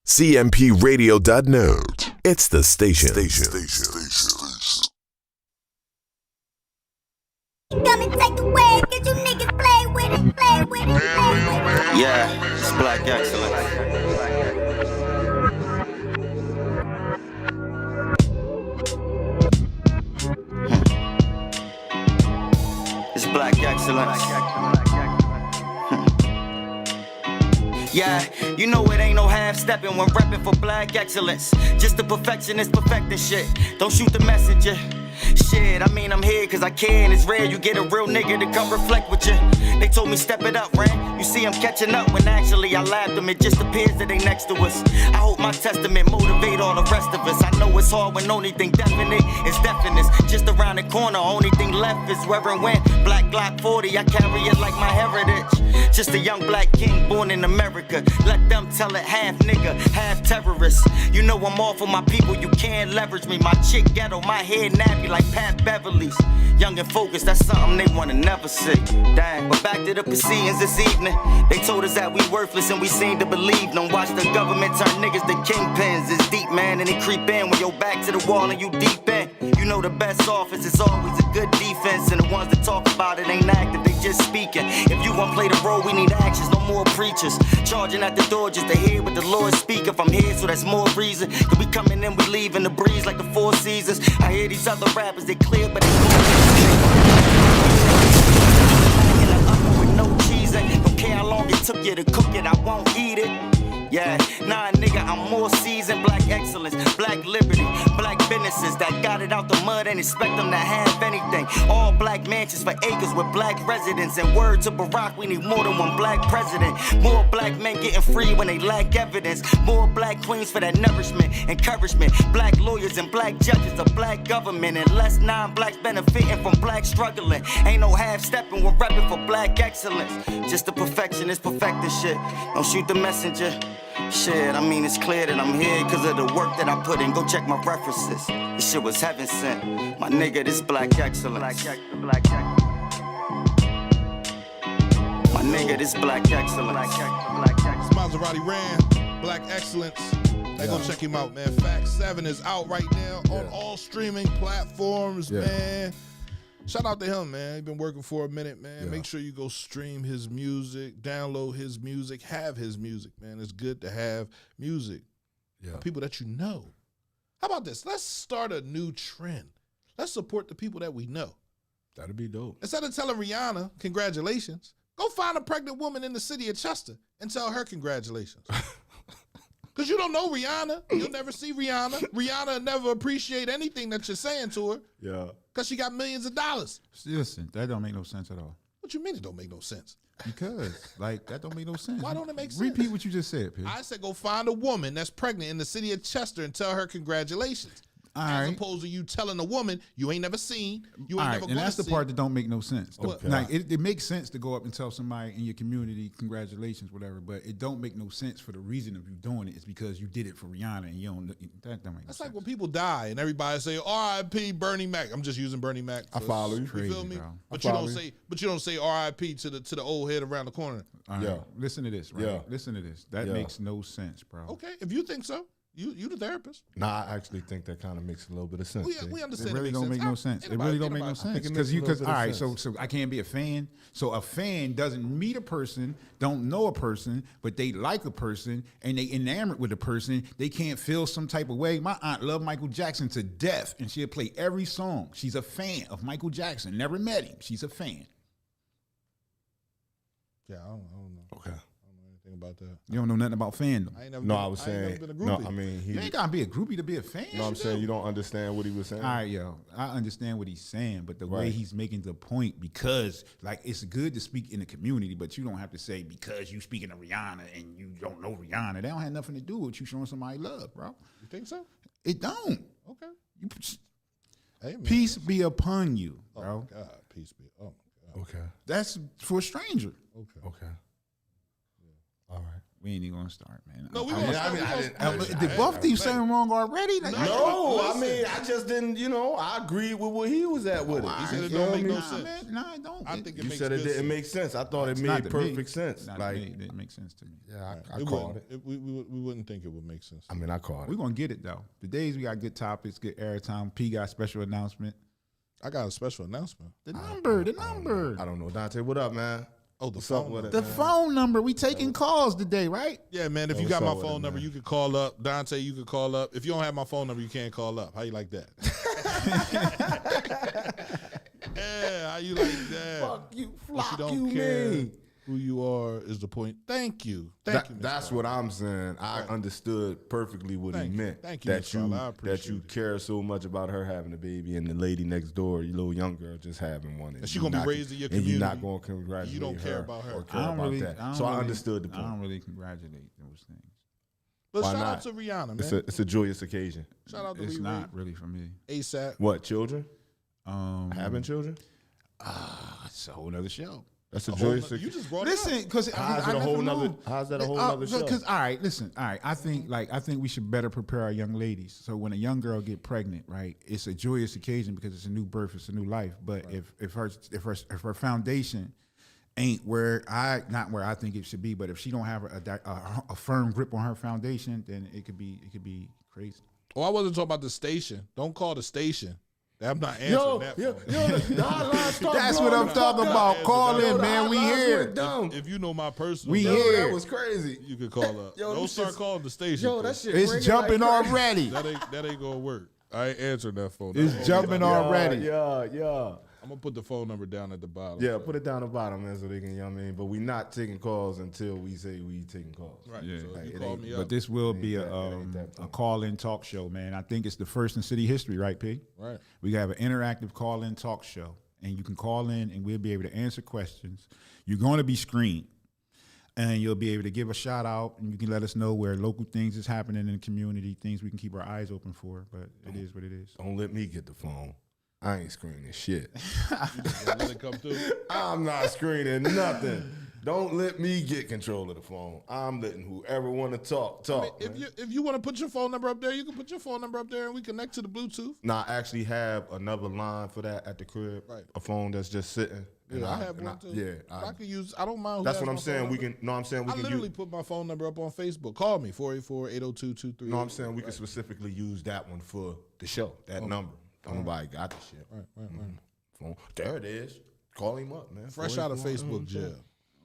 CMPRadio.net. It's the station. Gonna take away, cause you niggas play with it. Yeah, it's Black Excellence. It's Black Excellence. Yeah, you know it ain't no half-stepping when reppin' for Black Excellence. Just the perfectionist perfecting shit. Don't shoot the messenger. Shit, I mean I'm here cause I care and it's rare you get a real nigga to come reflect with you. They told me step it up, Ran. You see I'm catching up when actually I laughed them. It just appears that they next to us. I hope my testament motivate all the rest of us. I know it's hard when only thing definite is deafness. Just around the corner, only thing left is where it went. Black Glock 40, I carry it like my heritage. Just a young black king born in America. Let them tell it, half nigga, half terrorist. You know I'm all for my people, you can't leverage me. My chick ghetto, my head nappy like Pat Beverly's. Young and focused, that's something they wanna never see. Damn, but back to the proceedings this evening. They told us that we worthless and we seem to believe them. Watch the government turn niggas to kingpins. It's deep, man, and they creep in when you're back to the wall and you deep in. You know the best offense is always a good defense. And the ones that talk about it ain't active, they just speaking. If you wanna play the role, we need actions, no more preachers. Charging at the door just to hear what the Lord speak. If I'm here, so that's more reason. Cause we coming in, we leaving the breeze like the Four Seasons. I hear these other rappers, they clear, but they with no cheese. Don't care how long it took you to cook it, I won't eat it. Yeah, nah nigga, I'm more seasoned. Black excellence, black liberty, black businesses that got it out the mud and expect them to have anything. All black mansions for acres with black residents. And word to Barack, we need more than one black president. More black men getting free when they lack evidence. More black queens for that nourishment, encouragement. Black lawyers and black judges, a black government. And less non-blacks benefiting from black struggling. Ain't no half-stepping, we're repping for black excellence. Just the perfectionist perfecting shit. Don't shoot the messenger. Shit, I mean it's clear that I'm here cause of the work that I put in. Go check my references. This shit was heaven sent. My nigga, this black excellence. My nigga, this black excellence. It's Maserati Ran, Black Excellence. Hey, go check him out, man. Fact 7 is out right now on all streaming platforms, man. Shout out to him, man. He's been working for a minute, man. Make sure you go stream his music, download his music, have his music, man. It's good to have music. People that you know. How about this? Let's start a new trend. Let's support the people that we know. That'd be dope. Instead of telling Rihanna, congratulations, go find a pregnant woman in the city of Chester and tell her congratulations. Because you don't know Rihanna. You'll never see Rihanna. Rihanna will never appreciate anything that you're saying to her. Yeah. Because she got millions of dollars. Listen, that don't make no sense at all. What you mean it don't make no sense? Because, that don't make no sense. Why don't it make sense? Repeat what you just said, P. I said go find a woman that's pregnant in the city of Chester and tell her congratulations. As opposed to you telling a woman you ain't never seen, you ain't never gonna see. And that's the part that don't make no sense. Okay. Like it makes sense to go up and tell somebody in your community congratulations, whatever, but it don't make no sense for the reason of you doing it is because you did it for Rihanna and you don't. That don't make no That's sense. like when people die and everybody say R.I.P. Bernie Mac. I'm just using Bernie Mac. I follow you. You Crazy, feel me? bro. But you don't say R.I.P. to the old head around the corner. All right. Listen to this, right? Yeah. Listen to this. That makes no sense, bro. Okay, if you think so. You the therapist. Nah, I actually think that kind of makes a little bit of sense. We understand. It really don't make no sense. It really don't make no sense. Because all right, so I can't be a fan. So a fan doesn't meet a person, don't know a person, but they like a person and they enamored with a person. They can't feel some type of way. My aunt loved Michael Jackson to death, and she'll play every song. She's a fan of Michael Jackson. Never met him. She's a fan. Yeah, I don't know. Okay. About that. You don't know nothing about fandom. I was saying, no, I mean, you ain't gotta be a groupie to be a fan. No, I'm saying you don't understand what he was saying. All right, yo, I understand what he's saying, but the way he's making the point, because like it's good to speak in the community, but you don't have to say because you speaking to Rihanna and you don't know Rihanna. That don't have nothing to do with you showing somebody love, bro. You think so? It don't. Okay. Hey, peace be upon you, bro. Oh my God, peace be. Oh my God. Okay. That's for a stranger. Okay. Okay. All right. We ain't even gonna start, man. No, we I'm- gonna I'm- start. Did Buff do something wrong already? Like, No, I mean, I just didn't, I agreed with where he was at with it. He said it You don't feel make me? no sense. Man, nah, it don't. I think it You makes said it good didn't sense. make sense. I thought it It's not made to me. perfect sense. Not Like, to me. It didn't make sense to me. yeah, I It caught wouldn't. it. We wouldn't think it would make sense. I mean, I caught We're it. gonna get it though. The days we got good topics, good airtime. P got special announcement. I got a special announcement. The number. I don't know. Dante, what up, man? Oh, the What's up phone with it, The man? phone number. We taking calls today, right? Yeah, man. If Yo, you got what's my up with phone it, number, man? you could call up. Dante, you could call up. If you don't have my phone number, you can't call up. How you like that? Yeah, how you like that? Fuck you, But flock you don't you, care me. who you are is the point. Thank you. Thank you. Mr. That's Fowler. what I'm saying. I understood perfectly what Thank he you. meant. Thank you, that Mr. you Fowler. I that appreciate you it. care so much about her having a baby and the lady next door, your little young girl, just having one. And she you gonna be not- raised in your And you're not community. going to congratulate You don't care her about her. or I care I don't about really. that. I don't So I really- understood the I don't point. really congratulate those things. But Why shout not? out to Rihanna, man. It's a joyous occasion. Shout out to It's Riri. not really for me. ASAP. What, children? Um, Having children? It's a whole nother show. That's a Whole joyous nother- You occasion. just brought Listen, it up. because How's it a whole nother? How's that a whole nother show? Because all right, listen, all right. I think we should better prepare our young ladies. So when a young girl get pregnant, right, it's a joyous occasion because it's a new birth, it's a new life. But if her foundation ain't not where I think it should be, but if she don't have a firm grip on her foundation, then it could be crazy. Oh, I wasn't talking about the station. Don't call the station. I'm not answering that phone. That's what I'm talking about. Call in, man. We here. If you know my personal We number, here. That was crazy. you could call up. Yo, Don't this start shit's- calling the station. Yo, that 'cause shit. It's ringing jumping like crazy. already. that ain't gonna work. I ain't answering that phone. It's jumping already. Yeah. I'm gonna put the phone number down at the bottom. Yeah, put it down the bottom, man, so they can, But we not taking calls until we say we taking calls. Right. Yeah. So Like, if you it call ain't- me up. But this will be It ain't that a point. call-in talk show, man. I think it's the first in city history, right, P? Right. We have an interactive call-in talk show, and you can call in, and we'll be able to answer questions. You're going to be screened, and you'll be able to give a shout out, and you can let us know where local things is happening in the community, things we can keep our eyes open for. But it is what it is. Don't let me get the phone. I ain't screening shit. Let it come through. I'm not screening nothing. Don't let me get control of the phone. I'm letting whoever want to talk. If man. you want to put your phone number up there, you can put your phone number up there, and we connect to the Bluetooth. Now, I actually have another line for that at the crib. Right. A phone that's just sitting. Yeah, I have one too. I can use. I don't mind. Who That's has what my I'm phone saying. We number. can. No, I'm saying we I can literally use. put my phone number up on Facebook. Call me 484-802-23. No, I'm saying we can specifically use that one for the show. That number. Nobody got the shit. Right. Phone. There it is. Call him up, man. Fresh out of Facebook jail.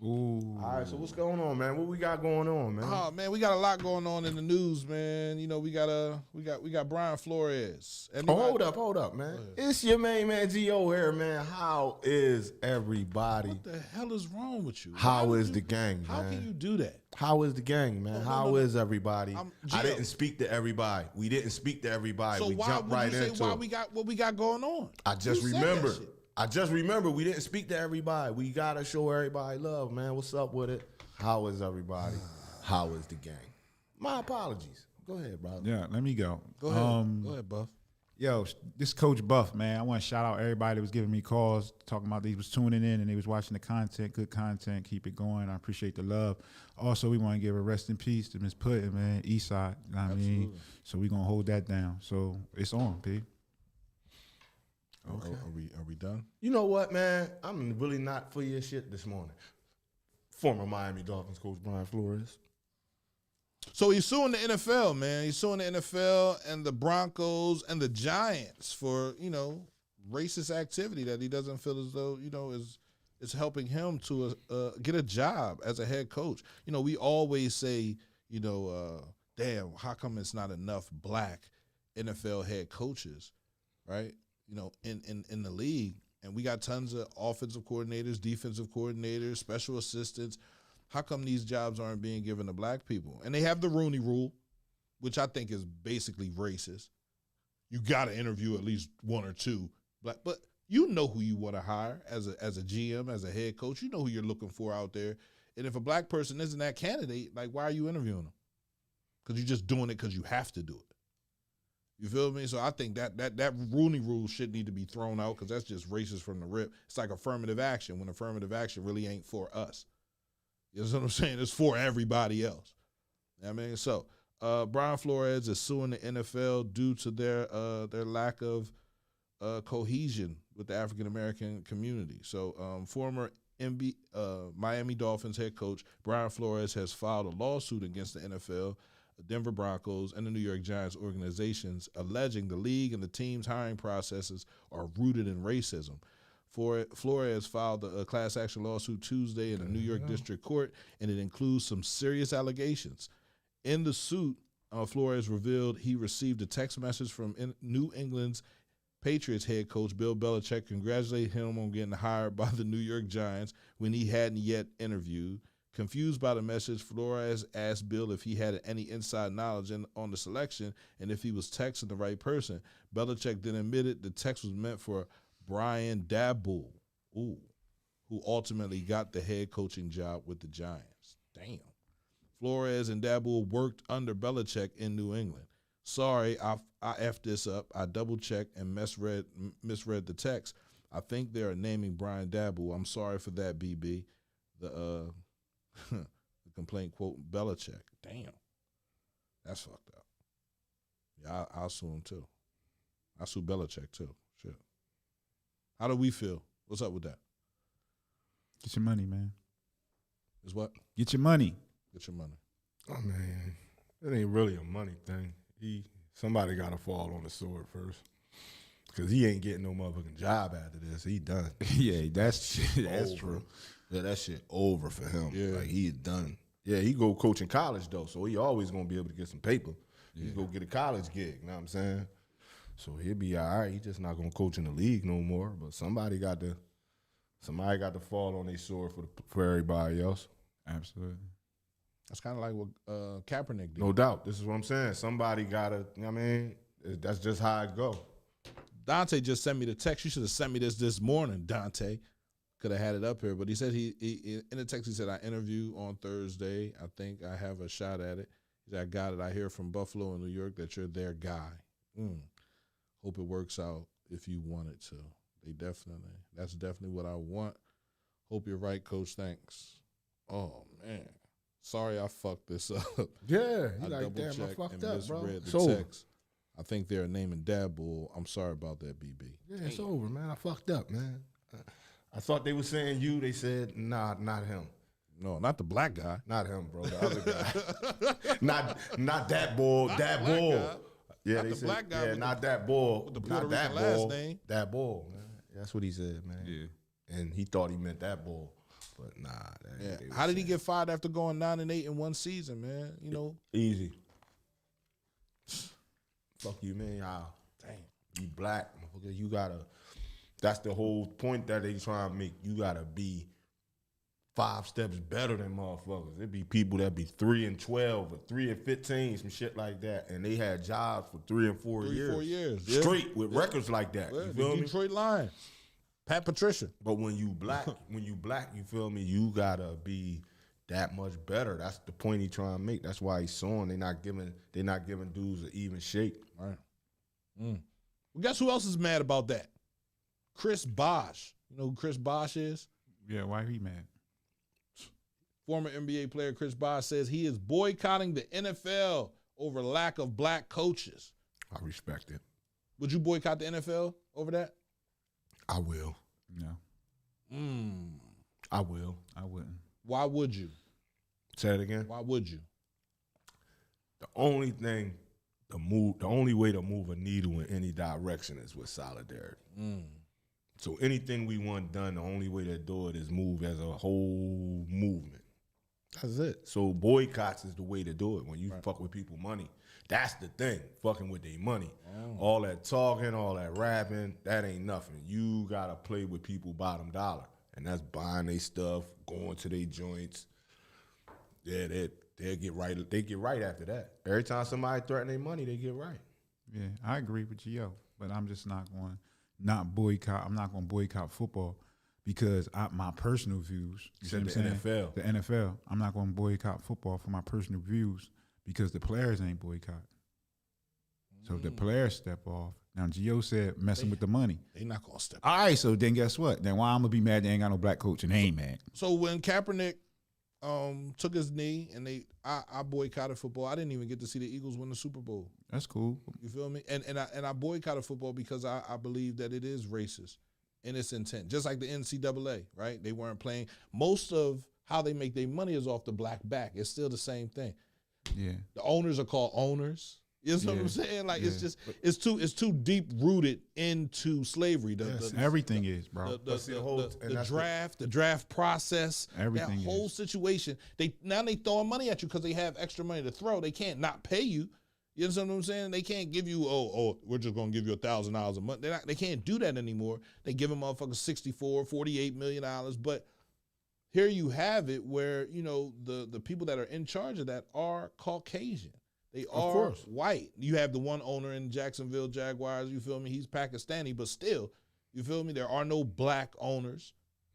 Ooh. All right, so what's going on, man? What we got going on, man? Oh man, we got a lot going on in the news, man. You know, we got Brian Flores. Hold up, man. It's your main man Gio here, man. How is everybody? What the hell is wrong with you? How Why is would the you- gang, How man? can you do that? How is the gang, man? How is everybody? I Gio. didn't speak to everybody. We didn't speak to everybody. So we why jumped would right you say into why it. we got what we got going on? I just You said that remember. shit. I just remember we didn't speak to everybody. We gotta show everybody love, man. What's up with it? How is everybody? How is the gang? My apologies. Go ahead, brother. Yeah, let me go. Go ahead. Go ahead, Buff. Yo, this Coach Buff, man. I want to shout out everybody that was giving me calls, talking about they was tuning in and they was watching the content, good content. Keep it going. I appreciate the love. Also, we want to give a rest in peace to Miss Puddin, man, Eastside. You know what I mean? So we gonna hold that down. So it's on, P. Okay. Are we done? You know what, man? I'm really not for your shit this morning. Former Miami Dolphins coach Brian Flores. So he's suing the NFL, man. He's suing the NFL and the Broncos and the Giants for, racist activity that he doesn't feel as though, is helping him to get a job as a head coach. We always say, damn, how come it's not enough black NFL head coaches, right? In the league. And we got tons of offensive coordinators, defensive coordinators, special assistants. How come these jobs aren't being given to black people? And they have the Rooney Rule, which I think is basically racist. You got to interview at least one or two black, but you know who you want to hire as a GM, as a head coach. You know who you're looking for out there. And if a black person isn't that candidate, like, why are you interviewing them? Because you're just doing it because you have to do it. You feel me? So I think that Rooney Rule should need to be thrown out because that's just racist from the rip. It's like affirmative action when affirmative action really ain't for us. You know what I'm saying? It's for everybody else. You know what I mean? So Brian Flores is suing the NFL due to their lack of cohesion with the African American community. So former Miami Dolphins head coach Brian Flores has filed a lawsuit against the NFL, Denver Broncos, and the New York Giants organizations, alleging the league and the team's hiring processes are rooted in racism. Flores filed a class action lawsuit Tuesday in the New York District Court, and it includes some serious allegations. In the suit, Flores revealed he received a text message from New England's Patriots head coach Bill Belichick congratulating him on getting hired by the New York Giants when he hadn't yet interviewed. Confused by the message, Flores asked Bill if he had any inside knowledge on the selection and if he was texting the right person. Belichick then admitted the text was meant for Brian Daboll, who ultimately got the head coaching job with the Giants. Damn. Flores and Daboll worked under Belichick in New England. Sorry, I effed this up. I double-checked and misread the text. I think they're naming Brian Daboll. I'm sorry for that, BB. The complaint, quote, Belichick. Damn. That's fucked up. Yeah, I'll sue him, too. I'll sue Belichick, too. Shit. How do we feel? What's up with that? Get your money, man. Is what? Get your money. Get your money. Oh, man. It ain't really a money thing. Somebody got to fall on the sword first. Because he ain't getting no motherfucking job after this. He done. Yeah, that's true. Yeah, that shit over for him. Yeah. Like, he done. Yeah, he go coach in college, though, so he always going to be able to get some paper. Yeah. He go get a college gig, you know what I'm saying? So he'll be all right. He just not going to coach in the league no more. But somebody got to fall on their sword for everybody else. Absolutely. That's kind of like what Kaepernick did. No doubt. This is what I'm saying. Somebody got to, you know what I mean? That's just how it go. Dante just sent me the text. You should have sent me this morning, Dante. Could have had it up here. But he said he in the text, he said, I interview on Thursday. I think I have a shot at it. He said, I got it. I hear from Buffalo and New York that you're their guy. Hope it works out if you want it to. That's definitely what I want. Hope you're right, Coach. Thanks. Oh, man. Sorry I fucked this up. Yeah, I like, damn, I double-checked fucked and up, bro. misread the So, text. I think they're naming Daboll. I'm sorry about that, BB. yeah, it's over, man. I fucked up, man. I thought they were saying you. They said, nah, not him. No, not the black guy. Not him, bro. The other guy. not that bull. That black bull. guy. Yeah, Not they the said, black guy yeah, with not that bull. with the Not Puerto that Rican last bull. name. That bull, man. That's what he said, man. Yeah. And he thought he meant that bull. But nah. That ain't Yeah. what they How did he was get fired after going 9-8 in one season, man? You know, saying. Easy. Fuck you, man. How? damn. You black, motherfucker. You gotta. That's the whole point that they trying to make. You gotta be 5 steps better than motherfuckers. There be people that be 3-12 or 3-15, some shit like that, and they had jobs for 3 and 4 years. 4 years. Yeah. Straight with records like that. Yeah, You the feel me? Detroit Lions. Pat Patricia. But when you black, you feel me? You gotta be that much better. That's the point he trying to make. That's why he's suing. They not giving dudes an even shake. All right. Well, guess who else is mad about that? Chris Bosh. You know who Chris Bosh is? Yeah, why he mad? Former NBA player Chris Bosh says he is boycotting the NFL over lack of black coaches. I respect it. Would you boycott the NFL over that? I will. No, I will. I wouldn't. Why would you? Say it again. Why would you? The only thing, the only way to move a needle in any direction is with solidarity. So anything we want done, the only way to do it is move as a whole movement. That's it. So boycotts is the way to do it. When you fuck with people money, that's the thing. Fucking with their money. All that talking, all that rapping, that ain't nothing. You gotta play with people bottom dollar, and that's buying their stuff, going to their joints. Yeah, they get right. They get right after that. Every time somebody threaten their money, they get right. Yeah, I agree with you, yo. But I'm just not going not boycott. I'm not going to boycott football because my personal views. You see what I'm saying? NFL. The NFL. I'm not going to boycott football for my personal views because the players ain't boycott. So if the players step off. Now, Gio said messing with the money. They not going to step. All right, so then guess what? Then why I'm going to be mad they ain't got no black coach and they ain't mad? So when Kaepernick took his knee, and I boycotted football. I didn't even get to see the Eagles win the Super Bowl. That's cool. You feel me? And I boycotted football because I believe that it is racist in its intent. Just like the NCAA, right? They weren't playing. Most of how they make their money is off the black back. It's still the same thing. Yeah. The owners are called owners. You know what I'm saying? Like it's too deep rooted into slavery. Everything is, bro. The draft process, everything. That whole situation. They throwing money at you because they have extra money to throw. They can't not pay you. You know what I'm saying? They can't give you we're just gonna give you $1,000 a month. They can't do that anymore. They give them motherfuckers $48 million. But here you have it where the people that are in charge of that are Caucasian. They are white. You have the one owner in Jacksonville Jaguars, you feel me? He's Pakistani, but still, you feel me? There are no black owners,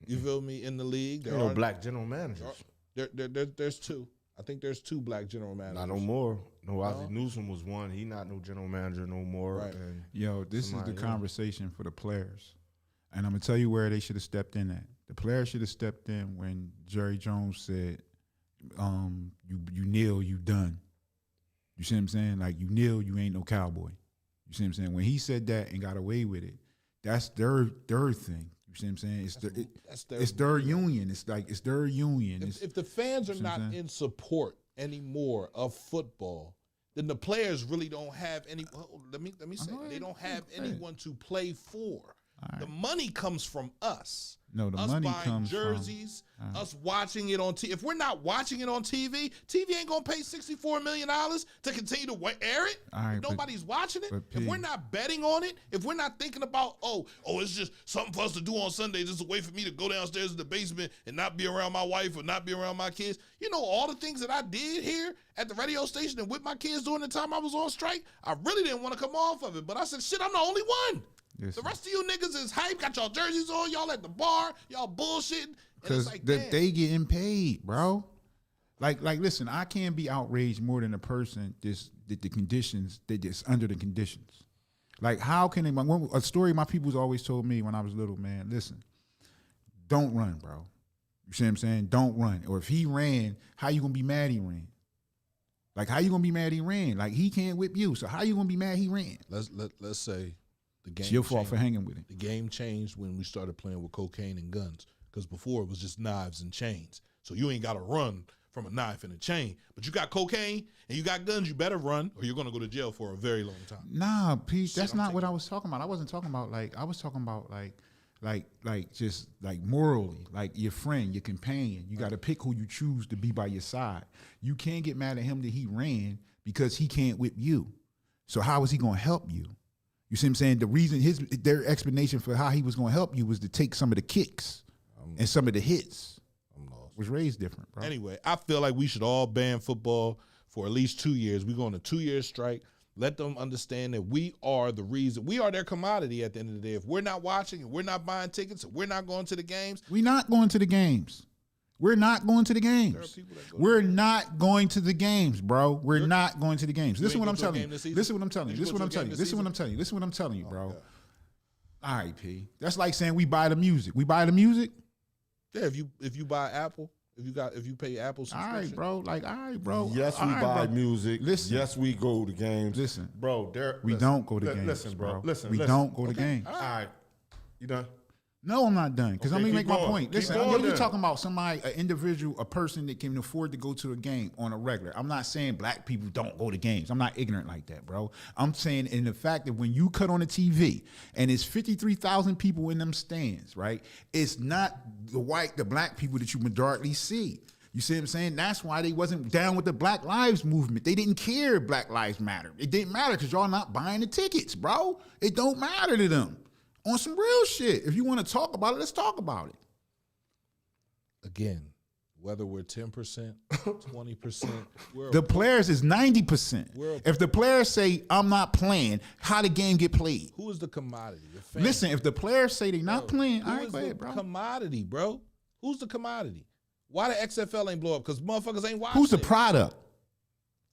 you feel me, in the league. There are no black general managers. There's two. I think there's two black general managers. Not no more. No, Ozzie Newsome was one. He not no general manager no more. Right. Yo, this is the conversation for the players. And I'm going to tell you where they should have stepped in at. The players should have stepped in when Jerry Jones said, you kneel, you done. You see what I'm saying? Like, you kneel, you ain't no cowboy. You see what I'm saying? When he said that and got away with it, that's their thing. You see what I'm saying? It's their union. It's their union. If the fans are not in support anymore of football, then the players really don't have any. Let me say they don't have anyone to play for. Right. The money comes from us. No, the us money buying comes jerseys, from us watching it on TV. If we're not watching it on TV, TV ain't gonna pay $64 million to continue to air it. Right, nobody's watching it. If we're not betting on it, if we're not thinking about, it's just something for us to do on Sunday, just a way for me to go downstairs in the basement and not be around my wife or not be around my kids. You know, all the things that I did here at the radio station and with my kids during the time I was on strike, I really didn't want to come off of it. But I said, shit, I'm the only one. Yes. The rest of you niggas is hype, got y'all jerseys on, y'all at the bar, y'all bullshitting. Because they getting paid, bro. Like, listen, I can't be outraged more than a person that the conditions, that just under the conditions. Like, how can a story my people's always told me when I was little, man, listen, don't run, bro. You see what I'm saying? Don't run. Or if he ran, how you gonna be mad he ran? Like, how you gonna be mad he ran? Like, he can't whip you, so how you gonna be mad he ran? Let's say the game. It's your fault for hanging with him. The game changed when we started playing with cocaine and guns, because before it was just knives and chains. So you ain't got to run from a knife and a chain, but you got cocaine and you got guns. You better run, or you're gonna go to jail for a very long time. Nah, Pete, that's not what I was talking about. I wasn't talking about I was talking about just morally, like your friend, your companion. You got to pick who you choose to be by your side. You can't get mad at him that he ran because he can't whip you. So how is he gonna help you? You see what I'm saying? The reason their explanation for how he was going to help you was to take some of the kicks and some of the hits. I'm lost. Was raised different, bro. Anyway, I feel like we should all ban football for at least 2 years. We're going on a 2-year strike. Let them understand that we are the reason. We are their commodity at the end of the day. If we're not watching and we're not buying tickets and we're not going to the games. We're not going to the games. We're not going to the games. We're not going to the games, bro. We're not going to the games. Listen what I'm telling you. Listen what I'm telling you. Listen what I'm telling you. Listen what I'm telling you. Listen what I'm telling you, bro. All right, P. That's like saying we buy the music. We buy the music? Yeah, if you buy Apple, if you pay Apple subscription. All right, bro. Like, all right, bro. Yes, we buy music. Listen. Yes, we go to games. Listen. Bro, we don't go to games. Listen, bro. Listen. We don't go to games. All right. You done? No, I'm not done, because I'm going to make my point. Listen, you're talking about somebody, an individual, a person that can afford to go to a game on a regular. I'm not saying black people don't go to games. I'm not ignorant like that, bro. I'm saying in the fact that when you cut on the TV and it's 53,000 people in them stands, right? It's not the black people that you majority see. You see what I'm saying? That's why they wasn't down with the Black Lives movement. They didn't care if Black Lives Matter. It didn't matter because y'all not buying the tickets, bro. It don't matter to them. On some real shit. If you want to talk about it, let's talk about it. Again, whether we're 10%, 20%, the players is 90%. If the players say, I'm not playing, how the game get played? Who is the commodity? Listen, if the players say they not playing, all right, go ahead, bro. Commodity, bro. Who's the commodity? Why the XFL ain't blow up? Because motherfuckers ain't watching. Who's the product?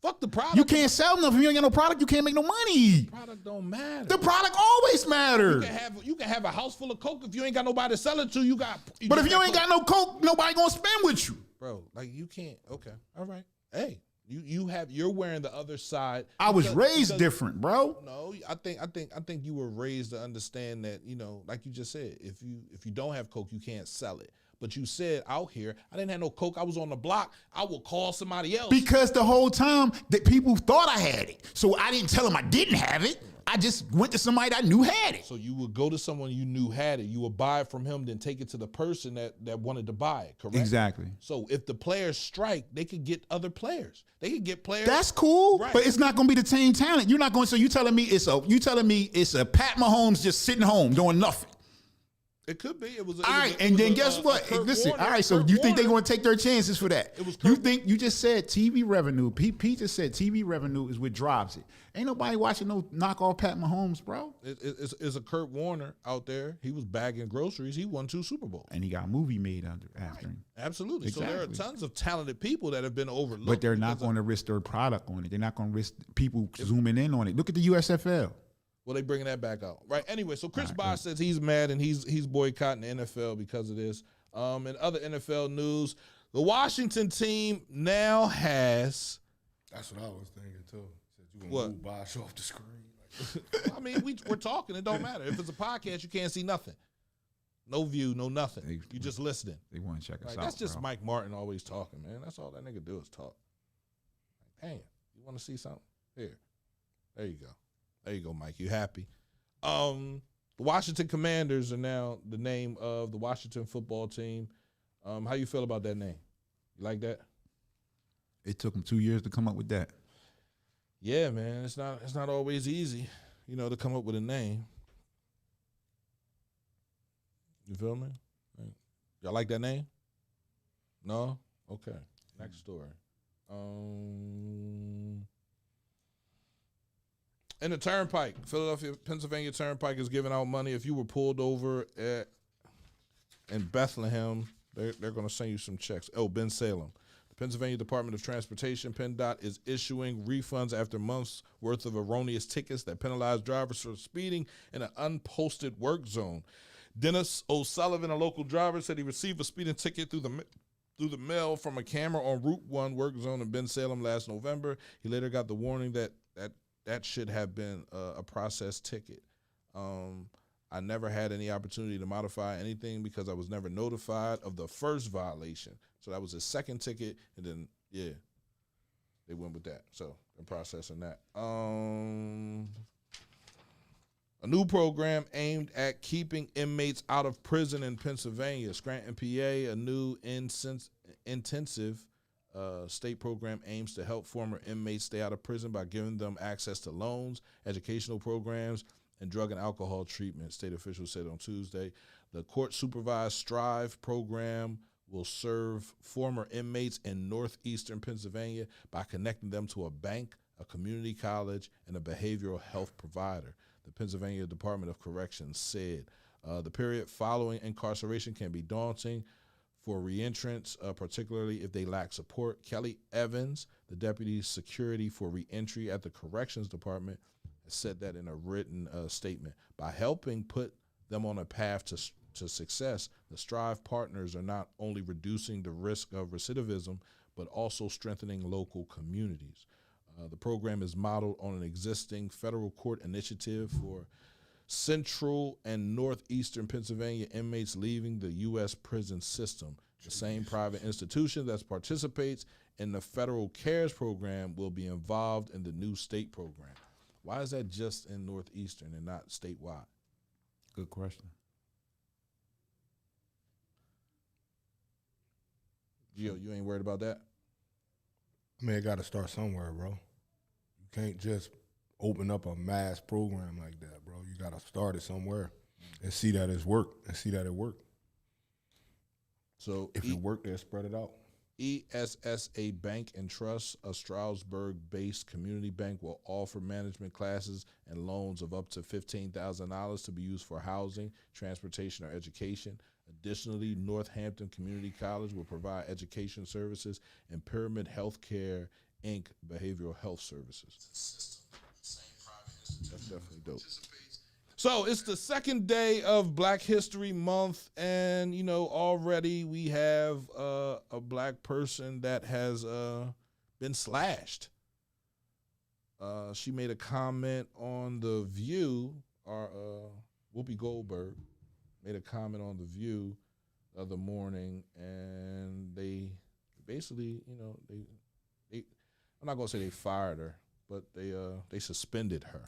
Fuck the product. You can't sell nothing. If you ain't got no product, you can't make no money. Product don't matter. The product always matters. You can have a house full of Coke if you ain't got nobody to sell it to. But if you ain't got no Coke, nobody gonna spend with you. bro. Like you can't. Okay, all right. Hey, you're wearing the other side. I was raised because- different, bro. No, I think you were raised to understand that, like you just said, if you don't have coke, you can't sell it. But you said out here, I didn't have no coke. I was on the block. I will call somebody else. Because the whole time that people thought I had it. So I didn't tell them I didn't have it. I just went to somebody that I knew had it. So you would go to someone you knew had it. You would buy it from him, then take it to the person that wanted to buy it, correct? Exactly. So if the players strike, they could get other players. They could get players. That's cool, Right. but it's not going to be the same talent. You're not going. So you telling me it's a Pat Mahomes just sitting home doing nothing. It could be. It was. All right, and then guess what? Listen, all right. So you think they're going to take their chances for that? It was You Kurt- think you just said TV revenue? Pete just said TV revenue is what drives it. Ain't nobody watching no knockoff Pat Mahomes, bro. It's a Kurt Warner out there. He was bagging groceries. He won 2 Super Bowls. And he got a movie made after him. Absolutely. So there are Exactly. tons of talented people that have been overlooked. But they're not because going to risk their product on it. They're not going to risk people zooming in on it. Look at the USFL. Well, they bringing that back out, right? Anyway, so Chris Bosh says he's mad and he's boycotting the NFL because of this. In other NFL news, the Washington team now has. That's what I was thinking too. Said you gonna What? move Bosh off the screen. I mean, we're talking. It don't matter if it's a podcast. You can't see nothing, no view, no nothing. You just listening. They want to check us Right? out. That's just bro. Mike Martin always talking, man. That's all that nigga do is talk. Damn, you want to see something? Here, there you go. There you go, Mike. You happy? The Washington Commanders are now the name of the Washington football team. How you feel about that name? You like that? It took them 2 years to come up with that. Yeah, man. It's not always easy, to come up with a name. You feel me? Y'all like that name? No? Okay. Next story. In the Turnpike, Philadelphia, Pennsylvania Turnpike is giving out money. If you were pulled over in Bethlehem, they're going to send you some checks. Oh, Ben Salem. The Pennsylvania Department of Transportation, PennDOT, is issuing refunds after months' worth of erroneous tickets that penalize drivers for speeding in an unposted work zone. Dennis O'Sullivan, a local driver, said he received a speeding ticket through the mail from a camera on Route 1 work zone in Ben Salem last November. He later got the warning that should have been a processed ticket. I never had any opportunity to modify anything because I was never notified of the first violation. So that was his second ticket, and then, they went with that. So they're processing that. A new program aimed at keeping inmates out of prison in Pennsylvania. Scranton, PA, a new intensive state program aims to help former inmates stay out of prison by giving them access to loans, educational programs, and drug and alcohol treatment, state officials said on Tuesday. The court-supervised Strive program will serve former inmates in northeastern Pennsylvania by connecting them to a bank, a community college, and a behavioral health provider. The Pennsylvania Department of Corrections said the period following incarceration can be daunting for reentrants, particularly if they lack support. Kelly Evans, the Deputy Security for Reentry at the Corrections Department, said that in a written statement. By helping put them on a path to success, the Strive partners are not only reducing the risk of recidivism, but also strengthening local communities. The program is modeled on an existing federal court initiative for central and northeastern Pennsylvania inmates leaving the U.S. prison system. The same private institution that participates in the federal CARES program will be involved in the new state program. Why is that just in northeastern and not statewide? Good question. Gio, you ain't worried about that? I mean, it got to start somewhere, bro. You can't just open up a mass program like that, bro. You got to start it somewhere and see that it worked. So If it worked, then spread it out. ESSA Bank and Trust, a Stroudsburg-based community bank, will offer management classes and loans of up to $15,000 to be used for housing, transportation, or education. Additionally, Northampton Community College will provide education services, and Pyramid Healthcare, Inc., behavioral health services. That's definitely dope. So it's the second day of Black History Month, and already we have a black person that has been slashed. She made a comment on The View. Our Whoopi Goldberg made a comment on The View the other morning, and they basically, they I'm not gonna say they fired her, but they suspended her.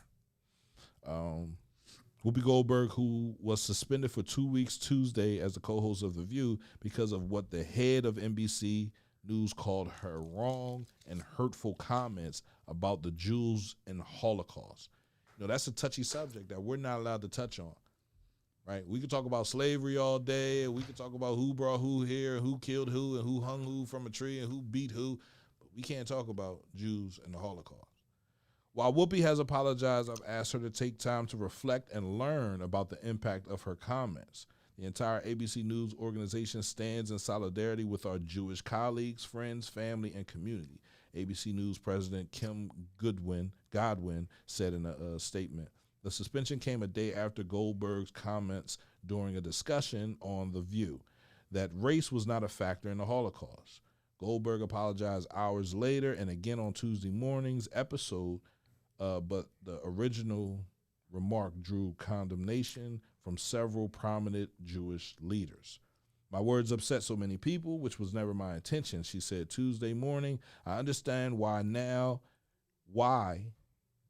Whoopi Goldberg, who was suspended for 2 weeks Tuesday as the co-host of The View because of what the head of NBC News called her wrong and hurtful comments about the Jews and Holocaust. That's a touchy subject that we're not allowed to touch on, right? We could talk about slavery all day, and we could talk about who brought who here, who killed who, and who hung who from a tree, and who beat who, but we can't talk about Jews and the Holocaust. While Whoopi has apologized, I've asked her to take time to reflect and learn about the impact of her comments. The entire ABC News organization stands in solidarity with our Jewish colleagues, friends, family, and community, ABC News President Kim Godwin said in a statement. The suspension came a day after Goldberg's comments during a discussion on The View that race was not a factor in the Holocaust. Goldberg apologized hours later and again on Tuesday morning's episode, but the original remark drew condemnation from several prominent Jewish leaders. My words upset so many people, which was never my intention, she said Tuesday morning. I understand why,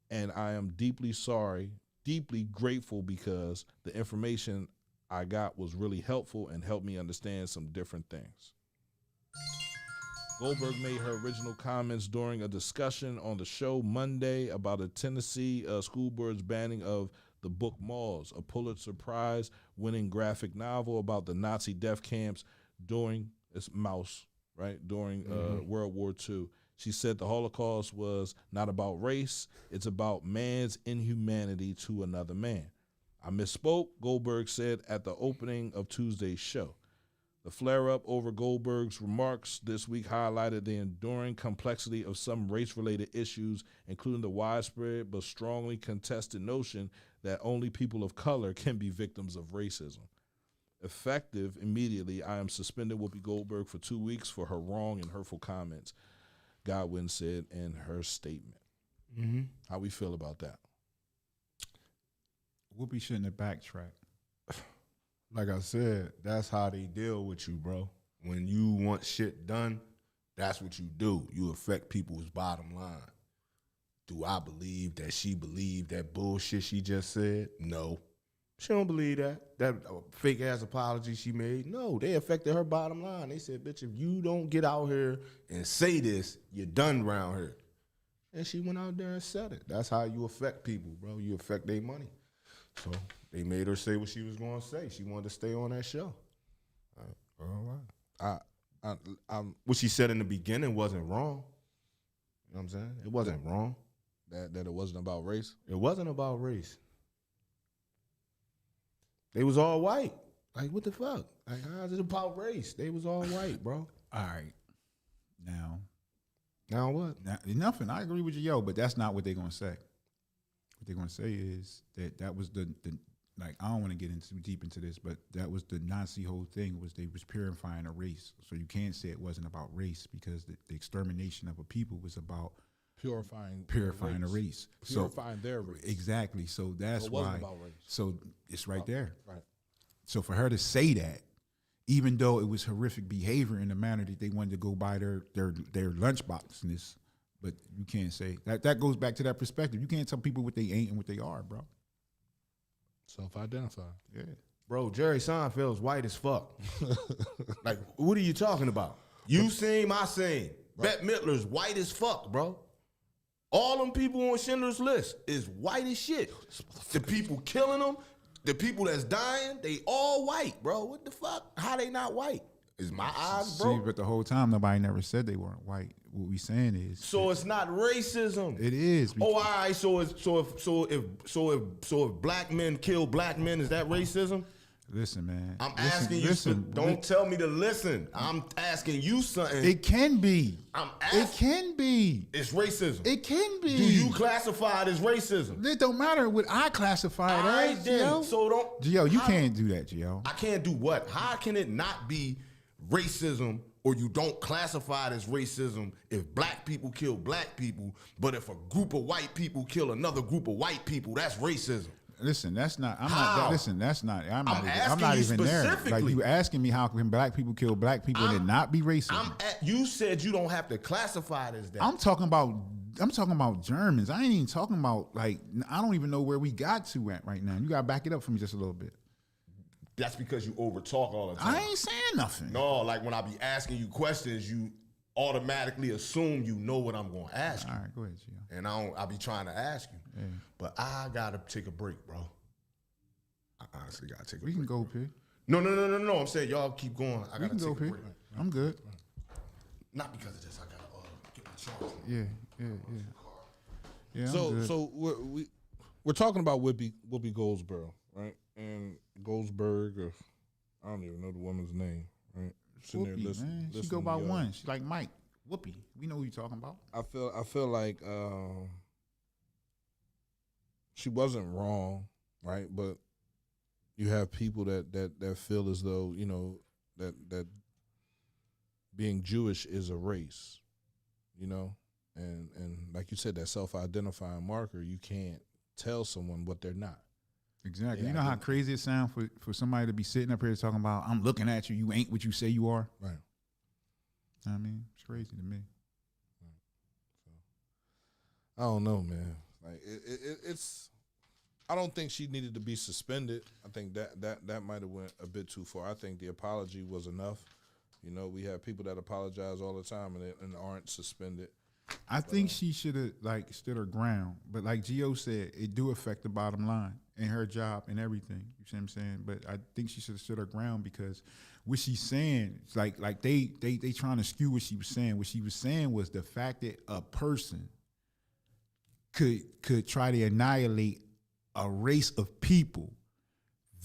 and I am deeply sorry, deeply grateful because the information I got was really helpful and helped me understand some different things. Goldberg made her original comments during a discussion on the show Monday about a Tennessee school board's banning of the book Moths, a Pulitzer Prize winning graphic novel about the Nazi death camps during World War II. She said the Holocaust was not about race, it's about man's inhumanity to another man. I misspoke, Goldberg said at the opening of Tuesday's show. The flare-up over Goldberg's remarks this week highlighted the enduring complexity of some race-related issues, including the widespread but strongly contested notion that only people of color can be victims of racism. Effective immediately, I am suspending Whoopi Goldberg for 2 weeks for her wrong and hurtful comments, Godwin said in her statement. Mm-hmm. How we feel about that? Whoopi shouldn't have backtracked. Like I said, that's how they deal with you, bro. When you want shit done, that's what you do. You affect people's bottom line. Do I believe that she believed that bullshit she just said? No. She don't believe that. That fake-ass apology she made? No, they affected her bottom line. They said, bitch, if you don't get out here and say this, you're done around here. And she went out there and said it. That's how you affect people, bro. You affect their money. So they made her say what she was going to say. She wanted to stay on that show. All right. What she said in the beginning wasn't wrong. You know what I'm saying? It wasn't wrong. That it wasn't about race? It wasn't about race. They was all white. Like, what the fuck? Like, how's it about race? They was all white, bro. All right. Now what? Nothing. I agree with you, yo, but that's not what they're going to say. What they're going to say is that was the like, I don't want to get too deep into this, but that was the Nazi whole thing, was they was purifying a race. So you can't say it wasn't about race, because the extermination of a people was about purifying a race. Purifying their race. Exactly. So that's why. About race. So it's right there. Right. So for her to say that, even though it was horrific behavior in the manner that they wanted to go by their lunchboxness, but you can't say that. That goes back to that perspective. You can't tell people what they ain't and what they are, bro. Self-identify. Yeah. Bro, Jerry Seinfeld's white as fuck. Like, what are you talking about? You seen, I seen. Right. Bette Midler's white as fuck, bro. All them people on Schindler's List is white as shit. The people killing them, the people that's dying, they all white, bro. What the fuck? How they not white? Is my eyes, bro? See, but the whole time nobody never said they weren't white. What we saying is, so it's not racism. It is. Oh, all right. So if black men kill black men, is that racism? Listen, man. I'm asking you. Don't tell me to listen. I'm asking you something. It can be. It can be. It's racism. It can be. Do you classify it as racism? It don't matter what I classify it as. Then. So don't. Gio, you can't do that, Gio. I can't do what? How can it not be racism, or you don't classify it as racism if black people kill black people, but if a group of white people kill another group of white people, that's racism? Listen, that's not. I'm How? not. Listen, that's not. I'm not asking you even there. Like specifically. you asking me how can black people kill black people and it not be racist? You said you don't have to classify it as that. I'm talking about Germans. I ain't even talking about like. I don't even know where we got to at right now. You gotta back it up for me just a little bit. That's because you overtalk all the time. I ain't saying nothing. No, like when I be asking you questions, you automatically assume you know what I'm going to ask you. All right, go ahead, Gio. And I be trying to ask you. Yeah. But I got to take a break, bro. I honestly got to take a break. We can go, P. No. I'm saying y'all keep going. I got to take a break. I'm good. Not because of this. I got to get my charge. Yeah. So we're talking about Whoopi Goldsboro, right? And Goldsberg, or I don't even know the woman's name, right? Whoopi, man. She go by one. She like Mike. Whoopi. We know who you're talking about. I feel like she wasn't wrong, right? But you have people that feel as though, you know, that being Jewish is a race, you know? And like you said, that self-identifying marker, you can't tell someone what they're not. Exactly. Yeah, you know how crazy it sounds for somebody to be sitting up here talking about, I'm looking at you, you ain't what you say you are? Right. I mean, it's crazy to me. So, I don't know, man. Like it's. I don't think she needed to be suspended. I think that might have went a bit too far. I think the apology was enough. You know, we have people that apologize all the time and aren't suspended. I think she should have like stood her ground, but like Gio said, it do affect the bottom line and her job and everything. You see what I'm saying? But I think she should have stood her ground because what she's saying, it's like they trying to skew what she was saying. What she was saying was the fact that a person could try to annihilate a race of people,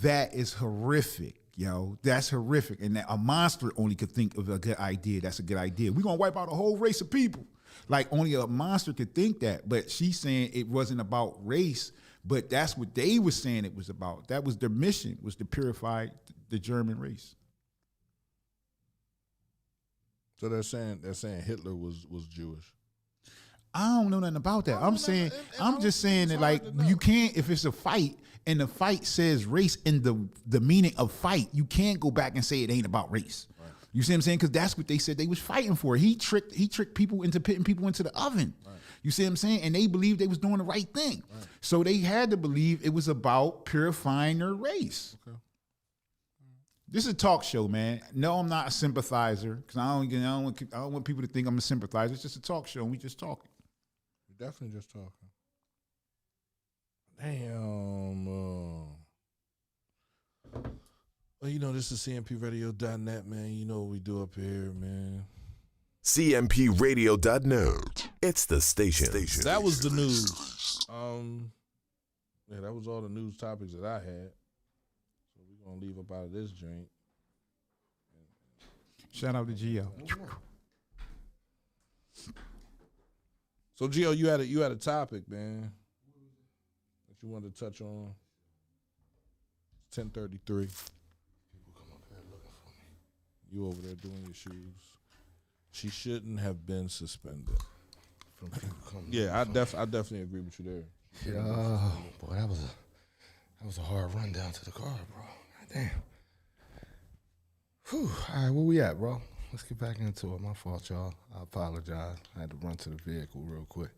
that is horrific. Yo, that's horrific. And that a monster only could think of a good idea. That's a good idea. We're going to wipe out a whole race of people. Like only a monster could think that. But she's saying it wasn't about race, but that's what they were saying it was about. That was their mission, was to purify the German race. So they're saying Hitler was Jewish. I don't know nothing about that. I'm saying, I'm just saying that like you can't, if it's a fight and the fight says race in the meaning of fight, you can't go back and say it ain't about race. Right. You see what I'm saying? Because that's what they said they was fighting for. He tricked people into pitting people into the oven. Right. You see what I'm saying? And they believed they was doing the right thing. Right. So they had to believe it was about purifying their race. Okay. This is a talk show, man. No, I'm not a sympathizer because I don't want people to think I'm a sympathizer. It's just a talk show and we just talking. Definitely just talking. Damn. Well, you know, this is CMPRadio.net, man. You know what we do up here, man. CMPRadio.net. It's the station. That was the news. Yeah, that was all the news topics that I had. So we're going to leave up out of this drink. Shout out to Gio. So Gio, you had a topic, man, that you wanted to touch on. 10:33. People come up here looking for me. You over there doing your shoes. She shouldn't have been suspended. From people coming. Yeah, I definitely agree with you there. Yeah, boy, that was a hard run down to the car, bro. God damn. Whew. All right, where we at, bro? Let's get back into it. My fault, y'all. I apologize. I had to run to the vehicle real quick.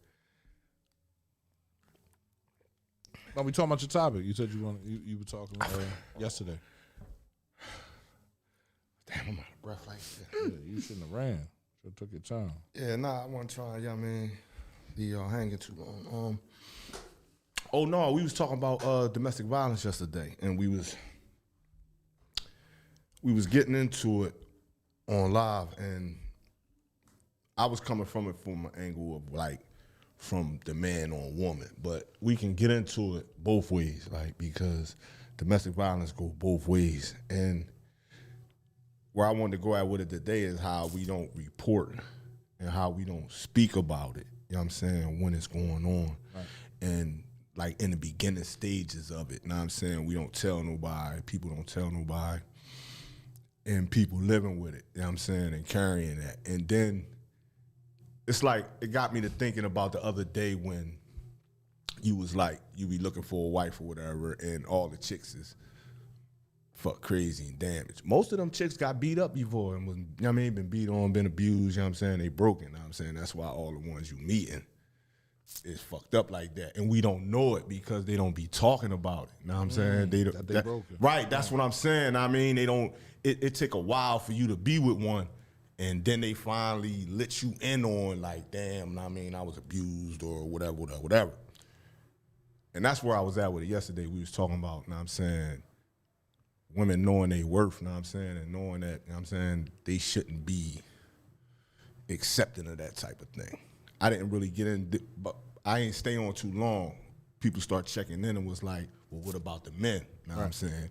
No, we talking about your topic. You said you were talking yesterday. Damn, I'm out of breath like this. Yeah, you shouldn't have ran. Should have took your time. Yeah, I wasn't trying, be hanging too long. Oh no, we was talking about domestic violence yesterday, and we was getting into it on live, and I was coming from it from an angle of like from the man on woman, but we can get into it both ways, like because domestic violence go both ways. And where I wanted to go at with it today is how we don't report and how we don't speak about it. You know what I'm saying? When it's going on. Right. And like in the beginning stages of it. You know what I'm saying? We don't tell nobody. People don't tell nobody. And people living with it. You know what I'm saying? And carrying that. And then it's like, it got me to thinking about the other day when you was like, you be looking for a wife or whatever, and all the chicks is fuck crazy and damaged. Most of them chicks got beat up before and was, you know what I mean, been beat on, been abused, you know what I'm saying? They broken, you know what I'm saying? That's why all the ones you meeting is fucked up like that. And we don't know it because they don't be talking about it. You know what I'm saying? They broken. Right, that's what I'm saying. I mean, they don't, it take a while for you to be with one, and then they finally let you in on like, damn, I mean, I was abused or whatever. And that's where I was at with it yesterday. We was talking about, you know what I'm saying, women knowing their worth, you know what I'm saying, and knowing that, you know what I'm saying, they shouldn't be accepting of that type of thing. I didn't really get in, but I ain't stay on too long. People start checking in and was like, well, what about the men? You know what I'm saying?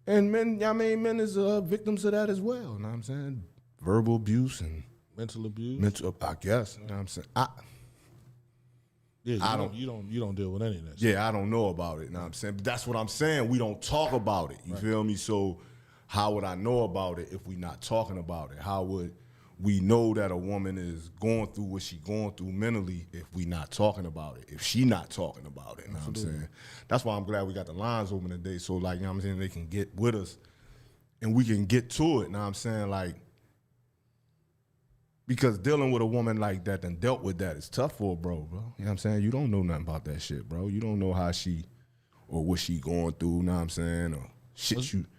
And men, I mean, men is victims of that as well, you know what I'm saying? Verbal abuse and mental abuse. I guess, you know what I'm saying? You don't deal with any of that. Yeah, I don't know about it. You know what I'm saying? But that's what I'm saying. We don't talk about it. You feel me? So how would I know about it if we not talking about it? How would we know that a woman is going through what she going through mentally if we not talking about it? If she not talking about it, you know what I'm saying? That's why I'm glad we got the lines open today. So like, you know what I'm saying, they can get with us and we can get to it. You know what I'm saying? Like, because dealing with a woman like that and dealt with that is tough for a bro. You know what I'm saying? You don't know nothing about that shit, bro. You don't know how she or what she going through, you know what I'm saying? Or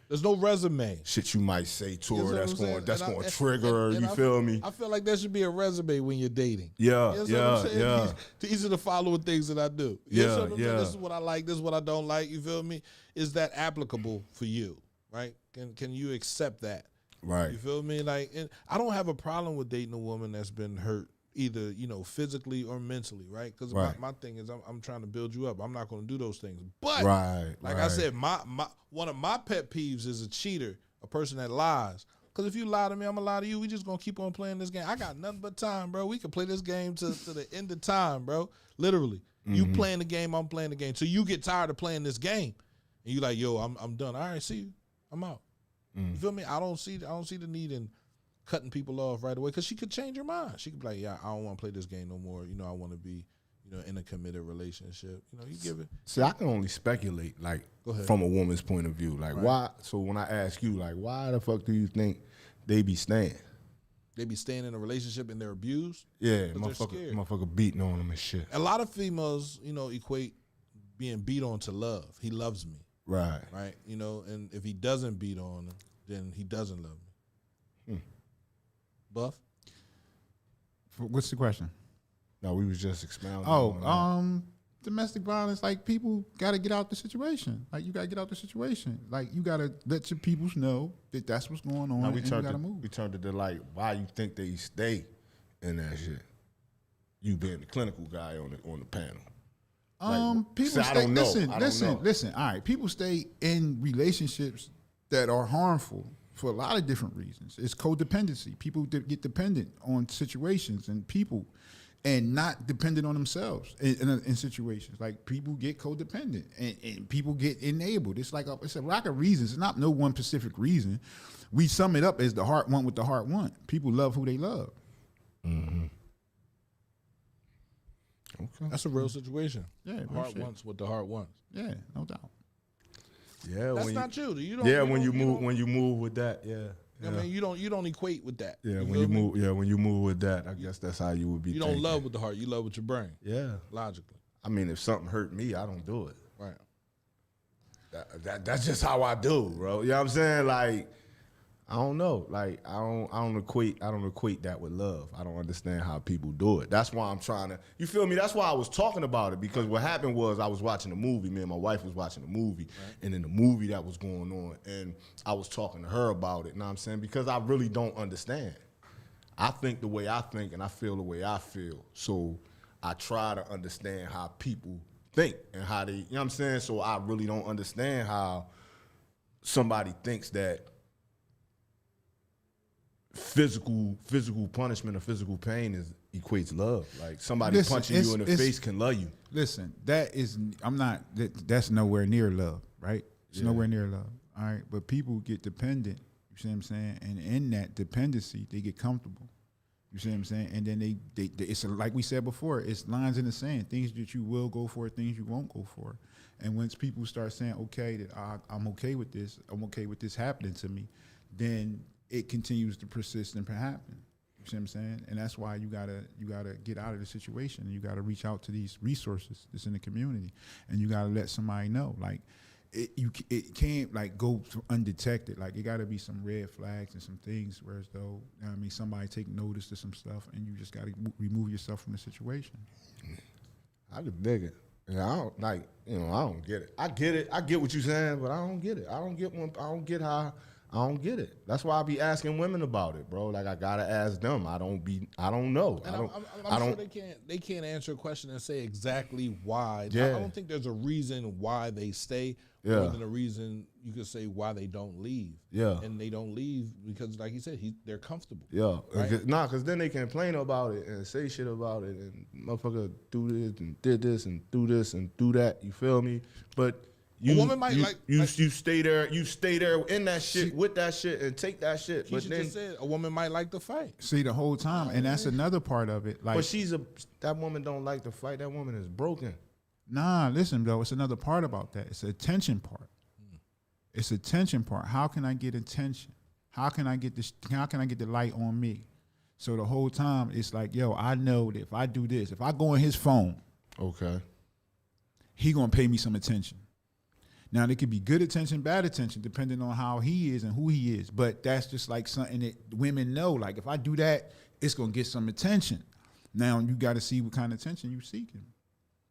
there's no resume. Shit you might say to her that's going to trigger her, you feel me? I feel like there should be a resume when you're dating. Yeah, These are the following things that I do. This is what I like, this is what I don't like, you feel me? Is that applicable for you, right? Can you accept that? Right. You feel me? Like, and I don't have a problem with dating a woman that's been hurt, either, you know, physically or mentally, right? Because my thing is I'm trying to build you up. I'm not going to do those things. But I said, one of my pet peeves is a cheater, a person that lies. Because if you lie to me, I'm going to lie to you. We just going to keep on playing this game. I got nothing but time, bro. We can play this game to the end of time, bro. Literally. You playing the game, I'm playing the game. So you get tired of playing this game. And you like, yo, I'm done. All right, see you. I'm out. You feel me? I don't see the need in cutting people off right away, because she could change her mind. She could be like, yeah, I don't want to play this game no more. You know, I want to be, you know, in a committed relationship. You know, you give it. See, I can only speculate, like, from a woman's point of view. Like, why? So when I ask you, like, why the fuck do you think they be staying? They be staying in a relationship and they're abused? Yeah, motherfucker beating on them and shit. A lot of females, you know, equate being beat on to love. He loves me. Right. Right. You know, and if he doesn't beat on, then he doesn't love me. Buff? What's the question? No, we was just expounding. Domestic violence, like, people got to get out the situation. Like, you got to get out the situation. Like, you got to let your peoples know that that's what's going on. Now we turned it to like, why you think they stay in that shit? You being the clinical guy on the panel. People stay. Listen. All right, people stay in relationships that are harmful for a lot of different reasons. It's codependency. People get dependent on situations and people, and not dependent on themselves in situations. Like, people get codependent and people get enabled. It's like it's a lack of reasons. It's not no one specific reason. We sum it up as the heart want what the heart want. People love who they love. Mm-hmm. Okay. That's a real situation. Yeah, the heart wants what the heart wants. Yeah, no doubt. Yeah, that's not true. You don't. Yeah, when you move with that, yeah. I mean, you don't equate with that. Yeah, when you move with that, I guess that's how you would be. You don't love with the heart. You love with your brain. Yeah, logically. I mean, if something hurt me, I don't do it. Right. That's just how I do, bro. You know what I'm saying? Like, I don't know. Like, I don't equate that with love. I don't understand how people do it. That's why I'm trying to, you feel me? That's why I was talking about it, because what happened was I was watching a movie. Me and my wife was watching a movie, and in the movie that was going on, and I was talking to her about it, you know what I'm saying? Because I really don't understand. I think the way I think, and I feel the way I feel. So I try to understand how people think and how they, you know what I'm saying? So I really don't understand how somebody thinks that physical punishment or physical pain equates love. Like somebody punching you in the face can love you. Listen, that's nowhere near love, right? It's nowhere near love. All right. But people get dependent, you see what I'm saying? And in that dependency, they get comfortable. You see what I'm saying? And then it's like we said before, it's lines in the sand, things that you will go for, things you won't go for. And once people start saying, okay, that I'm okay with this happening to me, then it continues to persist and happen. You see what I'm saying? And that's why you gotta get out of the situation. You gotta reach out to these resources that's in the community, and you gotta let somebody know. Like it can't like go undetected. Like it gotta be some red flags and some things. Whereas though, you know what I mean, somebody take notice to some stuff, and you just gotta remove yourself from the situation. I just dig it. Yeah, I don't like. I don't get it. I get it. I get what you're saying, but I don't get it. I don't get it. That's why I be asking women about it, bro. Like I gotta ask them. I don't know. And I'm sure they can't answer a question and say exactly why. Yeah. I don't think there's a reason why they stay more than a reason you could say why they don't leave. Yeah. And they don't leave because, like you said, they're comfortable. Yeah. Right? Because then they complain about it and say shit about it and motherfucker do this and did this and do this and do that. You feel me? But a woman might you stay there in that shit with that shit and take that shit. But then just said a woman might like to fight. See the whole time, and that's another part of it. Like, but that woman don't like to fight. That woman is broken. Nah, listen though, it's another part about that. It's a attention part. It's a attention part. How can I get attention? How can I get the light on me? So the whole time it's like, yo, I know that if I do this, if I go on his phone, okay, he gonna pay me some attention. Now, there could be good attention, bad attention, depending on how he is and who he is. But that's just like something that women know. Like, if I do that, it's going to get some attention. Now, you got to see what kind of attention you're seeking.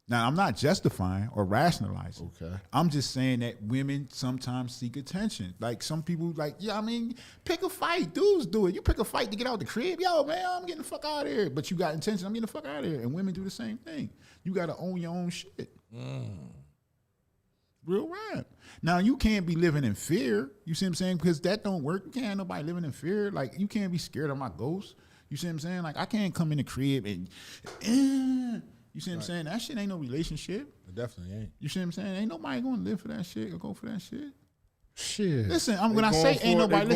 Now, I'm not justifying or rationalizing. Okay. I'm just saying that women sometimes seek attention. Like, some people, like, yeah, I mean, pick a fight. Dudes do it. You pick a fight to get out the crib. Yo, man, I'm getting the fuck out of here. But you got intention. I'm getting the fuck out of here. And women do the same thing. You got to own your own shit. Real rap. Now, you can't be living in fear. You see what I'm saying? Because that don't work. You can't have nobody living in fear. Like, you can't be scared of my ghost. You see what I'm saying? Like, I can't come in the crib and, you see what I'm saying? That shit ain't no relationship. It definitely ain't. You see what I'm saying? Ain't nobody going to live for that shit or go for that shit. Shit. Listen, when I say ain't nobody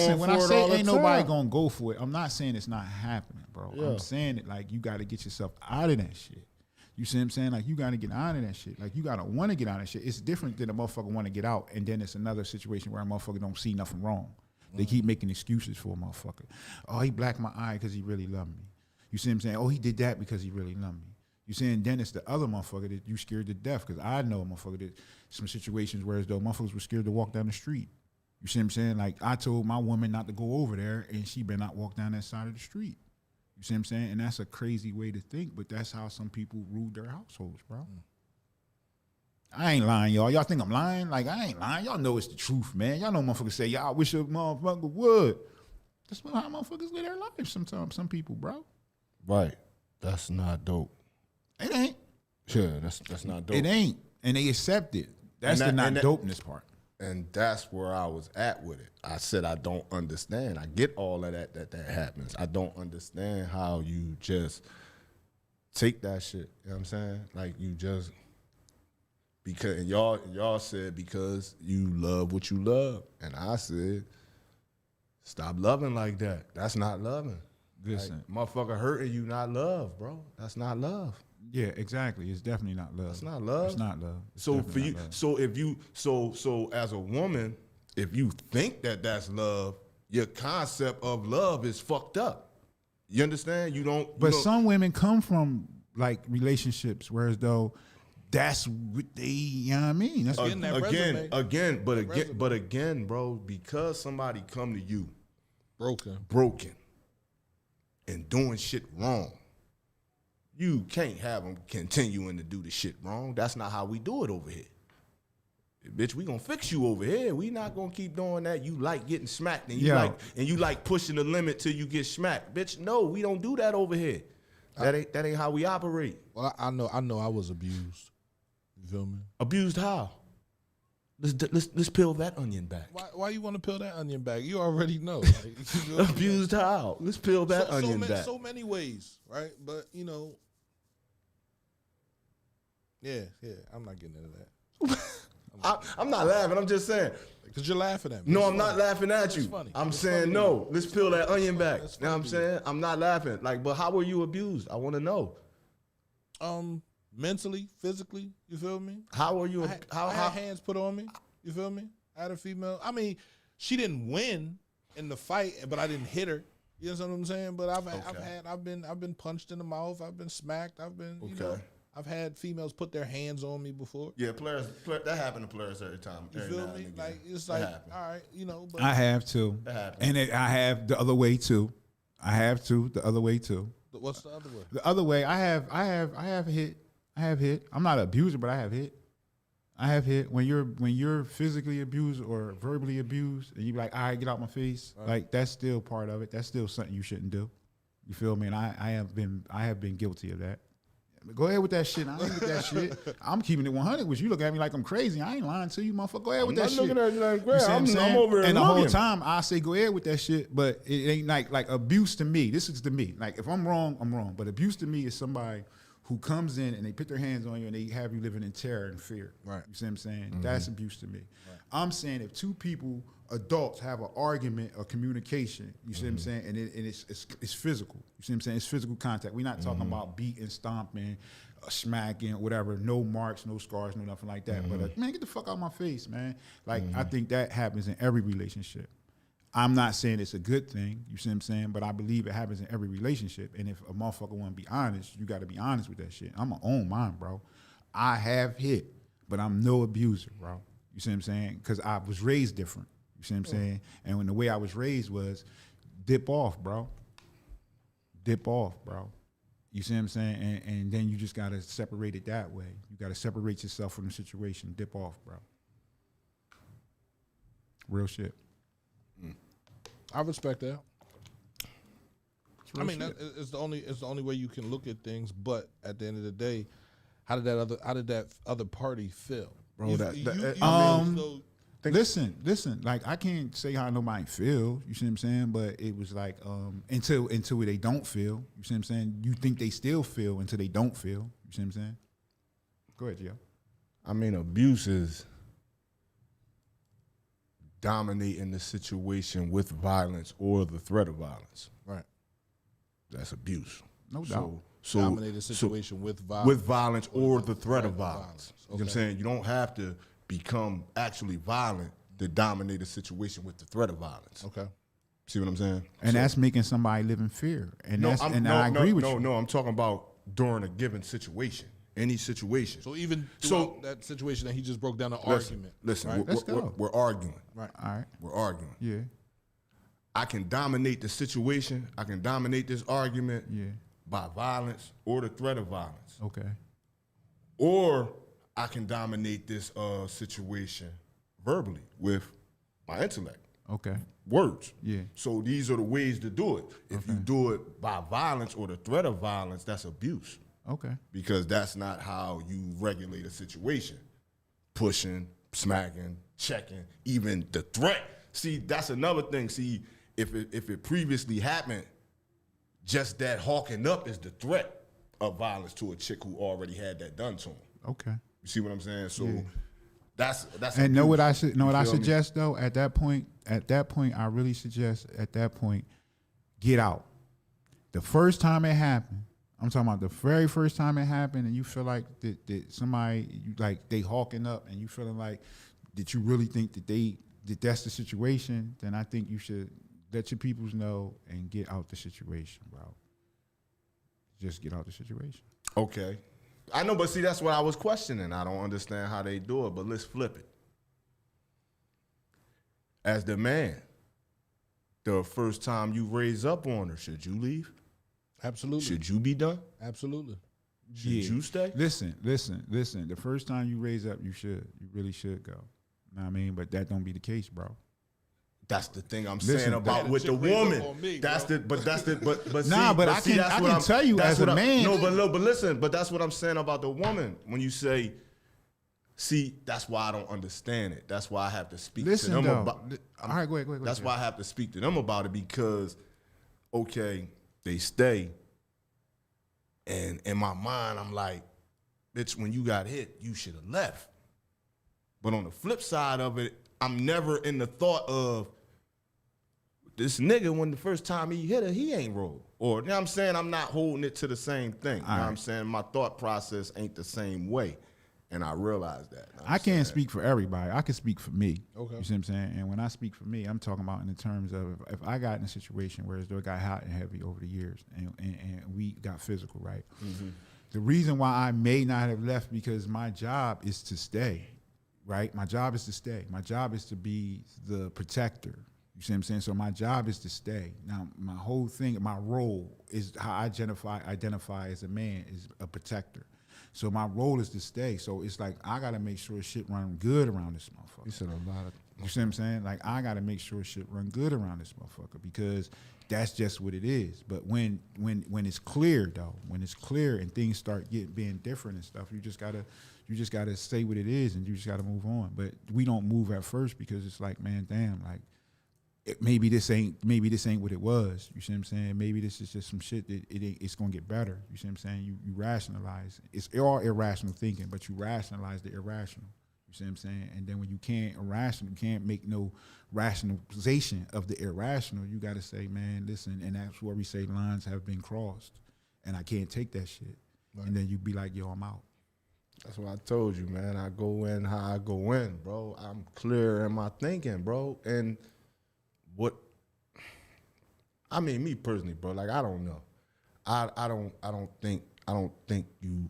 going to go for it, I'm not saying it's not happening, bro. Yeah. I'm saying it like you got to get yourself out of that shit. You see what I'm saying? Like, you got to get out of that shit. Like, you got to want to get out of that shit. It's different than a motherfucker want to get out, and then it's another situation where a motherfucker don't see nothing wrong. They keep making excuses for a motherfucker. Oh, he blacked my eye because he really loved me. You see what I'm saying? Oh, he did that because he really loved me. You saying then it's the other motherfucker that you scared to death, because I know a motherfucker that some situations where as though motherfuckers were scared to walk down the street. You see what I'm saying? Like, I told my woman not to go over there, and she better not walk down that side of the street. You see what I'm saying? And that's a crazy way to think, but that's how some people rule their households, bro. I ain't lying, y'all. Y'all think I'm lying? Like, I ain't lying. Y'all know it's the truth, man. Y'all know motherfuckers say, y'all wish a motherfucker would. That's how motherfuckers live their lives sometimes, some people, bro. Right. That's not dope. It ain't. Yeah, that's not dope. It ain't. And they accept it. That's the not dopeness part. And that's where I was at with it. I said I don't understand. I get all of that happens. I don't understand how you just take that shit. You know what I'm saying? Like, you just, because, and y'all said because you love what you love. And I said, stop loving like that. That's not loving. Listen. Like, motherfucker hurting you, not love, bro. That's not love. Yeah, exactly. It's definitely not love. It's not love. It's not love. It's so for you, so if you, so as a woman, if you think that that's love, your concept of love is fucked up. You understand? You don't. But some women come from like relationships, whereas though that's what they, you know what I mean? That's again, bro, because somebody come to you broken, and doing shit wrong. You can't have them continuing to do the shit wrong. That's not how we do it over here. Bitch, we gonna fix you over here. We not gonna keep doing that. You like getting smacked and you like pushing the limit till you get smacked. Bitch, no, we don't do that over here. That ain't how we operate. Well, I know I was abused. You feel me? Abused how? Let's peel that onion back. Why you want to peel that onion back? You already know. Like, you feel me? Abused how? Let's peel that onion back. So many ways, right? But you know, yeah. I'm not getting into that. I'm not laughing. I'm just saying. Because you're laughing at me. No, It's I'm funny. not laughing at you. It's funny. I'm It's saying funny. no. Let's peel that onion back. It's You know what I'm funny to you. saying? I'm not laughing. Like, but how were you abused? I want to know. Mentally, physically, you feel me? How were you? I had hands put on me. You feel me? I had a female. I mean, she didn't win in the fight, but I didn't hit her. You know what I'm saying? But I've been punched in the mouth. I've been smacked. I've been you know, I've had females put their hands on me before. Yeah, players. That happened to players every time. You feel me? Like it's like all right, you know. But I have too, and I have the other way too. I have to the other way too. What's the other way? The other way, I have hit. I have hit. I'm not an abuser, but I have hit. I have hit. When you're physically abused or verbally abused, and you be like, all right, get out my face. Right. Like that's still part of it. That's still something you shouldn't do. You feel me? And I have been guilty of that. Go ahead with that shit. I ain't with that shit. I'm keeping it 100 with you. You look at me like I'm crazy. I ain't lying to you, motherfucker. Go ahead with that shit. I'm not looking at you like, You see what I'm saying? I'm over here and the whole looking. time I say go ahead with that shit, but it ain't like abuse to me. This is to me. Like if I'm wrong, I'm wrong. But abuse to me is somebody who comes in and they put their hands on you and they have you living in terror and fear. Right. You see what I'm saying? That's abuse to me. Right. I'm saying if two people, adults, have an argument or communication, you see what I'm saying, and it's physical. You see what I'm saying? It's physical contact. We're not talking about beating, stomping, smacking, whatever. No marks, no scars, no nothing like that. But man, get the fuck out of my face, man. Like I think that happens in every relationship. I'm not saying it's a good thing, you see what I'm saying, but I believe it happens in every relationship. And if a motherfucker want to be honest, you got to be honest with that shit. I'm going to own mine, bro. I have hit, but I'm no abuser, bro. You see what I'm saying? Because I was raised different. You see what I'm saying? And when the way I was raised was dip off, bro. Dip off, bro. You see what I'm saying? And then you just got to separate it that way. You got to separate yourself from the situation. Dip off, bro. Real shit. I respect that. I mean, it's the only way you can look at things. But at the end of the day, how did that other party feel, bro? Listen. Like I can't say how nobody feel. You see what I'm saying? But it was like until they don't feel. You see what I'm saying? You think they still feel until they don't feel. You see what I'm saying? Go ahead, Gio. I mean, abuse is dominating the situation with violence or the threat of violence. Right. That's abuse. No doubt. So dominate the situation with violence. With violence or the threat of violence. Okay. You know what I'm saying? You don't have to become actually violent to dominate a situation with the threat of violence. Okay. See what I'm saying? And that's making somebody live in fear. And I agree with you. No, I'm talking about during a given situation. Any situation. So even that situation that he just broke down, the argument. Listen, right? we're arguing. Right. All right. We're arguing. Yeah. I can dominate the situation. I can dominate this argument by violence or the threat of violence. Okay. Or I can dominate this situation verbally with my intellect. Okay. Words. Yeah. So these are the ways to do it. If you do it by violence or the threat of violence, that's abuse. Okay. Because that's not how you regulate a situation. Pushing, smacking, checking, even the threat. See, that's another thing. See, if it previously happened, just that hawking up is the threat of violence to a chick who already had that done to him. Okay. You see what I'm saying? So that's and know what I should know what I feel me? suggest though at that point I really suggest at that point get out. The first time it happened, I'm talking about the very first time it happened, and you feel like that somebody they hawking up, and you feeling like that you really think that that's the situation. Then I think you should let your peoples know and get out the situation, bro. Just get out the situation. Okay. I know, but see, that's what I was questioning. I don't understand how they do it, but let's flip it. As the man, the first time you raise up on her, should you leave? Absolutely. Should you be done? Absolutely. Should you stay? Listen. The first time you raise up, you should. You really should go. Know what I mean? But that don't be the case, bro. That's the thing I'm saying about with the woman. But nah, see, but I can tell you as a man. No, but listen, but that's what I'm saying about the woman. When you say See, that's why I don't understand it. That's why I have to speak Listen, to them though. about. All right, go ahead. That's why I have to speak to them about it because, okay, they stay, and in my mind, I'm like, bitch, when you got hit, you should have left. But on the flip side of it, I'm never in the thought of this nigga when the first time he hit her, he ain't roll. Or, you know what I'm saying? I'm not holding it to the same thing. You know what I'm saying? My thought process ain't the same way. And I realize that. I can't speak for everybody. I can speak for me. Okay. You see what I'm saying? And when I speak for me, I'm talking about in the terms of if I got in a situation where it got hot and heavy over the years and we got physical, right? Mm-hmm. The reason why I may not have left because my job is to stay, right? My job is to stay. My job is to be the protector. You see what I'm saying? So my job is to stay. Now, my whole thing, my role is how I identify as a man is a protector. So my role is to stay. So it's like I gotta make sure shit run good around this motherfucker. You said a lot of. You see what I'm saying? Like I gotta make sure shit run good around this motherfucker because that's just what it is. But when it's clear though, when it's clear and things start being different and stuff, you just gotta say what it is and you just gotta move on. But we don't move at first because it's like, man, damn, like maybe this ain't what it was. You see what I'm saying? Maybe this is just some shit that it's gonna get better. You see what I'm saying? You rationalize. It's all irrational thinking, but you rationalize the irrational. You see what I'm saying? And then when you can't make no rationalization of the irrational, you gotta say, man, listen, and that's where we say lines have been crossed. And I can't take that shit. Right. And then you be like, yo, I'm out. That's what I told you, man. I go in how I go in, bro. I'm clear in my thinking, bro. And what I mean, me personally, bro, like I don't know. I don't think you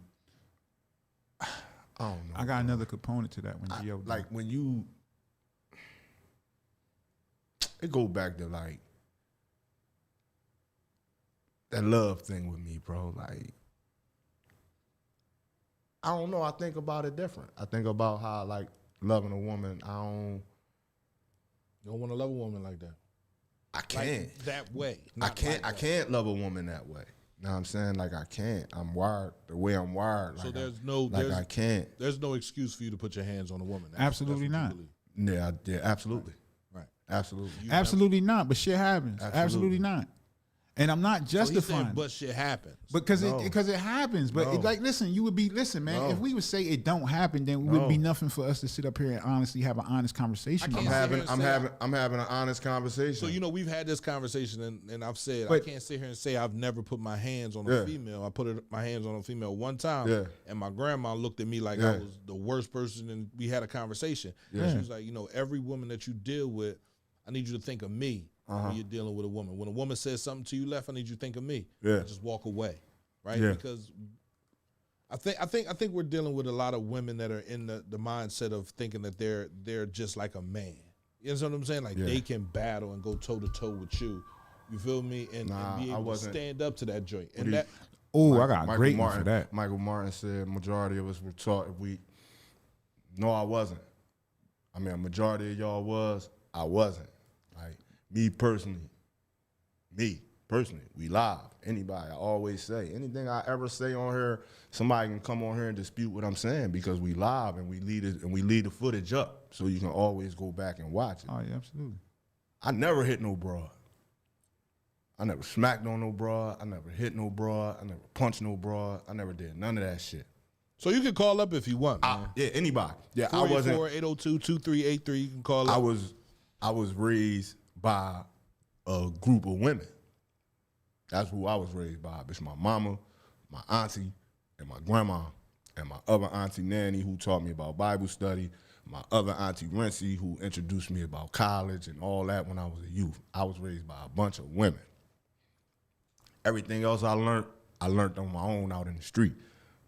I don't know. I got another component to that when Gio like when you it go back to like that love thing with me, bro. Like I don't know. I think about it different. I think about how like loving a woman. You don't want to love a woman like that. I can't. Like that way. I can't love a woman that way. You know what I'm saying? Like I can't. I'm wired the way I'm wired. Like so I can't. There's no excuse for you to put your hands on a woman. Absolutely not. Yeah, absolutely. Right. Absolutely. Absolutely not. But shit happens. Absolutely not. And I'm not justifying. But shit happens. Because it happens. But like, listen, man. If we would say it don't happen, then it would be nothing for us to sit up here and honestly have an honest conversation. I'm having an honest conversation. So we've had this conversation, and I've said I can't sit here and say I've never put my hands on a female. I put my hands on a female one time, and my grandma looked at me like I was the worst person, and we had a conversation. She was like, every woman that you deal with, I need you to think of me. When you're dealing with a woman. When a woman says something to you left, I need you to think of me. Yeah. Just walk away. Right? Yeah. Because I think we're dealing with a lot of women that are in the mindset of thinking that they're just like a man. You know what I'm saying? Like they can battle and go toe to toe with you. You feel me? And be able to stand up to that joint. And that I got a great one for that. Michael Martin said majority of us were taught No, I wasn't. I mean, a majority of y'all was. I wasn't. Like me personally, we live. Anybody, I always say, anything I ever say on here, somebody can come on here and dispute what I'm saying because we live and we lead the footage up so you can always go back and watch it. Oh yeah, absolutely. I never hit no broad. I never smacked on no broad. I never hit no broad. I never punched no broad. I never did none of that shit. So you can call up if you want, man. Yeah, anybody. Yeah, 484-802-2383. You can call up. I was raised by a group of women. That's who I was raised by. It's my mama, my auntie, and my grandma, and my other auntie Nanny who taught me about Bible study, my other auntie Rency who introduced me about college and all that when I was a youth. I was raised by a bunch of women. Everything else I learned on my own out in the street.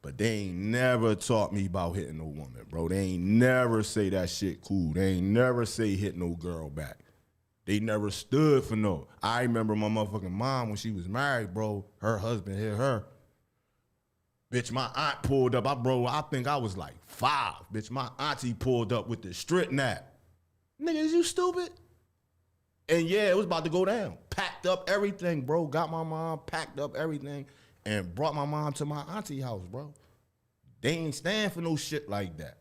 But they ain't never taught me about hitting no woman, bro. They ain't never say that shit cool. They ain't never say hit no girl back. They never stood for no. I remember my motherfucking mom when she was married, bro, her husband hit her. Bitch, my aunt pulled up. I think I was like 5. Bitch, my auntie pulled up with the strip nap. Nigga, is you stupid? And yeah, it was about to go down. Packed up everything, bro. Got my mom, packed up everything, and brought my mom to my auntie house, bro. They ain't stand for no shit like that.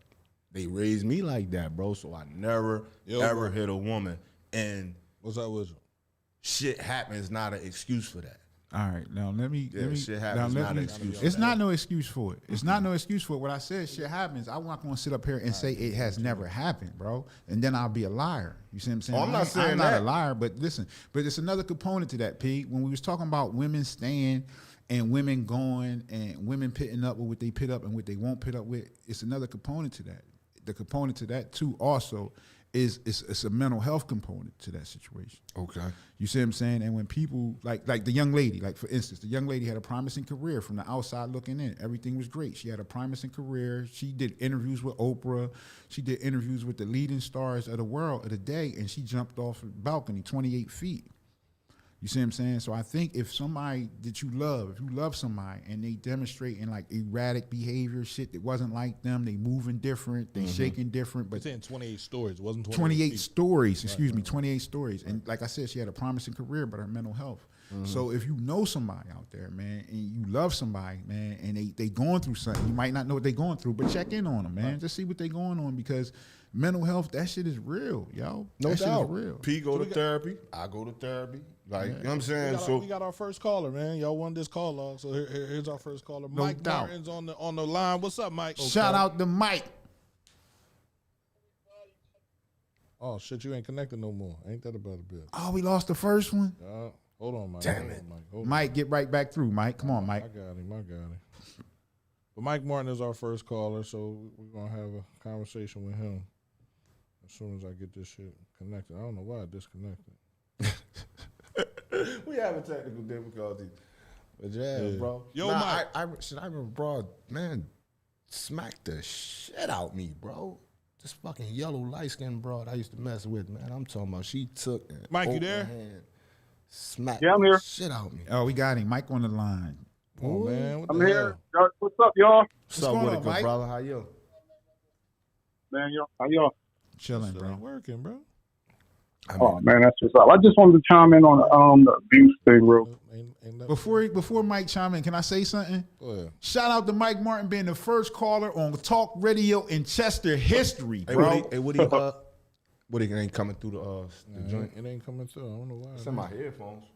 They raised me like that, bro. So I never ever hit a woman. And what's up with you? Shit happens, not an excuse for that. All right, now let me. Shit happens, not an excuse. It's not no excuse for it. It's not no excuse for it. What I said, shit happens. I'm not gonna sit up here and say it has never happened, bro. And then I'll be a liar. You see what I'm saying? Oh, I'm not saying I'm that. not a liar, but listen. But it's another component to that, Pete. When we was talking about women staying and women going and women pitting up with what they pit up and what they won't pit up with, it's another component to that. The component to that too also is it's a mental health component to that situation. Okay. You see what I'm saying? And when people like the young lady, like for instance, the young lady had a promising career from the outside looking in. Everything was great. She had a promising career. She did interviews with Oprah. She did interviews with the leading stars of the world of the day, and she jumped off a balcony 28 feet. You see what I'm saying? So I think if somebody that you love somebody and they demonstrating like erratic behavior, shit that wasn't like them, they moving different, they shaking different. But saying 28 stories, it wasn't 28 stories, excuse me, 28 stories. And like I said, she had a promising career, but her mental health. So if you know somebody out there, man, and you love somebody, man, and they going through something, you might not know what they going through, but check in on them, man. Just see what they going on, because mental health, that shit is real, yo. No that doubt. Shit is real. P go to therapy. I go to therapy. Like, you know what I'm saying? We got our first caller, man. Y'all won this call log, so here's our first caller. No Mike doubt. Martin's on the line. What's up, Mike? Shout out to Mike. Oh shit, you ain't connected no more. Ain't that about a bit? Oh, we lost the first one? Hold on, Mike. Damn it. Mike, get right back through, Mike. Come on, Mike. I got him. But Mike Martin is our first caller, so we're going to have a conversation with him as soon as I get this shit connected. I don't know why I disconnected. We having technical difficulties. But yeah, bro. Yo, Mike. Mike. I remember, bro, man, smacked the shit out me, bro. This fucking yellow light-skinned broad I used to mess with, man. I'm talking about she took an Mike, you open there? hand, smacked Yeah, I'm here. the shit out me. Oh, we got him. Mike on the line. Oh, man. What I'm the here. hell? What's up, y'all? What's up going with on, it, good Mike? brother? How you? Man, how y'all? Chilling, Still bro. ain't working, bro. Oh, man, that's what's up. I just wanted to chime in on the abuse thing real quick. Ain't nothing. Before Mike chime in, can I say something? Go ahead. Shout out to Mike Martin being the first caller on Talk Radio in Chester history, Hey, bro. what he ain't coming through the joint? It ain't coming through. I don't know why. It's in my headphones.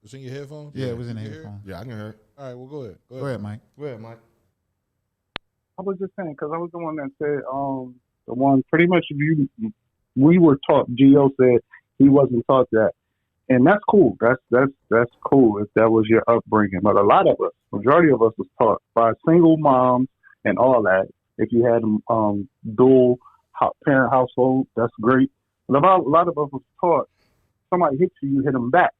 It's in your headphones? Yeah, it was in the You hear it? headphone. Yeah, I can hear it. All right, well, go ahead. Go ahead, Mike. Go ahead, Mike. I was just saying, because I was the one that said, the one pretty much we were taught, Gio said he wasn't taught that. And that's cool. That's cool if that was your upbringing. But a lot of us, majority of us was taught by single moms and all that. If you had dual parent household, that's great. But a lot of us was taught somebody hits you, you hit them back.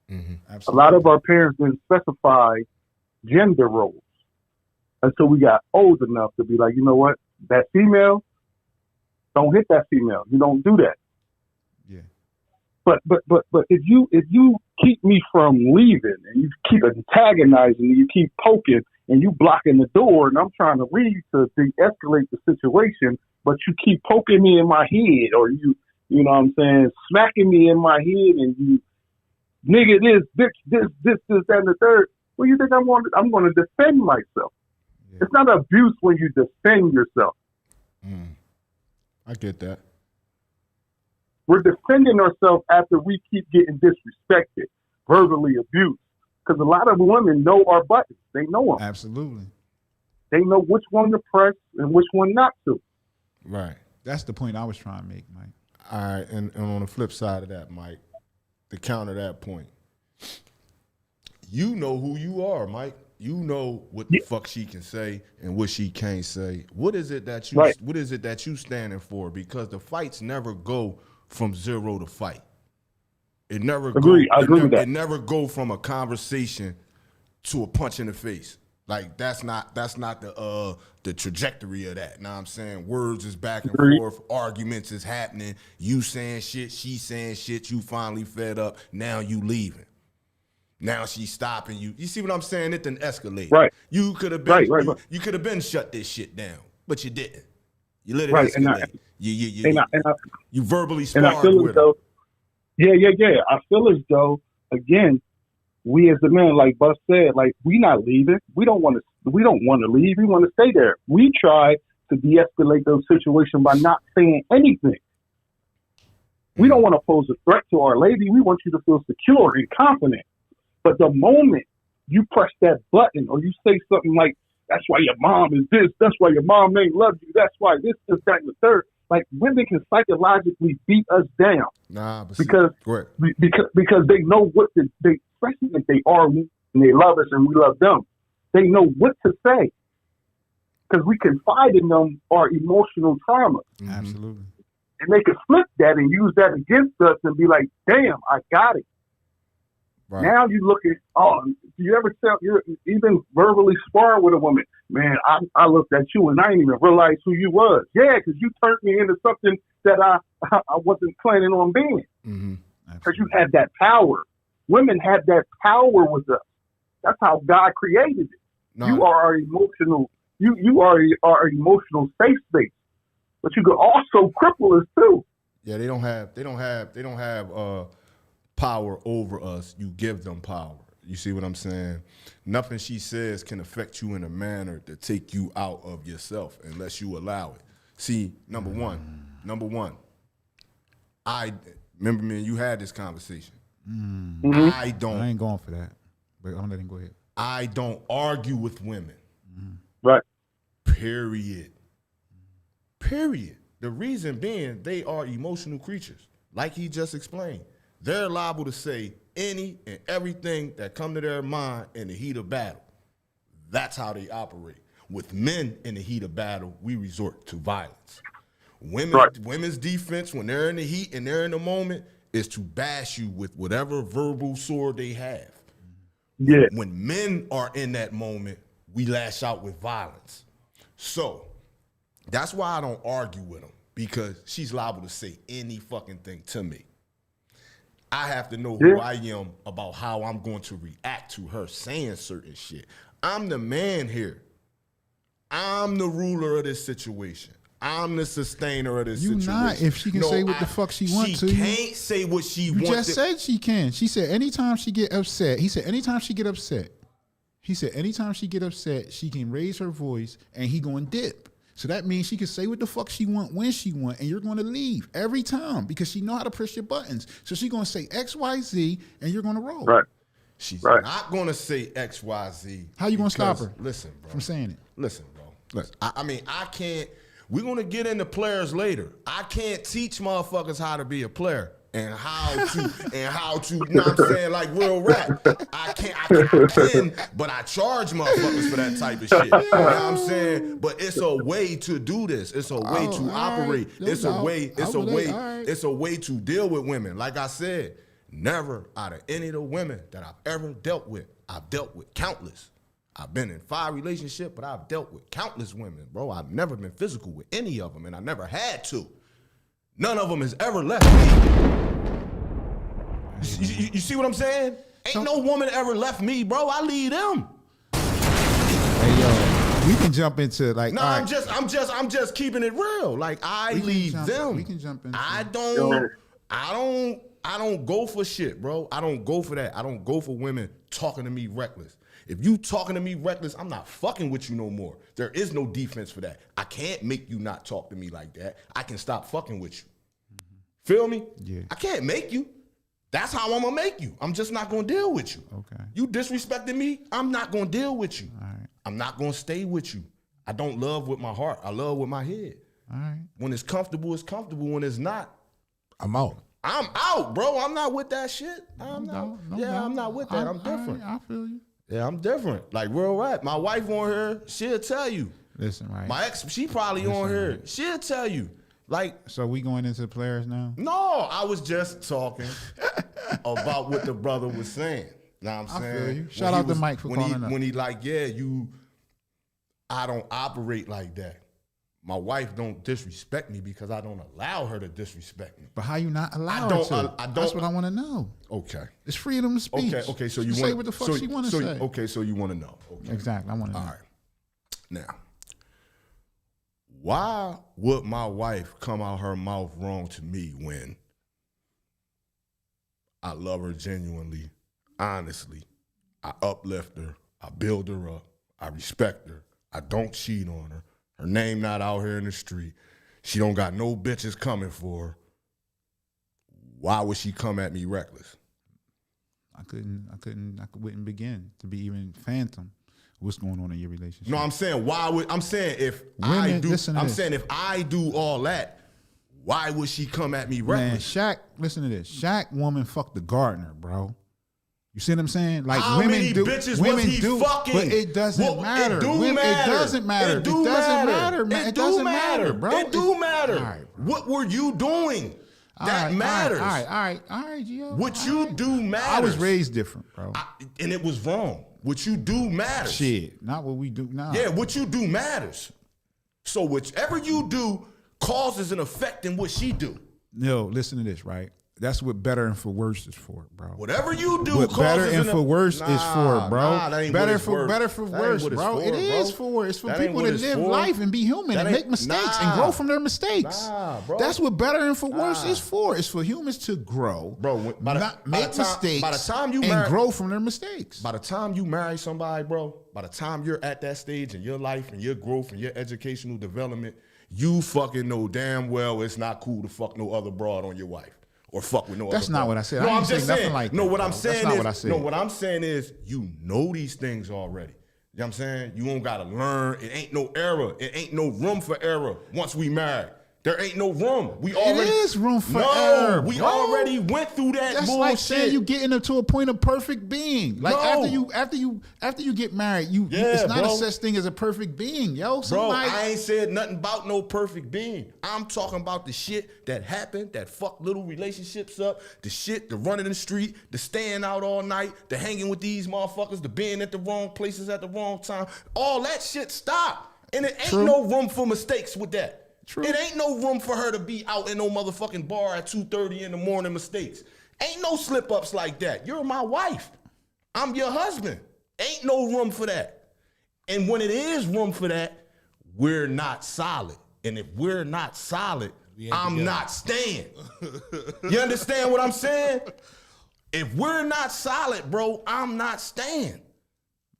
Absolutely. A lot of our parents didn't specify gender roles until we got old enough to be like, you know what, that female, don't hit that female. You don't do that. Yeah. But if you keep me from leaving and you keep antagonizing me, you keep poking and you blocking the door, and I'm trying to leave to de-escalate the situation, but you keep poking me in my head, or you know what I'm saying, smacking me in my head, and you nigga this, that, and the third. Well, you think I'm going to defend myself? Yeah. It's not abuse when you defend yourself. I get that. We're defending ourselves after we keep getting disrespected, verbally abused. Because a lot of women know our buttons. They know them. Absolutely. They know which one to press and which one not to. Right. That's the point I was trying to make, Mike. All right, and on the flip side of that, Mike, to counter that point, you know who you are, Mike. You know what the fuck she can say and what she can't say. What is it that you What is it that you standing for? Because the fights never go from zero to fight. It never I agree with that. It never go from a conversation to a punch in the face. Like that's not the trajectory of that. Know what I'm saying? Words is back and forth, arguments is happening, you saying shit, she saying shit, you finally fed up, now you leaving. Now she's stopping you. You see what I'm saying? It didn't escalate. Right. You could have been right. You could have been shut this shit down, but you didn't. You let it Right, escalate. You verbally and I sparred feel with as though, yeah. I feel as though, again, we as the men, like Bus said, like we not leaving. We don't want to leave. We want to stay there. We try to de-escalate those situations by not saying anything. We don't want to pose a threat to our lady. We want you to feel secure and confident. But the moment you press that button or you say something like, that's why your mom is this, that's why your mom ain't love you, that's why this, that, and the third. Like, women can psychologically beat us down. Because they know what they, especially if they are and they love us and we love them, they know what to say. Because we confide in them our emotional trauma. Absolutely. And they can flip that and use that against us and be like, damn, I got it. Right. Now you look at, do you ever tell, you're even verbally spar with a woman? Man, I looked at you and I didn't even realize who you was. Yeah, because you turned me into something that I wasn't planning on being. Because you had that power. Women had that power with us. That's how God created it. No. You are our emotional, you are our emotional safe space. But you could also cripple us too. Yeah, they don't have power over us. You give them power. You see what I'm saying? Nothing she says can affect you in a manner to take you out of yourself unless you allow it. See, number one, I remember me and you had this conversation. I ain't going for that, but I'm letting go ahead. I don't argue with women. Right. Period. The reason being, they are emotional creatures, like he just explained. They're liable to say any and everything that come to their mind in the heat of battle. That's how they operate. With men in the heat of battle, we resort to violence. Women's defense, when they're in the heat and they're in the moment, is to bash you with whatever verbal sword they have. Yeah. When men are in that moment, we lash out with violence. So that's why I don't argue with them, because she's liable to say any fucking thing to me. I have to know who I am about how I'm going to react to her saying certain shit. I'm the man here. I'm the ruler of this situation. I'm the sustainer of this situation. You not if she can say what the fuck she wants to. She can't say what she wants. You just said she can. She said anytime she get upset. He said anytime she get upset. He said anytime she get upset, she can raise her voice and he going to dip. So that means she can say what the fuck she want when she want, and you're going to leave every time because she know how to push your buttons. So she's going to say X, Y, Z, and you're going to roll. Right. She's not going to say X, Y, Z. How you going to stop her? Listen, bro. From saying it. Listen, bro. Listen. I mean, I can't. We're going to get into players later. I can't teach motherfuckers how to be a player. And how to, you know what I'm saying, like real rap. I can, but I charge motherfuckers for that type of shit. You know what I'm saying? But it's a way to do this. It's a way to operate. It's a way to deal with women. Like I said, never out of any of the women that I've ever dealt with, I've dealt with countless. I've been in 5 relationships, but I've dealt with countless women, bro. I've never been physical with any of them, and I never had to. None of them has ever left me. You see what I'm saying? Ain't no woman ever left me, bro. I leave them. Hey yo, we can jump into like. No, I'm just keeping it real. Like I leave them. We can jump into. I don't go for shit, bro. I don't go for that. I don't go for women talking to me reckless. If you talking to me reckless, I'm not fucking with you no more. There is no defense for that. I can't make you not talk to me like that. I can stop fucking with you. Feel me? Yeah. I can't make you. That's how I'm gonna make you. I'm just not gonna deal with you. Okay. You disrespecting me, I'm not gonna deal with you. All right. I'm not gonna stay with you. I don't love with my heart. I love with my head. All right. When it's comfortable, it's comfortable. When it's not, I'm out. I'm out, bro. I'm not with that shit. I'm not with that. I'm different. I feel you. Yeah, I'm different. Like real rap. My wife on here, she'll tell you. Listen, right. My ex, she probably on here. Right. She'll tell you. Like, so we going into the players now? No, I was just talking about what the brother was saying. Know what I'm saying? I feel you. Shout out to Mike for calling up. When he like, I don't operate like that. My wife don't disrespect me because I don't allow her to disrespect me. But how you not allow her to? That's what I want to know. Okay. It's freedom of speech. Okay. So you say what the fuck she want to say. Okay, so you want to know. Okay. Exactly. I want to know. All right. Now, why would my wife come out her mouth wrong to me when I love her genuinely, honestly, I uplift her, I build her up, I respect her, I don't cheat on her, Her name not out here in the street. She don't got no bitches coming for her. Why would she come at me reckless? I wouldn't begin to be even phantom what's going on in your relationship. No, I'm saying if if I do all that, why would she come at me Man, reckless? Shaq, listen to this. Shaq woman fucked the gardener, bro. You see what I'm saying? Like How women many do, bitches women was he do, fucking? but it doesn't matter. It do Women, matter. It doesn't matter. It do doesn't matter. matter, man. It It do doesn't matter, matter, bro. It do matter. All right, bro. What were you doing? That matters. All right, Gio. What you do matters. I was raised different, bro. And it was wrong. What you do matters. Shit, not what we do now. Yeah, what you do matters. So whichever you do causes an effect in what she do. No, listen to this, right? That's what better and for worse is for, bro. Whatever you do, what better and for worse is for, bro. Nah, that ain't better what it's for for. better for That ain't worse, what it's bro. for, It bro. is for. It's for That ain't people what to it's live for. life and be human That and ain't- make mistakes and nah. grow from their mistakes. Nah, bro. That's what better and for worse Nah. is for. It's for humans to grow, Bro, by the make time- mistakes, by the time you and marry- grow from their mistakes. By the time you marry somebody, bro, by the time you're at that stage in your life and your growth and your educational development, you fucking know damn well it's not cool to fuck no other broad on your wife or fuck with no other That's not broad. what I said. No, I I'm didn't say just nothing saying. like No, that, what bro. I'm That's saying not is, what I said. no, what I'm saying is you know these things already. You know what I'm saying? You don't gotta learn. It ain't no error. It ain't no room for error once we married. There ain't no room. We already is room for no, error, we bro. already went through that That's bullshit. like saying you getting into a point of perfect being. Like No. after you get married, Yeah, it's not bro. a such thing as a perfect being, yo. Bro, Somebody, I ain't said nothing about no perfect being. I'm talking about the shit that happened, that fucked little relationships up, the shit, the running the street, the staying out all night, the hanging with these motherfuckers, the being at the wrong places at the wrong time. All that shit stopped. And it ain't True. no room for mistakes with that. True. It ain't no room for her to be out in no motherfucking bar at 2:30 in the morning mistakes. Ain't no slip-ups like that. You're my wife. I'm your husband. Ain't no room for that. And when it is room for that, we're not solid. And if we're not solid, I'm not staying. You understand what I'm saying? If we're not solid, bro, I'm not staying.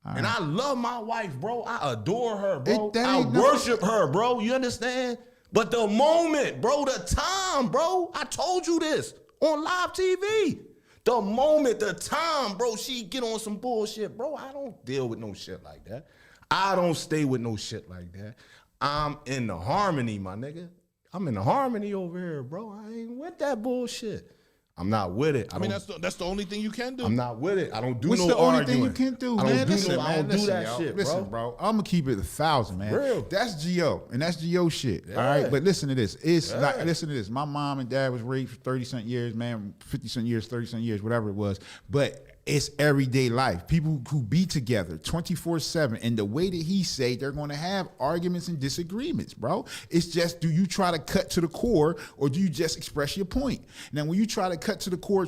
And I love my wife, bro. I adore her, bro. That I ain't nothing- worship her, bro. You understand? But the moment, bro, the time, bro, I told you this on live TV. The moment, the time, bro, she get on some bullshit, bro, I don't deal with no shit like that. I don't stay with no shit like that. I'm in the harmony, my nigga. I'm in the harmony over here, bro. I ain't with that bullshit. I'm not with it. I mean, that's the only thing you can do. I'm not with it. I don't do What's no the only arguing. thing you can do, I man? don't do Listen, no, I don't man, do that yo. shit, Listen, bro. I'm gonna keep it 1,000, man. Real. That's Gio, and that's Gio shit. All right, but listen to this. It's like, listen to this. My mom and dad was raised for 30-something years, man, 50-something years, 30-something years, whatever it was. But it's everyday life. People who be together 24/7, and the way that he say they're going to have arguments and disagreements, bro. It's just, do you try to cut to the core, or do you just express your point? Now, when you try to cut to the core,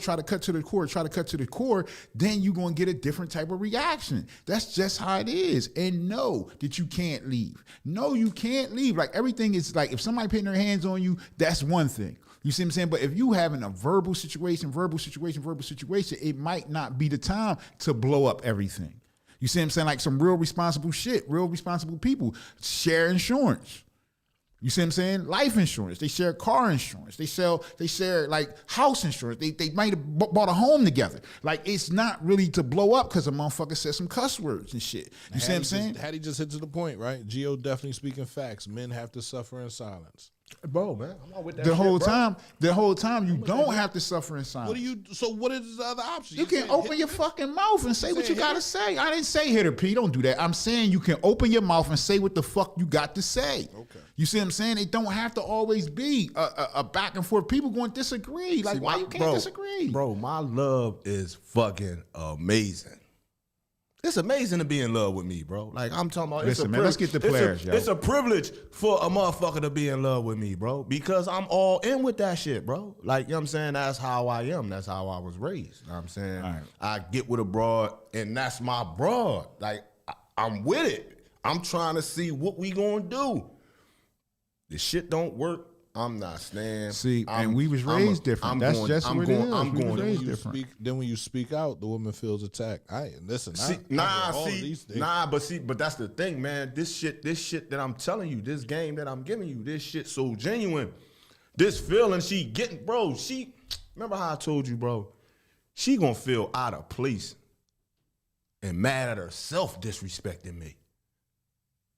then you're going to get a different type of reaction. That's just how it is. And know that you can't leave. No, you can't leave. Like, everything is like, if somebody putting their hands on you, that's one thing. You see what I'm saying? But if you having a verbal situation, it might not be the time to blow up everything. You see what I'm saying? Like some real responsible shit, real responsible people share insurance. You see what I'm saying? Life insurance. They share car insurance. They share like house insurance. They might have bought a home together. Like, it's not really to blow up because a motherfucker said some cuss words and shit. You see what I'm saying? Hattie just hit to the point, right? Gio definitely speaking facts. Men have to suffer in silence. Bro, man, I'm not with that The shit, whole bro. time, you don't have to suffer in silence. What is the other option? You can open your fucking mouth and say what you gotta say. I didn't say hit her, P. Don't do that. I'm saying you can open your mouth and say what the fuck you got to say. Okay. You see what I'm saying? It don't have to always be a back and forth. People going to disagree. Like, why you can't disagree? Bro, my love is fucking amazing. It's amazing to be in love with me, bro. Like, I'm talking about. Listen, man, let's get the players, yo. It's a privilege for a motherfucker to be in love with me, bro, because I'm all in with that shit, bro. Like, you know what I'm saying? That's how I am. That's how I was raised. You know what I'm saying? All right. I get with a broad, and that's my broad. Like, I'm with it. I'm trying to see what we gonna do. This shit don't work. I'm not staying. See, and we was raised different. That's just what it is. I'm We was going. raised different. Then when you speak out, the woman feels attacked. Listen. But that's the thing, man. This shit that I'm telling you, this game that I'm giving you, this shit so genuine. This feeling she getting, bro. Remember how I told you, bro? She gonna feel out of place and mad at herself disrespecting me.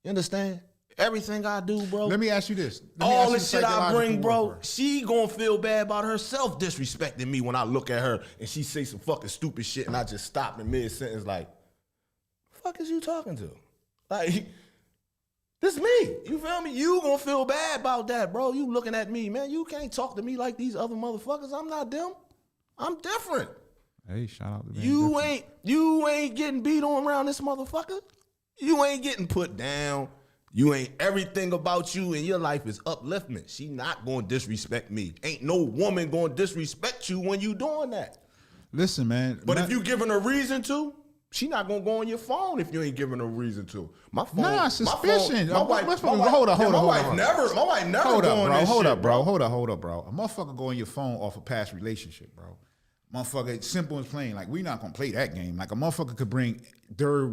You understand? Everything I do, bro. Let me ask you this. All the shit I bring, bro, she gonna feel bad about herself disrespecting me when I look at her and she say some fucking stupid shit and I just stop in mid-sentence like, the fuck is you talking to? Like, this me. You feel me? You gonna feel bad about that, bro. You looking at me, man. You can't talk to me like these other motherfuckers. I'm not them. I'm different. Hey, shout out to me. You ain't getting beat on around this motherfucker. You ain't getting put down. You ain't, everything about you in your life is upliftment. She not gonna disrespect me. Ain't no woman gonna disrespect you when you doing that. Listen, man. But if you giving her reason to, she not gonna go on your phone if you ain't giving her reason to. My phone. Nah, suspicion. My wife never Hold up, go bro. on this Hold shit, up, bro. Hold up, bro. A motherfucker go on your phone off a past relationship, bro. Motherfucker, simple as plain. Like, we not gonna play that game. Like, a motherfucker could bring their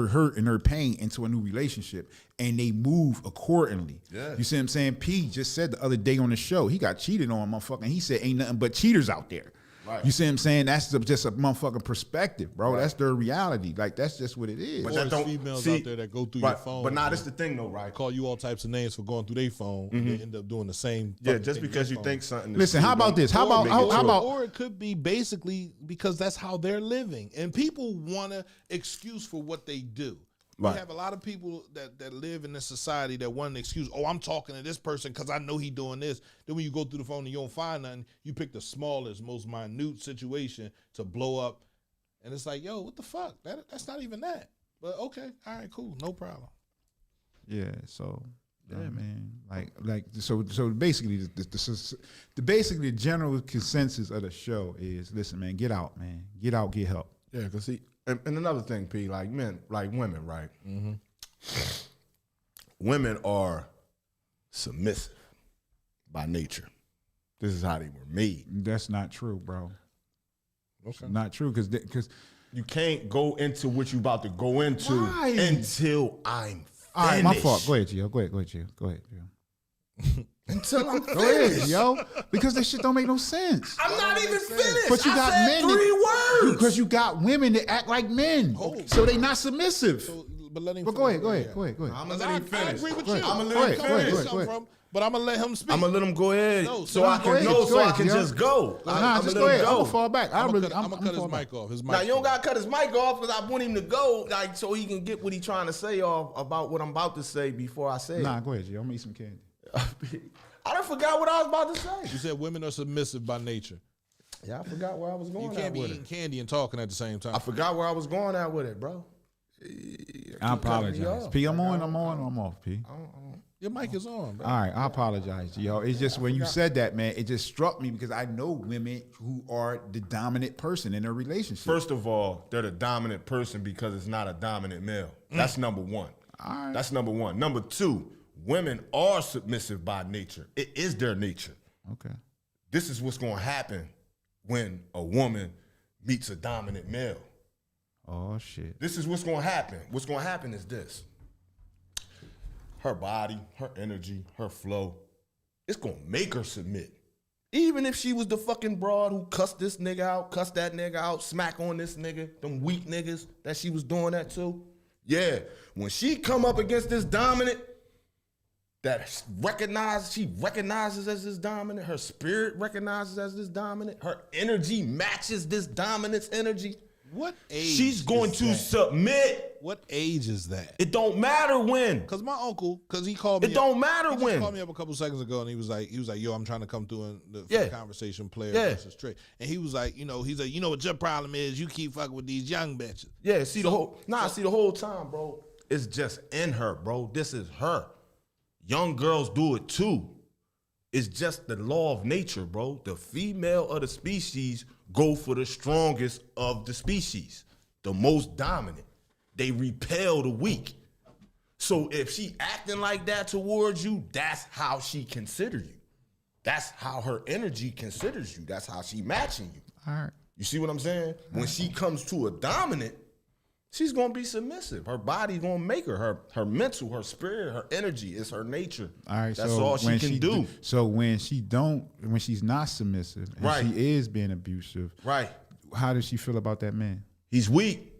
hurt and their pain into a new relationship, and they move accordingly. Yeah. You see what I'm saying? P just said the other day on the show, he got cheated on, motherfucker. And he said, ain't nothing but cheaters out there. Right. You see what I'm saying? That's just a motherfucking perspective, bro. Right. That's their reality. Like, that's just what it is. But there's females out there that go through your phone. But that's the thing, though, right? Call you all types of names for going through their phone, and they end up doing the same. Yeah, just because you think something. Listen, how about this? How about? Or it could be basically because that's how they're living, and people want an excuse for what they do. Right. We have a lot of people that live in this society that want an excuse. Oh, I'm talking to this person because I know he doing this. Then when you go through the phone and you don't find nothing, you pick the smallest, most minute situation to blow up. And it's like, yo, what the fuck? That's not even that. But okay, all right, cool, no problem. Yeah, so yeah, man. So basically, the general consensus of the show is, listen, man, get out, man, get out, get help. Yeah, because see, and another thing, P, like women, right? Mm-hmm. Women are submissive by nature. This is how they were made. That's not true, bro. Okay. Not true, because you can't go into what you about to go into until I'm finished. All right, my fault. Go ahead, Gio. Go ahead, Gio. Until I'm finished. Go ahead, yo. Because this shit don't make no sense. I'm not even finished. But you I got said men 3 words. Because you got women that act like men. So they not submissive. But let him. But go ahead. I'm gonna let him finish. I agree with Go you. ahead. I'm gonna let him finish. Go ahead. But I'm gonna let him speak. I'm gonna let him go ahead, No, so I can know, so I can just go. Nah, just go ahead. I'm gonna fall back. I'm gonna gonna cut his mic off. Now you don't gotta cut his mic off because I want him to go, like, so he can get what he's trying to say off about what I'm about to say before I say Nah, go ahead, Gio. I'm gonna eat some candy. it. I done forgot what I was about to say. You said women are submissive by nature. Yeah, I forgot where I was going. You can't be with eating candy and talking at the same time. I forgot where I was going at with it, bro. I apologize. P, I'm on, I'm off, P. Your mic is on, bro. All right, I apologize, Gio. It's just when you said that, man, it just struck me because I know women who are the dominant person in a relationship. First of all, they're the dominant person because it's not a dominant male. That's number one. All right. That's number one. Number two, women are submissive by nature. It is their nature. Okay. This is what's going to happen when a woman meets a dominant male. Oh, shit. This is what's going to happen. What's going to happen is this. Her body, her energy, her flow, it's going to make her submit. Even if she was the fucking broad who cussed this nigga out, cussed that nigga out, smack on this nigga, them weak niggas that she was doing that to. Yeah, when she come up against this dominant, she recognizes as this dominant, her spirit recognizes as this dominant, her energy matches this dominant's energy. What age? She's going to submit. What age is that? It don't matter when. Because my uncle, he called me. It don't matter he when. He called me up a couple seconds ago, and he was like, yo, I'm trying to come through the conversation, player versus straight. And he was like, you know what your problem is? You keep fucking with these young bitches. Yeah, see the whole time, bro. It's just in her, bro. This is her. Young girls do it too. It's just the law of nature, bro. The female of the species go for the strongest of the species, the most dominant. They repel the weak. So if she acting like that towards you, that's how she consider you. That's how her energy considers you. That's how she matching you. All right. You see what I'm saying? When she comes to a dominant, she's gonna be submissive. Her body's gonna make her. Her mental, her spirit, her energy is her nature. All right. That's so all she when can do. So when she's not submissive and Right. she is being abusive, Right. how does she feel about that man? He's weak.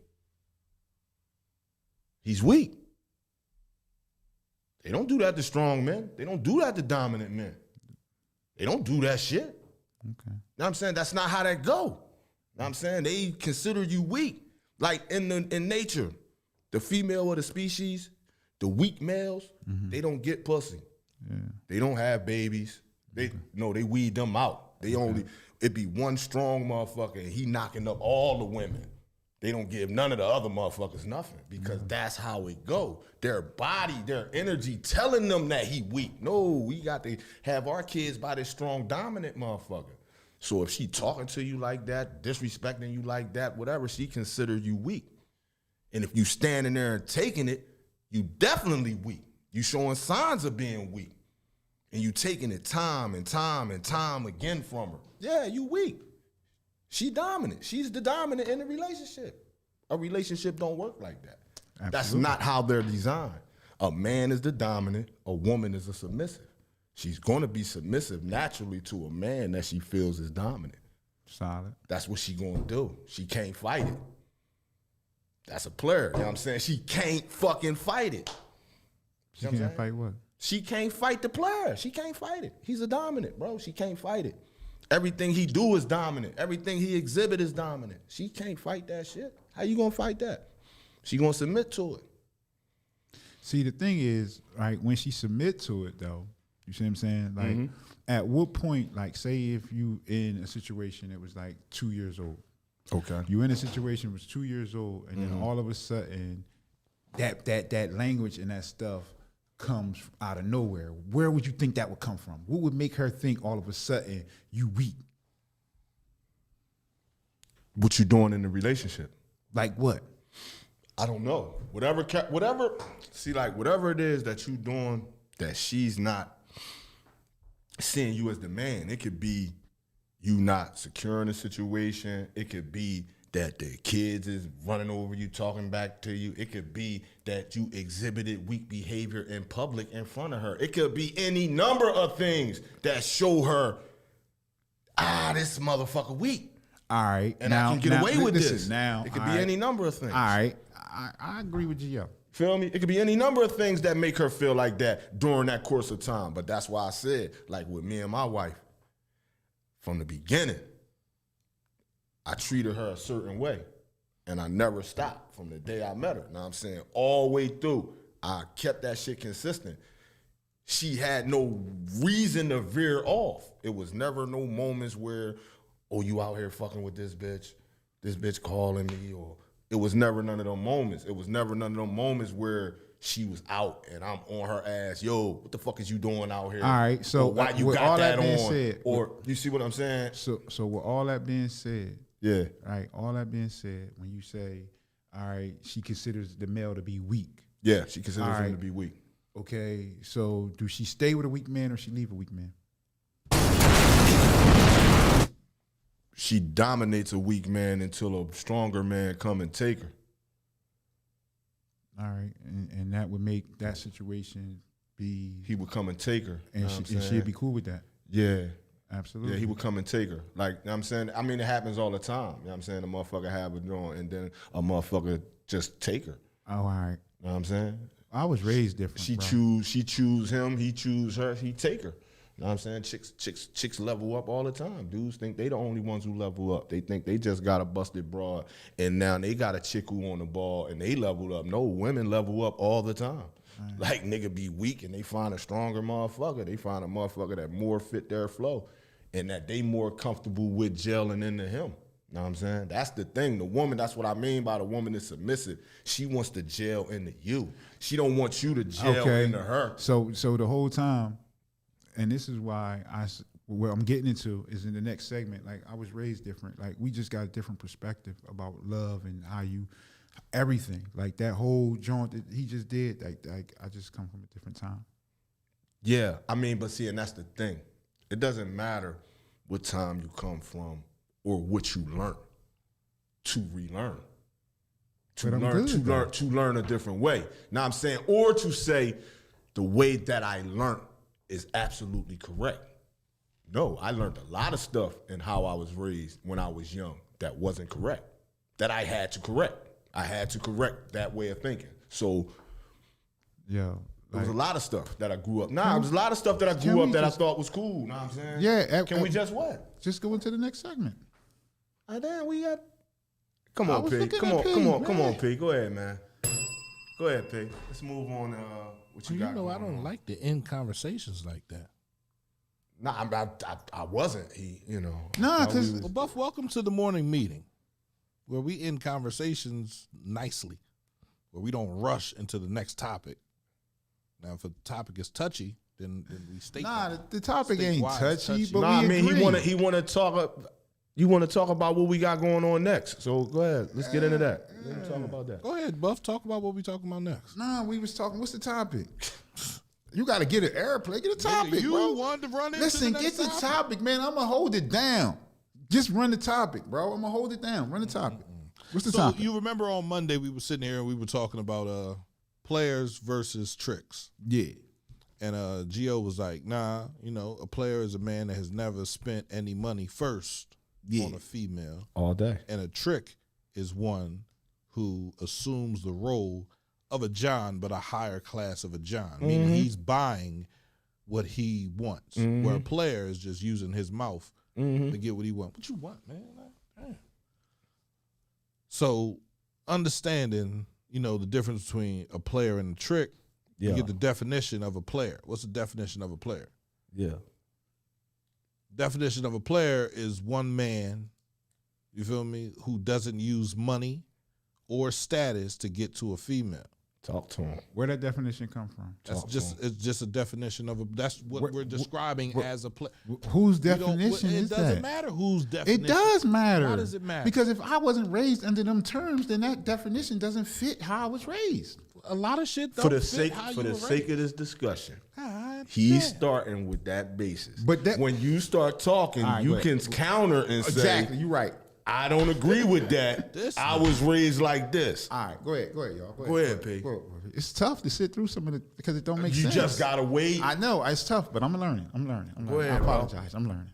He's weak. They don't do that to strong men. They don't do that to dominant men. They don't do that shit. Okay. Know what I'm saying? That's not how that go. Know what I'm saying? They consider you weak. Like in nature, the female of the species, the weak males, they don't get pussy. Yeah. They don't have babies. They weed them out. They only, it be one strong motherfucker and he knocking up all the women. They don't give none of the other motherfuckers nothing because that's how it go. Their body, their energy telling them that he weak. No, we got to have our kids by this strong, dominant motherfucker. So if she talking to you like that, disrespecting you like that, whatever, she consider you weak. And if you standing there and taking it, you definitely weak. You showing signs of being weak. And you taking it time and time and time again from her. Yeah, you weak. She dominant. She's the dominant in the relationship. A relationship don't work like that. Absolutely. That's not how they're designed. A man is the dominant, a woman is a submissive. She's gonna be submissive naturally to a man that she feels is dominant. Solid. That's what she gonna do. She can't fight it. That's a player, you know what I'm saying? She can't fucking fight it. She can't fight what? She can't fight the player. She can't fight it. He's a dominant, bro. She can't fight it. Everything he do is dominant. Everything he exhibit is dominant. She can't fight that shit. How you gonna fight that? She gonna submit to it. See, the thing is, right, when she submit to it though, you see what I'm saying? Like, at what point, like, say if you in a situation that was like 2 years old. Okay. You in a situation that was 2 years old, and then all of a sudden, that language and that stuff comes out of nowhere. Where would you think that would come from? What would make her think all of a sudden you weak? What you doing in the relationship? Like what? I don't know. Whatever it is that you doing that she's not seeing you as the man. It could be you not securing the situation. It could be that the kids is running over you, talking back to you. It could be that you exhibited weak behavior in public in front of her. It could be any number of things that show her, this motherfucker weak. All right. And I can get away with this. Now, it could be any number of things. All right. I agree with you, yo. Feel me? It could be any number of things that make her feel like that during that course of time. But that's why I said, like with me and my wife, from the beginning, I treated her a certain way. And I never stopped from the day I met her. Know what I'm saying? All the way through, I kept that shit consistent. She had no reason to veer off. It was never no moments where, oh, you out here fucking with this bitch calling me, or it was never none of them moments. It was never none of them moments where she was out and I'm on her ass. Yo, what the fuck is you doing out here? All right, so or why you with got all that that being on? said, or you see what I'm saying? So with all that being said, Yeah. right, all that being said, when you say, all right, she considers the male to be weak. Yeah, she considers All him right. to be weak. Okay, so do she stay with a weak man or she leave a weak man? She dominates a weak man until a stronger man come and take her. All right, and that would make that situation be, He would come and take her. and, know what I'm and she'd saying? be cool with that. Yeah. Absolutely. Yeah, he would come and take her. Like, you know what I'm saying? I mean, it happens all the time. You know what I'm saying? A motherfucker have a joint and then a motherfucker just take her. Oh, all right. You know what I'm saying? I was raised different. She bro. choose him, he choose her, he take her. You know what I'm saying? Chicks level up all the time. Dudes think they the only ones who level up. They think they just got a busted broad and now they got a chick who on the ball and they level up. No, women level up all the time. Right. Like nigga be weak and they find a stronger motherfucker. They find a motherfucker that more fit their flow and that they more comfortable with gelling into him. You know what I'm saying? That's the thing. The woman, that's what I mean by the woman is submissive. She wants to gel into you. She don't want you to gel into her. So the whole time, and this is why what I'm getting into is in the next segment. Like I was raised different. Like we just got a different perspective about love and Everything, like that whole joint that he just did, like I just come from a different time. Yeah, I mean, but see, and that's the thing. It doesn't matter what time you come from or what you learn to relearn. To But I'm learn, good, to learn a different way. Now I'm saying, or to say the way that I learned is absolutely correct. No, I learned a lot of stuff in how I was raised when I was young that wasn't correct, that I had to correct. I had to correct that way of thinking. So Yeah, there was a lot of stuff that I grew up. There was a lot of stuff that I grew up that I thought was cool. Know what I'm saying? Yeah. Can we just what? Just go into the next segment. Damn, we got. Come I on, was P. looking Come at on, P, come on, man. come on, P. Go ahead, man. Go ahead, P. Let's move on. What you You got? know, I going don't on. like to end conversations like that. Nah, I wasn't. Nah, because Well, Buff, welcome to the morning meeting, where we end conversations nicely, where we don't rush into the next topic. Now, if a topic is touchy, then we state that. the topic State ain't why it's touchy, touchy. but Nah, we I mean, agree. he want to talk. You want to talk about what we got going on next? So go ahead. Let's get into that. Let's talk about that. Go ahead, Buff. Talk about what we talking about next. Nah, we was talking. What's the topic? You got to get an airplay. Get a topic, you bro. wanted to run into Listen, the get next the topic, man. I'm gonna hold it down. Just run the topic, bro. I'm gonna hold it down. Run the topic. What's the So topic? you remember on Monday we were sitting here and we were talking about players versus tricks. Yeah. And Gio was like, nah, a player is a man that has never spent any money first on a female. All day. And a trick is one who assumes the role of a John, but a higher class of a John, meaning he's buying what he wants, where a player is just using his mouth to get what he wants. What you want, man? Like, damn. So understanding, the difference between a player and a trick, you get the definition of a player. What's the definition of a player? Yeah. Definition of a player is one man, you feel me, who doesn't use money or status to get to a female. Talk to him. Where that definition come from? It's just a definition of that's what we're describing as a player. Whose definition is that? It doesn't matter whose definition. It does matter. Why does it matter? Because if I wasn't raised under them terms, then that definition doesn't fit how I was raised. A lot of shit don't For the fit sake how for you the were sake raised. of this discussion, God he's damn. starting with that basis. But that- when you start talking, All right, you go can ahead. counter and say, Exactly, you're right. I don't agree with that. This I was raised like this. All right, go ahead, y'all. Go ahead, P. It's tough to sit through some of it because it don't make You sense. just gotta wait. I know it's tough, but I'm learning. Go ahead, I bro. apologize. I'm learning.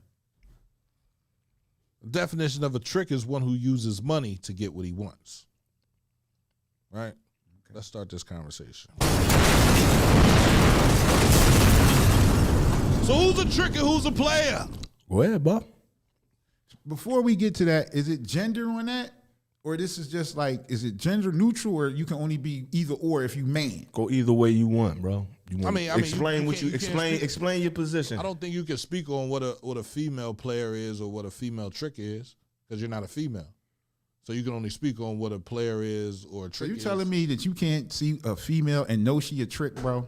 The definition of a trick is one who uses money to get what he wants. Right? Let's start this conversation. So who's a trick and who's a player? Go ahead, Bob. Before we get to that, is it gender on that, or this is just like, is it gender neutral, or you can only be either or if you man? Go either way you want, bro. You want I mean, explain you what can't- you you can't explain. speak- Explain your position. I don't think you can speak on what a female player is or what a female trick is because you're not a female. So you can only speak on what a player is or a So trick you is. telling me that you can't see a female and know she a trick, bro?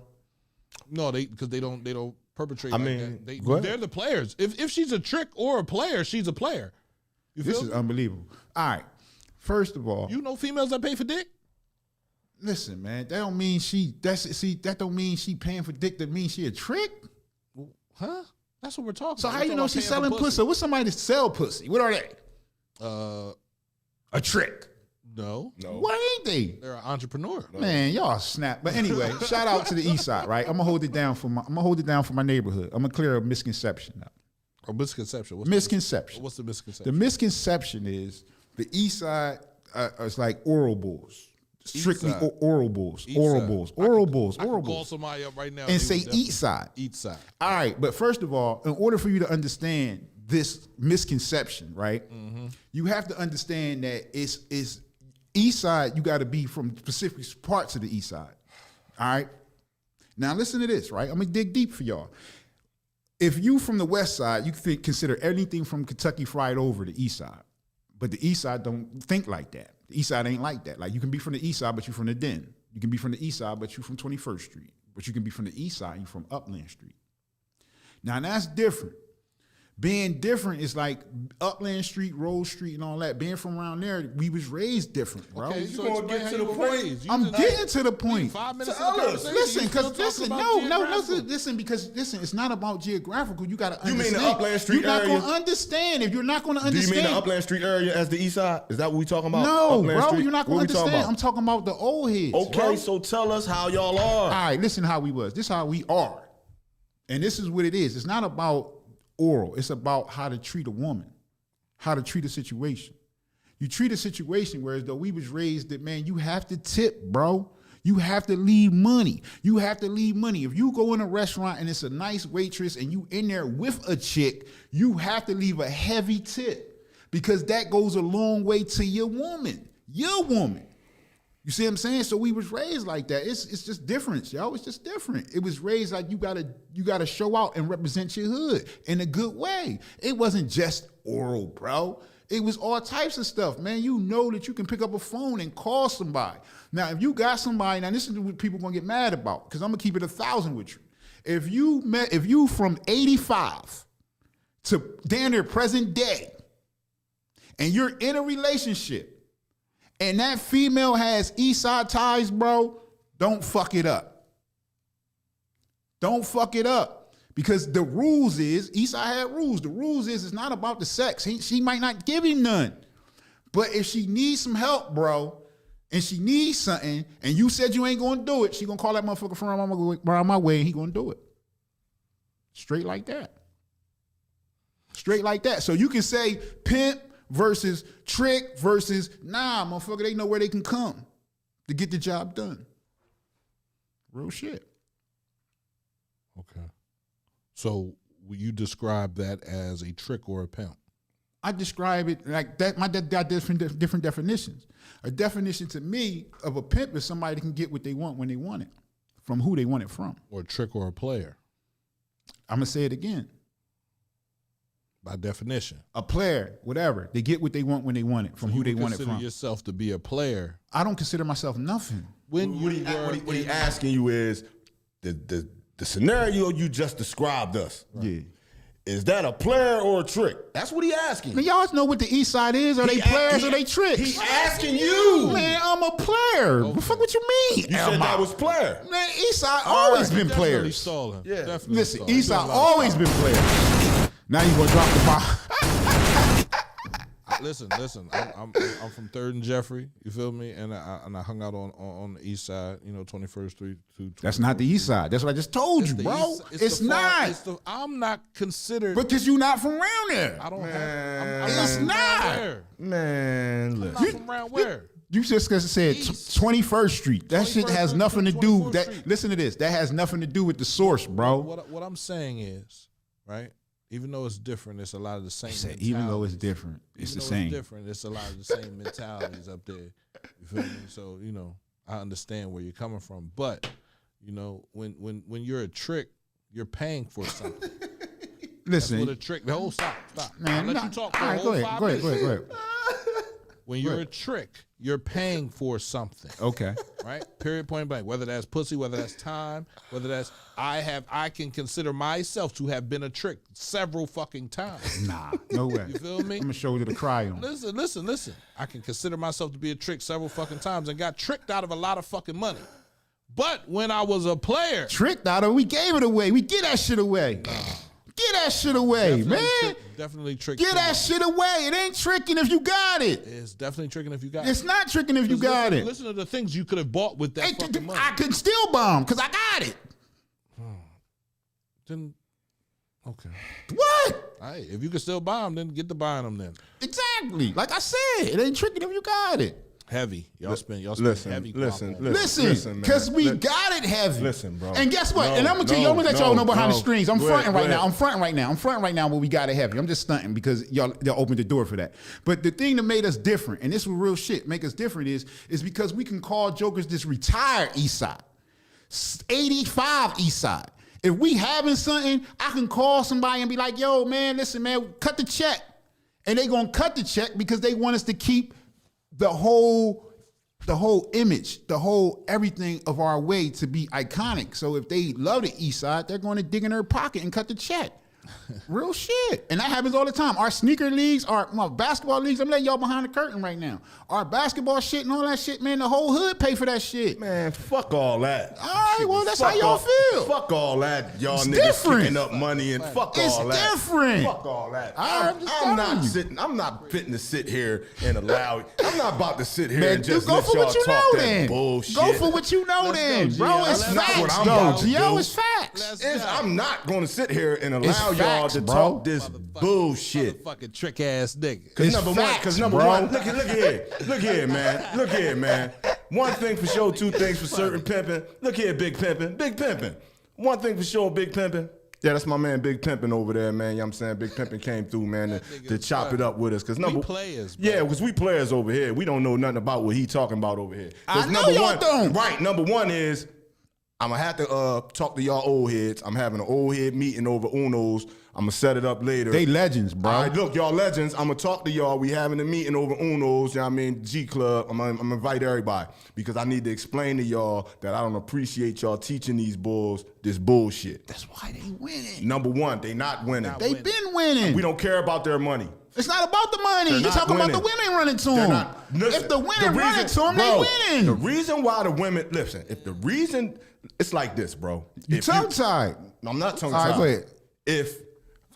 No, because they don't perpetrate. I like mean, that. go ahead. They're the players. If she's a trick or a player, she's a player. You This feel is me? unbelievable. All right, first of all, You know females that pay for dick? listen, man. That don't mean that don't mean she paying for dick. That means she a trick. Huh? That's what we're talking So about. how you know she's selling pussy? What's somebody to sell pussy? What are they? A trick. No. What ain't they? They're an entrepreneur. Man, y'all snap. But anyway, shout out to the East Side, right? I'm gonna hold it down for my neighborhood. I'm gonna clear a misconception up. A misconception. Misconception. What's the The misconception? misconception is the East Side is like oral bulls, strictly East side. oral bulls, East oral side. bulls, oral bulls, I oral can call bulls, somebody up right now and they say would definitely- East Side. East side. All right, but first of all, in order for you to understand this misconception, right, you have to understand that it's East Side. You got to be from specific parts of the East Side. All right. Now listen to this, right? I'm gonna dig deep for y'all. If you from the West Side, you can consider anything from Kentucky Fried Over the East Side, but the East Side don't think like that. The East Side ain't like that. Like you can be from the East Side, but you from the Den. You can be from the East Side, but you from 21st Street. But you can be from the East Side, you from Upland Street. Now that's different Being different is like Upland Street, Rose Street, and all that. Being from around there, we was raised different, bro. Okay, You so gonna explain get how to you the were point? raised. You I'm just- getting to the point. 5 minutes Tell in the us. conversation. Listen, you because still listen, talking about no, geographical. listen, because listen, it's not about geographical. You got to You mean understand. the Upland Street You're not area? going to understand if you're not going to Do you understand. mean the Upland Street area as the east side? Is that what we talking about? No, Upland bro, Street? you're not What going to we talking understand. about? I'm talking about the old heads. Okay, bro. so tell us how y'all are. All right, listen how we was. This is how we are. And this is what it is. It's not about oral. It's about how to treat a woman, how to treat a situation. You treat a situation whereas though we was raised that, man, you have to tip, bro. You have to leave money. You have to leave money. If you go in a restaurant and it's a nice waitress and you in there with a chick, you have to leave a heavy tip because that goes a long way to your woman. Your woman. You see what I'm saying? So we was raised like that. It's just different, yo. It's just different. It was raised like you gotta show out and represent your hood in a good way. It wasn't just oral, bro. It was all types of stuff, man. You know that you can pick up a phone and call somebody. Now, if you got somebody, now this is what people gonna get mad about, because I'm gonna keep it 1,000 with you. If you from 85 to down there present day, and you're in a relationship, and that female has east side ties, bro, don't fuck it up. Don't fuck it up. Because the rules is, east side had rules. The rules is it's not about the sex. She might not give him none. But if she needs some help, bro, and she needs something, and you said you ain't gonna do it, she gonna call that motherfucker from around my way and he gonna do it. Straight like that. Straight like that. So you can say pimp versus trick versus motherfucker, they know where they can come to get the job done. Real shit. Okay. So you describe that as a trick or a pimp? I describe it like that. My dad got different definitions. A definition to me of a pimp is somebody that can get what they want when they want it, from who they want it from. Or a trick or a player? I'm gonna say it again. By definition. A player, whatever, they get what they want when they want it, from who they want it Consider from. yourself to be a player. I don't consider myself nothing. When What he asking you is the scenario you just described us. Yeah. Is that a player or a trick? That's what he asking. Man, y'all know what the East Side is. Are they players or they tricks? He asking you. Man, I'm a player. What the fuck what you mean? You said that was player. Man, East Side always been Definitely players. stalling. Yeah. Definitely Listen, stalling. East Side always been players. Now you gonna drop the bomb. Listen. I'm from 3rd and Jeffrey. You feel me? And I hung out on the east side. 21st Street. That's not the East Side. That's what I just told you, bro. It's not. I'm not considered. Because you not from around there. I don't have. I'm It's from not. around where? Man, I'm listen. not from around where? You just said East. 21st Street. That shit 21st has nothing to do. 24th That Street. listen to this. That has nothing to do with the source, bro. What I'm saying is, right? Even though it's different, it's a lot of the same. Even though it's mentalities. different, it's Even the though same. It's different. It's a lot of the same mentalities up there. You feel me? So I understand where you're coming from, but when you're a trick, you're paying for something. Listen, That's what a trick. The whole stop. man. I'll let you talk for all a right, whole go ahead. 5 Go minutes. ahead. Go ahead. When you're a trick, you're paying for something. Okay. Right? Period, point blank. Whether that's pussy, whether that's time, whether that's I can consider myself to have been a trick several fucking times. Nah, no way. You feel me? I'm gonna show you to cry on. Listen. I can consider myself to be a trick several fucking times and got tricked out of a lot of fucking money. But when I was a player, Tricked out of. We gave it away. We get that shit away. Get that shit away, man. definitely trick. Get that shit away. It ain't tricking if you got it. It's definitely tricking if you got it. It's not tricking if you got it. Listen to the things you could have bought with that fucking money. I can still bomb because I got it. Then, okay. What? Hey, if you can still buy them, then get to buying them then. Exactly. Like I said, it ain't tricking if you got it. Heavy. Y'all spend listen, heavy. listen, guap on it. Listen, man. because we got it heavy. Listen, bro. And guess what? No, And I'm gonna tell you, I'm gonna let no, y'all know behind no. the strings. I'm Go fronting ahead, right go now. ahead. I'm fronting right now when we got it heavy. I'm just stunting because y'all opened the door for that. But the thing that made us different, and this was real shit, make us different is because we can call jokers this retired East Side, 85 East Side. If we having something, I can call somebody and be like, yo, man, listen, man, cut the check. And they gonna cut the check because they want us to keep the whole image, the whole everything of our way to be iconic. So if they love the East Side, they're going to dig in their pocket and cut the check. Real shit. And that happens all the time. Our sneaker leagues, my basketball leagues, I'm letting y'all behind the curtain right now. Our basketball shit and all that shit, man, the whole hood pay for that shit. Man, fuck all that. All right, well, that's how Fuck y'all all- feel. Fuck all that. Y'all It's niggas different. kicking up money and fuck It's all that. different. Fuck all that. All right, I'm just telling you. I'm not fitting to sit here and allow. I'm not about to sit here Man, and just go let for y'all what you talk know that then. bullshit. Go for what you know then, go, bro. Gio. It's That's not facts, what I'm though. about to Gio, do. it's facts. I'm not going to sit here and allow It's y'all facts, to bro. talk this bullshit. Fucking trick ass nigga. It's Because number bro. one, look here, man. One thing for sure, two things for certain pimping. Look here, big pimping. One thing for sure, big pimping. Yeah, that's my man, Big Pimpin' over there, man. You know what I'm saying? Big Pimpin' came through, man, to chop it up with us. Cause players, bro. Yeah, because we players over here. We don't know nothing about what he talking about over here. I know y'all don't. Right, number one is, I'm going to have to talk to y'all old heads. I'm having an old head meeting over Uno's. I'm going to set it up later. They legends, bro. All right, look, y'all legends. I'm going to talk to y'all. We having a meeting over Uno's, you know what I mean, G Club. I'm going to invite everybody because I need to explain to y'all that I don't appreciate y'all teaching these bulls this bullshit. That's why they winning. Number one, they not winning. They been winning. We don't care about their money. It's not about the money. They're You're not talking about the winning. women running to They're them. not- listen, If the women running to them, bro, they winning. The reason why the women, listen, it's like this, bro. You If tongue tied. No, I'm not tongue All tied. right, go ahead. If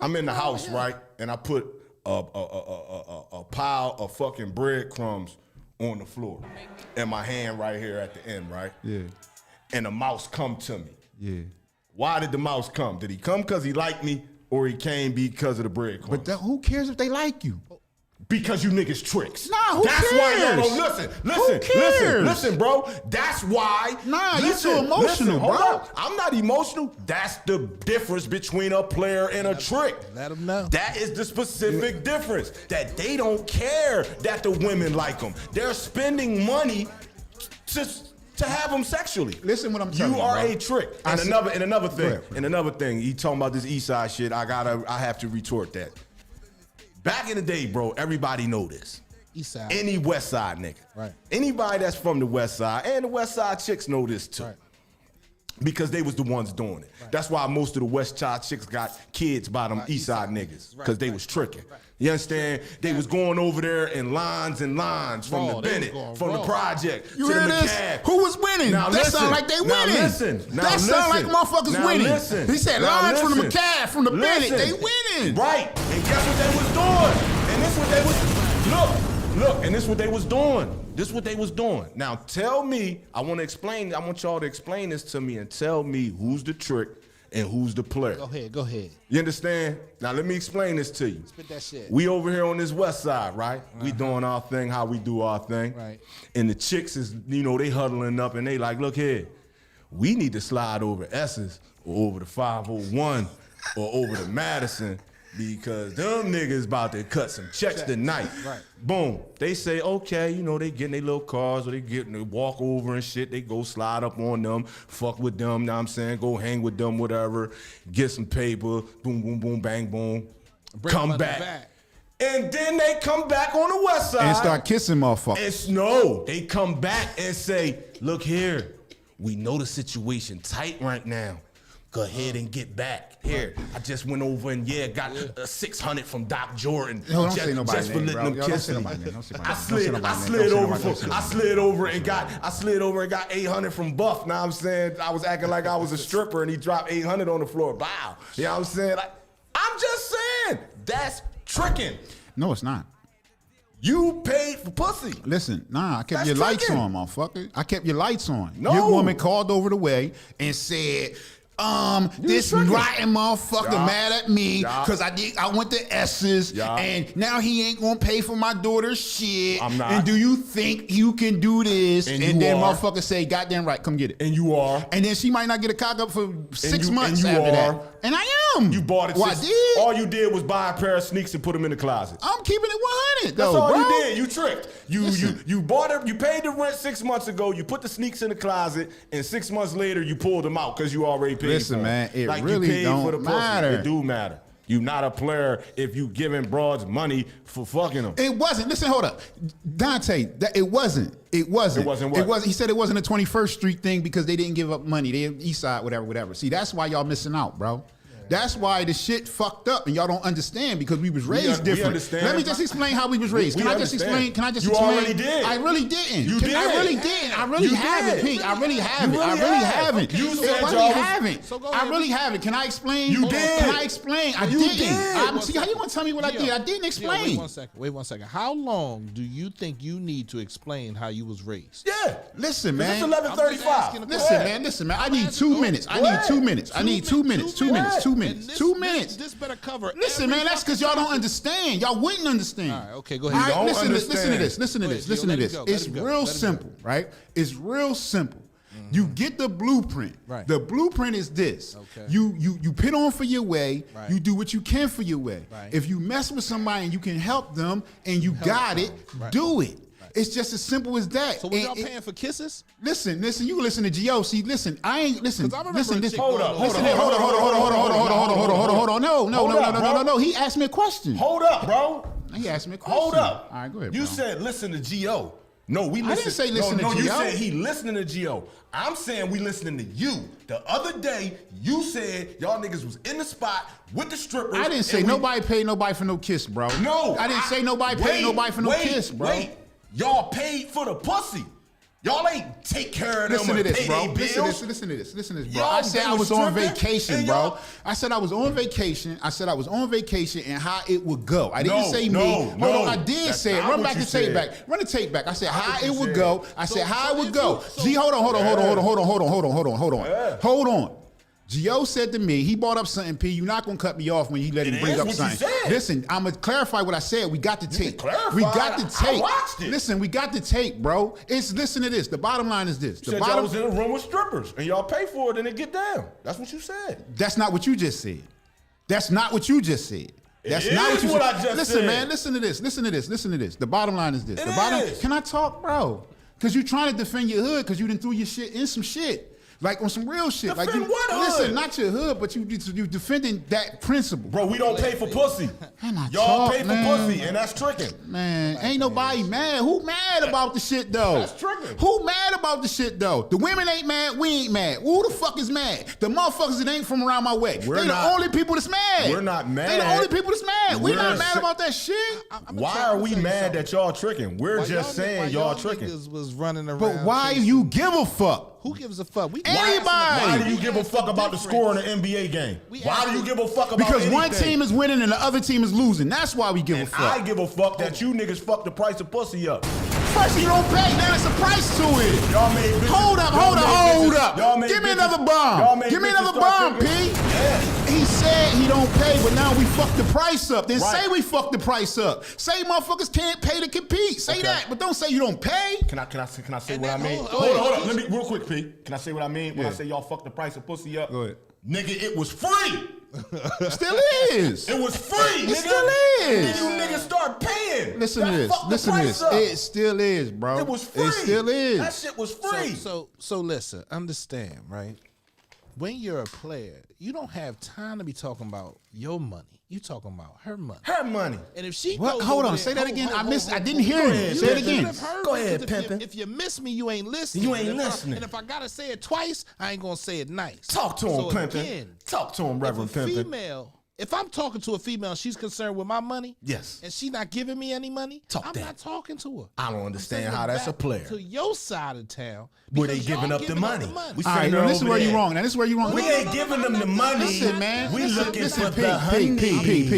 I'm in the house, right, and I put a pile of fucking breadcrumbs on the floor, and my hand right here at the end, right? Yeah. And the mouse come to me. Yeah. Why did the mouse come? Did he come because he liked me, or he came because of the breadcrumbs? But who cares if they like you? Because you niggas tricks. Nah, who That's why y'all cares? don't Who cares? listen, bro. That's why. Nah, you listen, too emotional, hold bro. up. I'm not emotional. That's the difference between a player and a trick. Let 'em know. That is the specific difference. That they don't care that the women like them. They're spending money to have them sexually. Listen what I'm telling you, You are bro. a trick. I And see- another Go thing. ahead. And another thing. He talking about this East Side shit. I have to retort that. Back in the day, bro, everybody know this. East Side. Any West Side nigga. Right. Anybody that's from the West Side, and the West Side chicks know this too. Right. Because they was the ones doing it. That's why most of the West Side chicks got kids by them East Side niggas. Because they was tricking. You understand? They was going over there in lines and lines from Raw, the they was Bennett, going from the raw. project You to the hear this? McCabe. Who was winning? Now That listen. sound like they Now winning. listen. Now That sound like listen. motherfuckers Now winning. listen. He said Now lines from the listen. McCabe, from the Bennett. Listen. They winning. Right. And guess what they was doing? And this what they was look, and this what they was doing. This what they was doing. Now tell me, I want y'all to explain this to me and tell me who's the trick and who's the player. Go ahead. You understand? Now let me explain this to you. Spit that shit. We over here on this west side, right? We doing our thing, how we do our thing. Right. And the chicks is, they huddling up and they like, look here, we need to slide over S's or over the 501 or over to Madison because them niggas about to cut some checks tonight. Right. Boom. They say, okay, they getting their little cars or they walk over and shit. They go slide up on them, fuck with them, know what I'm saying? Go hang with them, whatever. Get some paper, boom, boom, boom, bang, boom. Come back. And then they come back on the west side. And start kissing motherfuckers. No, they come back and say, look here, we know the situation tight right now. Go ahead and get back. Here, I just went over and got 600 from Doc Jordan. Don't say nobody's just for name, letting bro. them Yo, don't kiss say me. nobody's name. Don't say my I name. Don't say slid nobody's name. Don't say I nobody's slid over and got 800 from Buff. Now I'm saying I was acting like I was a stripper and he dropped 800 on the floor. Bow. You know what I'm saying? I'm just saying that's tricking. No, it's not. You paid for pussy. Listen, I kept That's your lights tricking. on, motherfucker. I kept your lights on. No. Your woman called over the way and said, this tricking. rotten motherfucker Yeah. mad at me Yeah. because I went to S's Yeah. and now he ain't gonna pay for my daughter's shit. I'm not. And do you think you can do this? And And you then are. motherfucker say, goddamn right, come get it. And you are. And then she might not get a cock up for 6 you- months and you after are. that. And I am. You bought it. Well, I did. All you did was buy a pair of sneaks and put them in the closet. I'm keeping it 100 That's though, all bro. you did. You tricked. You bought it. You paid the rent 6 months ago. You put the sneaks in the closet, and 6 months later you pulled them out because you already paid. Listen, for man, them. it like really you paid don't for the pussy. matter. It do matter. You not a player if you giving broads money for fucking them. It wasn't. Listen, hold up, Dante. It wasn't. It wasn't. It wasn't what? It wasn't. He said it wasn't a 21st Street thing because they didn't give up money. They East Side, whatever. See, that's why y'all missing out, bro. That's why the shit fucked up, and y'all don't understand because we was raised different. We understand. Let me just explain how we was raised. Can I just explain? Can I just You explain? already did. I really didn't. You did. I really didn't. I really haven't, Pink. I really haven't. You I really really have. haven't. You I said really y'all was- haven't. So go I ahead. really haven't. Can I explain? You did. Can I explain? I You didn't. did. See how you want to tell me what I did? I didn't Wait explain. 1 second. Wait 1 second. How long do you think you need to explain how you was raised? Yeah. Listen, It's man. 11:35. Listen, man. I need 2 minutes. I need 2 minutes. I need 2 minutes. 2 minutes. 2 minutes. 2 minutes. This better cover. Listen, every man, that's because y'all don't understand. Y'all wouldn't understand. All right, okay, go All ahead. right, don't listen to this. understand. Listen to Go this. ahead, Listen Gio, to let this. him go, let It's him go, real let him simple, right? It's real simple. You get the blueprint. Right. The blueprint is this. Okay. You put on for your way. Right. You do what you can for your way. Right. If you mess with somebody and you can help them and you got it, Right. do it. It's just as simple as that. So was y'all And- paying for kisses? Listen, you listen to Gio. See, listen, I ain't listen. 'Cause I remember Listen, a this. chick Hold going up, on- hold up, Hold on. No. Hold up, bro. He asked me a question. Hold up, bro. He asked me a question. Hold up. All right, go ahead. You bro. said listen to Gio. No, we I listen. didn't say listen no, to you Gio. said he listening to Gio. I'm saying we listening to you. The other day, you said y'all niggas was in the spot with the strippers. I didn't say and we- nobody paid nobody for no kiss, bro. No, I didn't say nobody paid nobody for no kiss, bro. Wait, y'all paid for the pussy. Y'all ain't take care of them Listen to and this, pay bro. they bills. Listen to this, bro. Y'all I said been I was on stripping vacation, and bro. y'all- I said I was on vacation. And how it would go. I didn't No, say no, me. Hold no. on, I did That's say it. not Run what back you the tape said. back. Run the tape back. I said how what it you would said. go. I said how it would go. so- Gee, hold on. Yeah. Hold on. Gio said to me, he brought up something, P. You're not going to cut me off when you let him It bring is up what you something. said. Listen, I'm going to clarify what I said. We got the tape. clarify. We got the I tape. watched it. Listen, we got the tape, bro. Listen to this. The bottom line is this. You said y'all was in a room with strippers and y'all pay for it and it get down. That's what you said. That's not what you just said. That's not what you just said. That's It not what is you what said. I just Listen, said. man. Listen to this. The bottom line is this. It The bottom. is. Can I talk, bro? Because you're trying to defend your hood because you done threw your shit in some shit. Like on some real shit. Defend like you, what hood? Listen, not your hood, but you defending that principle. Bro, we don't pay for pussy. Can I Y'all talk, pay for man? pussy and that's tricking. Man, ain't nobody mad. Who mad about the shit though? That's tricking. Who mad about the shit though? The women ain't mad. We ain't mad. Who the fuck is mad? The motherfuckers that ain't from around my way. We're They not- the only people that's mad. we're not mad. They the only people that's mad. We We're not mad sa- about that shit. Why are we mad that y'all tricking? We're just saying y'all tricking. Niggas was running around. But why chasing- you give a fuck? Who gives a fuck? We Anybody. Why do you give a fuck about the score in the NBA game? Why do you give a fuck about Because one anything? team is winning and the other team is losing. That's why we give a And fuck. I give a fuck that you niggas fuck the price of pussy up. First you don't pay, now it's a price to it. Y'all made bitches. Hold up. Y'all made Give me bitches- another y'all bomb. made Give me bitches another start bomb, P. thinking- Yeah. He said he don't pay, but now we fucked the price up. Then Right. say we fucked the price up. Say motherfuckers can't pay to compete. Say Okay. that, but don't say you don't pay. Can I say And what I that- mean? hold on. Hold on. Let me real quick, P. Can I say what I mean when I Yeah. say y'all fuck the price of pussy up? Go ahead. Nigga, it was free. Still is. It was free, It nigga. still is. And then you niggas start paying. Listen to That this. fucked the Listen to price this. up. It still is, bro. It was free. It still is. That shit was free. So listen, understand, right? When you're a player, you don't have time to be talking about your money. You talking about her money. Her money. And if she What? goes Hold over on. there- Say that hold- again. hold- I hold- missed. I hold- didn't hear Go you. ahead, Say it pimpin'. again. Go ahead, If pimpin'. if you miss me, you ain't listening. You ain't And if I- listening. And if I gotta say it twice, I ain't gonna say it nice. Talk to him, So Pimpin'. again, Talk to him, Reverend if a Pimpin'. female, if I'm talking to a female and she's concerned with my money, Yes. and she not giving me any money, Talk I'm that. not talking to her. I don't understand I'm how sending that's a back player. To your side of town, Where they because giving y'all up the giving money. We All right, sending her now this is over where you there. wrong. Now this is where you wrong. We ain't giving them the money. Listen, man. We looking listen, for P, the honey.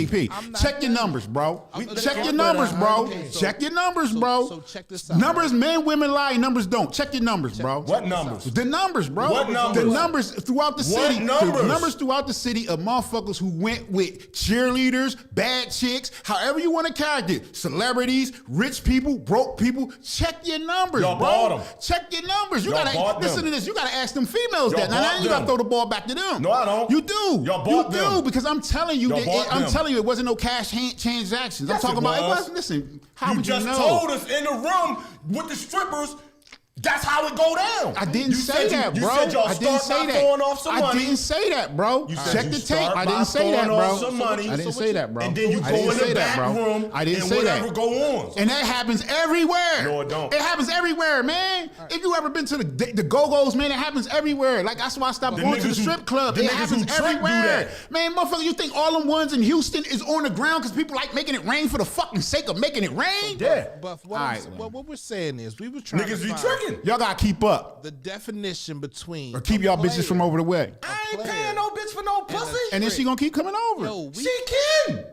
P. I'm not Check your done. numbers, bro. I'm- Check your looking numbers, for the bro. honey. Check your numbers, So- bro. so check this out. Numbers, men, women lie. Numbers don't. Check your numbers, bro. What numbers? The numbers, bro. What numbers? The numbers throughout the What city. numbers? The numbers throughout the city of motherfuckers who went with cheerleaders, bad chicks, however you want to character it. Celebrities, rich people, broke people. Check your numbers, Y'all bro. bought 'em. Check your numbers. You Y'all gotta bought listen them. to this. You gotta ask them females Y'all that. Now bought you gotta them. throw the ball back to them. No, I don't. You do. Y'all bought you them. do because I'm telling you. Y'all bought I'm them. telling you, it wasn't no cash transactions. I'm Yes, talking it about. It was. wasn't. Listen, how You would just you know? told us in the room with the strippers, That's how it go down. I didn't say that, bro. You said y'all I didn't say that. throwing off some money. I didn't say that, bro. You said check you the start tape. I by didn't say that, throwing bro. off some money. I didn't say that, bro. And then you I go didn't in say the that, back bro. room I didn't and say whatever that. go on. And that happens everywhere. No, it don't. It happens everywhere, man. If you ever been to the Go-Go's, man, it happens everywhere. Like, that's why I stopped The going to the niggas who- strip club. the It niggas happens who trick do everywhere. that. Man, motherfucker, you think all them ones in Houston is on the ground because people like making it rain for the fucking sake of making it rain? Yeah. But All right, what we're saying is, we were trying Niggas to be find tricking. Y'all gotta keep up. the definition between Or keep a y'all bitches from player over the way. I ain't player paying no bitch for no pussy. And then she gonna keep coming over. Yo, we, She can.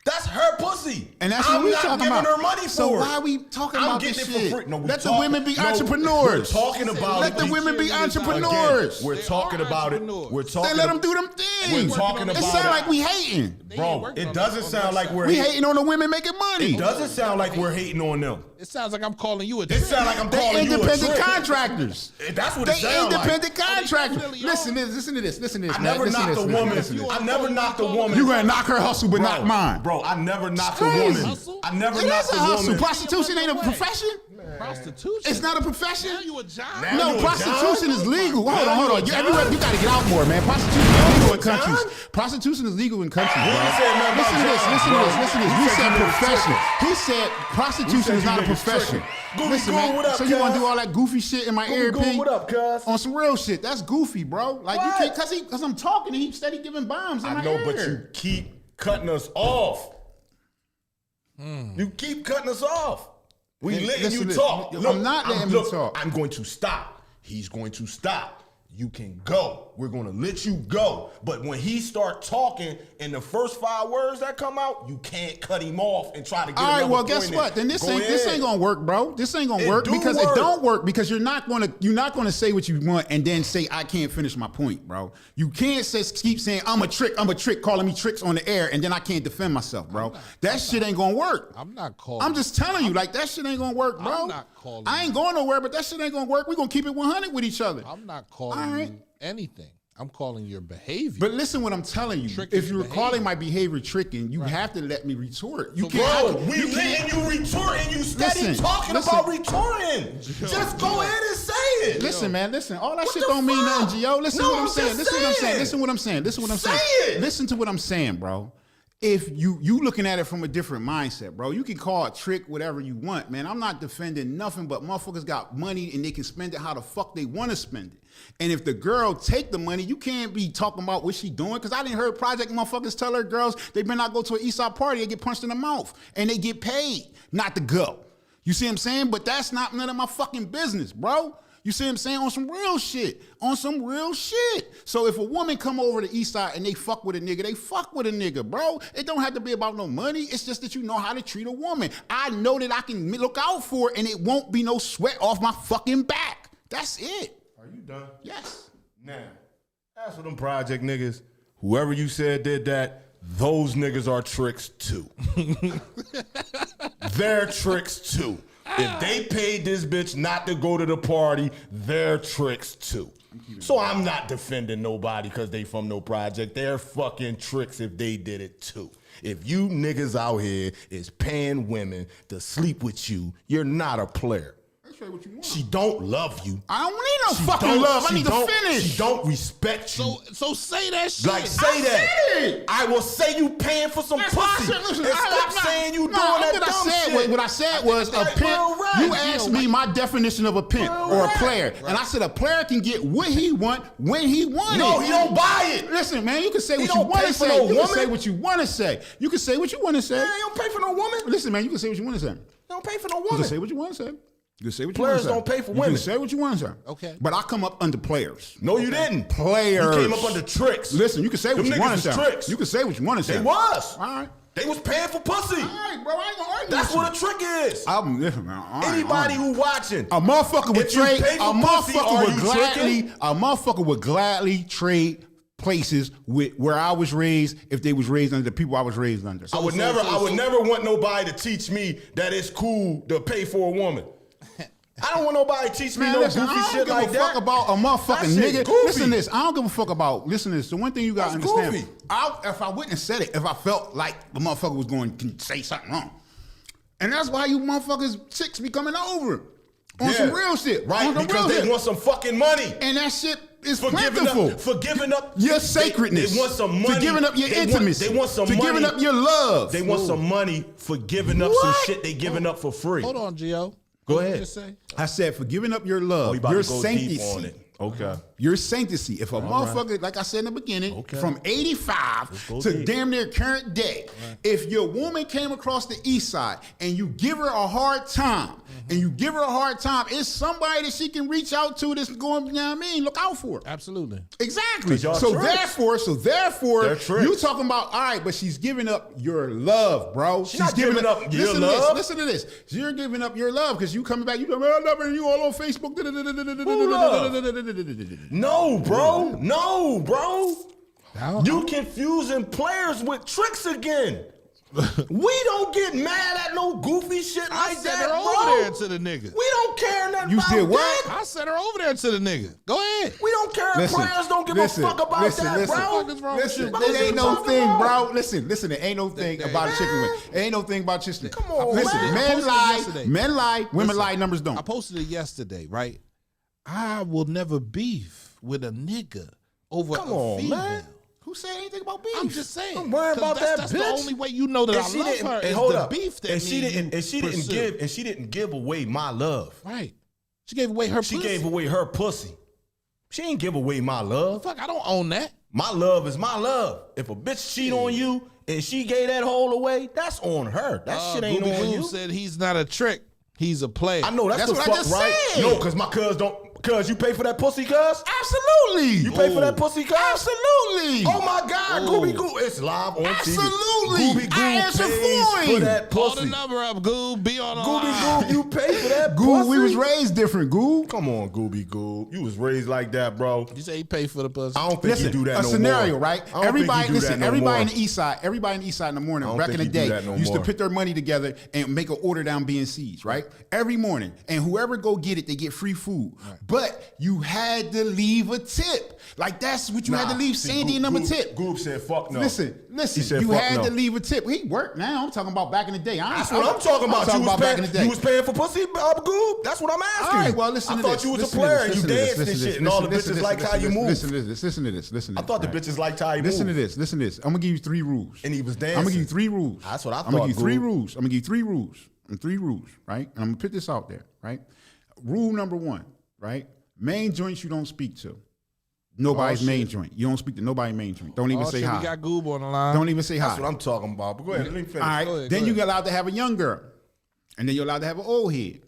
That's her pussy. And that's I'm what we not talking giving about. her money So for it. why are we talking I'm about getting this it for shit? free. No, Let the women be entrepreneurs. We're talking about Let it. the women be cheerleaders out there. entrepreneurs. Again, we're They talking are about it. entrepreneurs. We're Then talking. let them do them things. We're talking It about sound it. like we hating. Bro, it doesn't sound like we're We hating. hating on the women making money. It doesn't sound like we're hating on them. it sounds like I'm calling you a It trick. sounds like I'm They calling you a independent trick. contractors. That's what They it sounds like. independent contractors. definitely Listen are. to this. Listen to this. Listen to this. I man. never Listen to knocked a this, man. woman. Listen to this. I never knocked a woman. You gonna knock her hustle, but not mine. Bro, I never knocked a crazy. woman. I never It is knocked a a hustle. woman. Prostitution ain't a profession. Prostitution. It's not a profession. Now you a job. Now No, you a prostitution John? is legal. Now Hold on, hold you on. a You John? everywhere, you gotta get out more, man. Prostitution is legal in a John? countries. Prostitution is legal in countries, bro. He ain't said nothing Listen to about this, John, listen to bro. this, listen to this. He We said said you niggas profession. tricking. He said prostitution said is you not a niggas profession. tricking. Gooey Listen, Goon, man. what up, So you wanna cuz? do all that goofy shit in my Gooey Goon, earpiece? what up, cuz? On some real shit. That's goofy, bro. Like you What? can't, cause I'm talking and he steady giving bombs in I my know, ear. but you keep cutting us off. You keep cutting us off. We Listen, letting you listen, talk. I'm not letting you talk. I'm going to stop. He's going to stop. You can go. We're going to let you go. But when he start talking and the first 5 words that come out, you can't cut him off and try to get All right, another well, point guess in. what? Then this Go ain't ahead. gonna work, bro. This ain't gonna It work do because work. it don't work because you're not gonna say what you want and then say I can't finish my point, bro. You can't keep saying I'm a trick, calling me tricks on the air, and then I can't defend myself, bro. That shit ain't gonna work. I'm not calling. I'm just telling you, like that shit ain't gonna work, bro. I'm not calling I ain't you. going nowhere, but that shit ain't gonna work. We gonna keep it 100 with each other. I'm not calling All right. you anything. I'm calling your behavior. But listen what I'm telling you. Trick If is you're behavior. calling my behavior tricking, you have to let me retort. You So, can't. Bro, we letting you retort and you steady Listen, talking listen. about retorting. Just go ahead and say it. Listen, man, listen. All that What shit the don't mean fuck? nothing, Gio. Listen No, to what I'm I'm saying. just Listen to what I'm saying. saying. Listen to what I'm saying. Listen to what I'm Say saying. it. Listen to what I'm saying, bro. If you looking at it from a different mindset, bro, you can call it trick whatever you want, man. I'm not defending nothing, but motherfuckers got money and they can spend it how the fuck they want to spend it. And if the girl take the money, you can't be talking about what she doing. Cause I didn't heard project motherfuckers tell her girls they better not go to an Eastside party, they get punched in the mouth. And they get paid not to go. You see what I'm saying? But that's not none of my fucking business, bro. You see what I'm saying? On some real shit. On some real shit. So if a woman come over to East Side and they fuck with a nigga, they fuck with a nigga, bro. It don't have to be about no money. It's just that you know how to treat a woman. I know that I can look out for it and it won't be no sweat off my fucking back. That's it. Are you done? Yes. Now, as for them project niggas, whoever you said did that, those niggas are tricks too. They're tricks too. If they paid this bitch not to go to the party, they're tricks too. So I'm not defending nobody because they from no project. They're fucking tricks if they did it too. If you niggas out here is paying women to sleep with you, you're not a player. What you want. She don't love you. I don't need no She fucking don't- love. I she need to don't- finish. She don't respect you. So say that shit. Like, say that. said it. I will say you paying for some That's why I pussy. said, listen, and I'm stop not- saying you doing No, that what I dumb said, shit. What I said was a Like, pimp. real rap. You asked me my definition of a pimp or a rap. player, and I said a player can get what he want when he want No, it. he don't buy it. Listen, man, you can say He what you don't want pay to for say. no You can woman. say what you want to say. You can say what you want to say. Man, you don't pay for no woman. You Listen, man, you can say what you want to say. don't pay for no You can say woman. what you want to say. You can say what Players you want don't to say. pay for You women. can say what you want to say. Okay. But I come up under players. No, you didn't. Players. You came up under tricks. Listen, you can say what Them you want niggas to was say. tricks. You can say what you want to say. They was. All right. They was paying for pussy. All right, bro. I ain't gonna argue That's with what a trick is. I'm listen, man. I ain't Anybody arguing. who watching. A motherfucker would If you trade. pay for A pussy, motherfucker are would you gladly. tricking? A motherfucker would gladly trade places with where I was raised if they was raised under the people I was raised under. I would never want nobody to teach me that it's cool to pay for a woman. I don't want nobody to teach me Man, no listen, goofy I don't shit give like a that. fuck about a motherfucking That shit nigga. goofy. Listen to this. I don't give a fuck about. Listen to this. The one thing you gotta That's understand. goofy. If I wouldn't have said it, if I felt like the motherfucker was going to say something wrong, and that's why you motherfuckers chicks be coming over. On some real shit. Right, On some because real they shit. want some fucking money. And that shit is For plentiful. giving up Your sacredness. They want some money. For giving up your intimacy. They want some for money. giving up your love. They want some money for giving up some shit they giving up for free. Hold on, Gio. Go What did ahead. you just say? I said for giving up your Oh, love, you about your to go sanctity. deep on it. Okay. Your sanctity. If a motherfucker, like I said in the beginning, Okay. from 85 go to deep. damn near current day, if your woman came across the east side and you give her a hard time, it's somebody that she can reach out to that's going, you know what I mean? Look out for her. Absolutely. Exactly. 'Cause y'all So tricks. therefore, They're tricks. you talking about, all right, but she's giving up your love, bro. She's not giving up your listen love. Listen to this. You're giving up your love because you coming back, you go, I love her, and you all on Facebook. No, bro. No, bro. Now, You confusing players with tricks again. We don't get mad at no goofy shit I like sent that, her bro. over there to the nigga. We don't care nothing You about said what? that. I sent her over there to the nigga. Go ahead. We don't care if players don't give a fuck about that, bro. What the fuck is wrong with Listen, you? What it you ain't no talking thing, about? bro. Listen, it ain't no thing about a chicken wing. It ain't no thing about chicken. Come on, listen, man. I men posted it lie, yesterday. men lie, women Listen, lie, numbers don't. I posted it yesterday, right? I will never beef with a nigga over Come a on, female. man. Who said anything about beef? I'm just saying. Don't worry 'Cause about that That's bitch. the only way you know that I love her is the beef that she me and didn't you and she didn't pursue. give and she didn't give away my love. Right. She gave away her She pussy. gave away her pussy. She ain't give away my love. Fuck, I don't own that. My love is my love. If a bitch cheat on you and she gave that hole away, that's on her. That shit ain't Gooby on Goob you. said he's not a trick. He's a player. I know that's That's the what I fuck just right. said. No, cause my cuz don't. Cuz you pay for that pussy, cuz. Absolutely. You pay for that pussy, cuz. Absolutely. Oh my God, Oh. Gooby Goob, it's live on Absolutely. TV. Gooby I Goob answer pays for for him. that Call the pussy. number up, Goob. Be on the Gooby line. Goob, you pay for that Goob, pussy. we was raised different, Goob. Come on, Gooby Goob. You was raised like that, bro. You say he paid for the pussy. I don't think Listen, you do that a no scenario, more. right? I don't Everybody, think you do listen, that no everybody more. in the east side, everybody in the east side in the morning, I don't back in think the you do day, that no used more. to put their money together and make an order down BNC's, right? Every morning. And whoever go get it, they get free food. But you had to leave a tip. Like that's what you had to leave Sandy and them a tip. Goob said, fuck no. Listen, He said, you fuck had no. to leave a tip. He worked now. I'm talking about back in the day. That's what I'm talking about. You was paying, you was paying for pussy, Goob? That's what I'm asking. All right, well, listen I to thought this. you was Listen a to player this. and you Listen to danced this. and Listen shit, to and all the this. bitches liked how you moved. Listen to this. Listen to this. Listen to I this. thought the right? bitches liked how you moved. Listen to this. Listen to this. I'm gonna give you 3 rules. And he was I'm gonna dancing. give you 3 rules. That's what I I'm gonna thought, give you 3 Goob. rules. I'm gonna give you 3 rules. And 3 rules, right? And I'm gonna put this out there, right? Rule number 1, right? Main joints you don't speak to. Nobody's main joint. You don't speak to nobody main joint. Don't even say shit, hi. we got Goob on the line. Don't even say hi. That's what I'm talking about. But go ahead, let me finish. All right. Go ahead, Then go you ahead. get allowed to have a young girl. And then you're allowed to have an old head.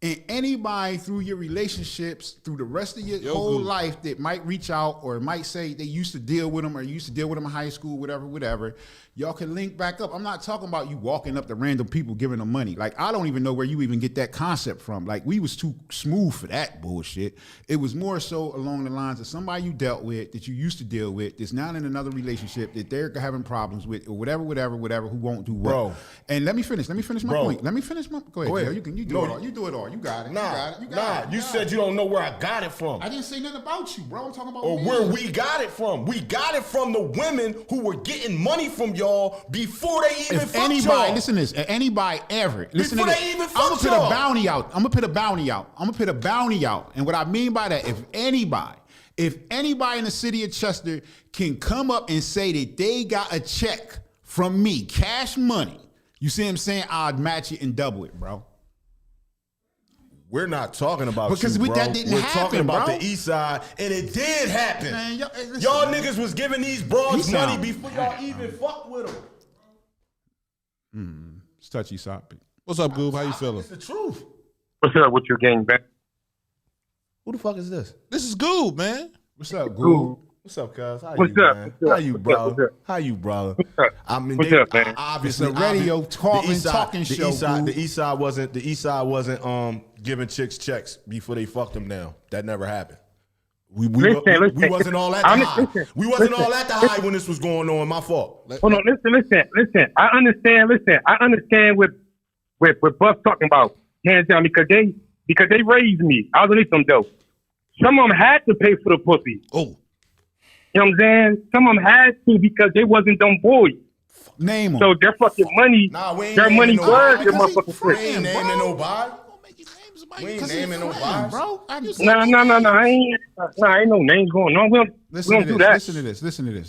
And anybody through your relationships, through the rest of your whole Goob. life that might reach out or might say they used to deal with them or used to deal with them in high school, whatever, y'all can link back up. I'm not talking about you walking up to random people giving them money. Like, I don't even know where you even get that concept from. Like, we was too smooth for that bullshit. It was more so along the lines of somebody you dealt with, that you used to deal with, that's now in another relationship that they're having problems with, or whatever, who won't do what. Bro. And let me finish my Bro. point. Let me finish my, go ahead. Go ahead. Joe. You do No. it all. You do it all. You got it. Nah, You got it. you said you don't know where I got it from. I didn't say nothing about you, bro. I'm talking about Or me. where we got it from. We got it from the women who were getting money from y'all before they even If fucked anybody, y'all. listen to this, if anybody ever, listen Before to they this, even I'm gonna fucked put y'all. a bounty out. I'm gonna put a bounty out. And what I mean by that, if anybody in the city of Chester can come up and say that they got a check from me, cash money, you see what I'm saying? I'd match it and double it, bro. We're not talking about Because you, bro. that didn't We're happen, talking about bro. the east side, and it did happen. Man, hey, listen, y'all man. niggas was giving these broads He money sound- before y'all even fucked with them. It's touchy topic. What's up, Goob? How you feeling? It's the truth. What's up with your gang back? Who the fuck is this? This is Goob, man. What's up, Goob? What's up, cuz? How What's you, up? man? What's up? How you, What's bro? up? What's up? How you, brother? up? I mean, What's up, man? Obviously, It's a radio talking show, The Goob. east side wasn't giving chicks checks before they fucked them down. That never happened. We Listen. wasn't all at the high. Listen, We wasn't listen. all at the high when this was going on. My fault. Hold on, listen. I understand what Buff's talking about, hands down, because they raised me. I was underneath them though. Some of them had to pay for the pussy. Oh, You know what I'm saying? Some of them had to because they wasn't them boys. Name them. So their fucking money, Nah, we ain't their naming money nobody was their because he motherfucking We free. ain't naming nobody. don't make you name We ain't naming no wives, bro. No. Ain't no names going on. We don't do that. Listen to this.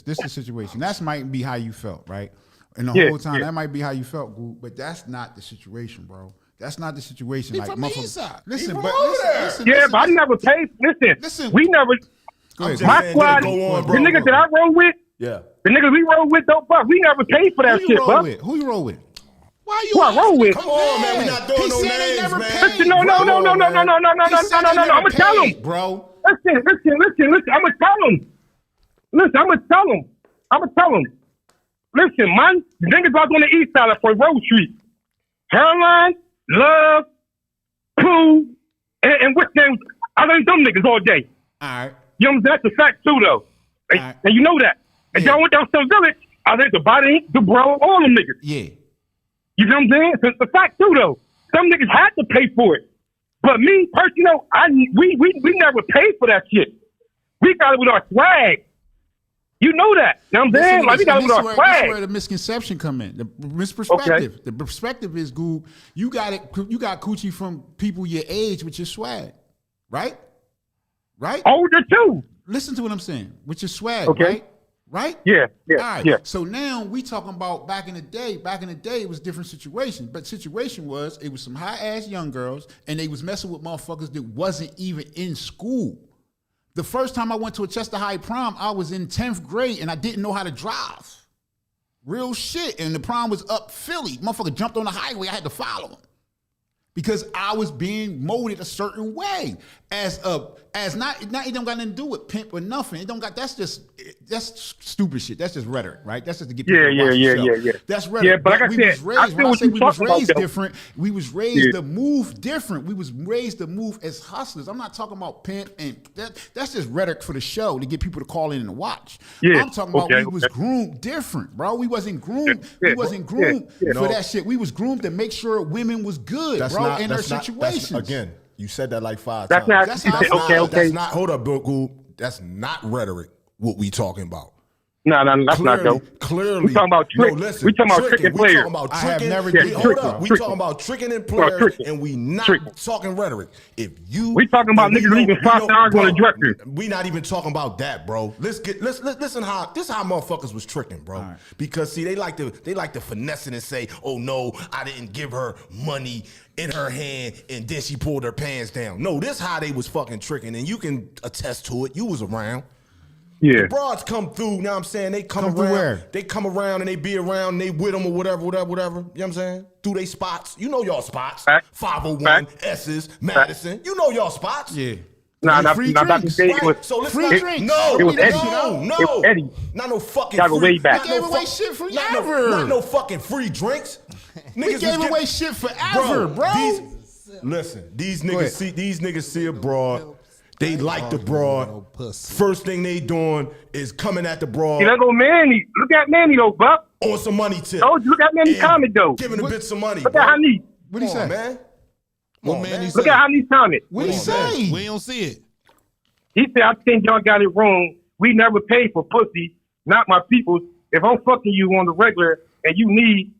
This is the situation. That might be how you felt, right? And the whole time, that might be how you felt, Goop, but that's not the situation, bro. That's not the situation. He Like, from the east side. listen, He but from listen, Yeah, listen, but I never paid. Listen. We never. Go ahead, My saying, squad, go on, the bro. niggas that I roll with, Yeah. the niggas we roll with, don't fuck. We never paid for that Who you shit, roll bro. with? Who you roll with? Why you Who I roll with? Come on, man. We not throwing He no said they names, never man. paid. Listen, no. He said they I'm never gonna tell paid, him. bro. Listen. I'm gonna tell him. Listen, man. The niggas out on the east side for Road Street. Hairline, Love, Pooh, and what's name? I learned them niggas all day. All right. You know what I'm saying? That's a fact too, though. And, Alright. and you know that. And Yeah. y'all went down some village. I learned the body, the bro, all them niggas. Yeah. You know what I'm saying? So it's a fact too, though. Some niggas had to pay for it, but me personally, we never paid for that shit. We got it with our swag. You know that. You know what I'm saying? Like we got it with our This is swag. where the misconception come in. The misperspective. The perspective is, Goob, you got coochie from people your age with your swag, right? Right? Older too. Listen to what I'm saying. With your swag, Okay. right? Right? Yeah. All right. Yeah. So now we talking about back in the day. Back in the day, it was a different situation. But situation was, it was some high ass young girls, and they was messing with motherfuckers that wasn't even in school. The first time I went to a Chester High prom, I was in 10th grade, and I didn't know how to drive. Real shit. And the prom was up Philly. Motherfucker jumped on the highway. I had to follow him. Because I was being molded a certain way, as not it don't got nothing to do with pimp or nothing. It don't got that's stupid shit. That's just rhetoric, right? That's just to get people to watch the show. That's rhetoric. Yeah, but like I we said, was raised, I feel when I what say you we was talking about, raised though. different, we was raised to move different. We was raised to move as hustlers. I'm not talking about pimp and that's just rhetoric for the show to get people to call in and watch. Yeah, I'm talking about we was groomed different, bro. We wasn't groomed. We wasn't groomed for that shit. We was groomed to make sure women was good, bro, in their situations. Again, you said that like 5 That's times. not. Okay. That's not. Hold up, Bill Gould. That's not rhetoric. What we talking about? No, that's not though. Clearly, We talking about trick. No, listen, we talking about tricking We players. talking about I have tricking. never We, did hold that, up. bro. We Tricking. talking about tricking in Bro, players, tricking. and we not Tricking. talking rhetoric. If you, We talking about and niggas we leaving know- 5 we stars know- on the bro, dresser. We not even talking about that, bro. Listen how motherfuckers was tricking, bro. Right. Because see, they like to finesse it and say, oh no, I didn't give her money in her hand and then she pulled her pants down. No, this how they was fucking tricking, and you can attest to it. You was around. Yeah. Broads come through, you know what I'm saying? They come Come through around. where? They come around and they be around and they with them or whatever. You know what I'm saying? Through they spots. You know y'all spots. Fact. 501, S's, Madison. You know y'all spots. Yeah. Nah, Free back in the drinks, day, Right? it was So let's free not, drinks. No, It was Eddie. no, It was Eddie. Not no fucking Gotta go free. way back. not We gave no away fuck- shit not forever. Not no fucking free drinks. We Niggas gave was away get- shit forever, bro. These ahead. niggas see a broad. They like the broad. First thing they doing is coming at the broad You know, go Manny. Look at Manny though, Buck. on some money tip. Told you, look at Manny's And comment though. Giving a bitch some money. Look bro. at how neat. What he Come on, say? man. What man he Look say? at how neat comment. What he Come on, man. say? We don't see it. He said, I think y'all got it wrong. We never paid for pussy, not my people's. If I'm fucking you on the regular and you need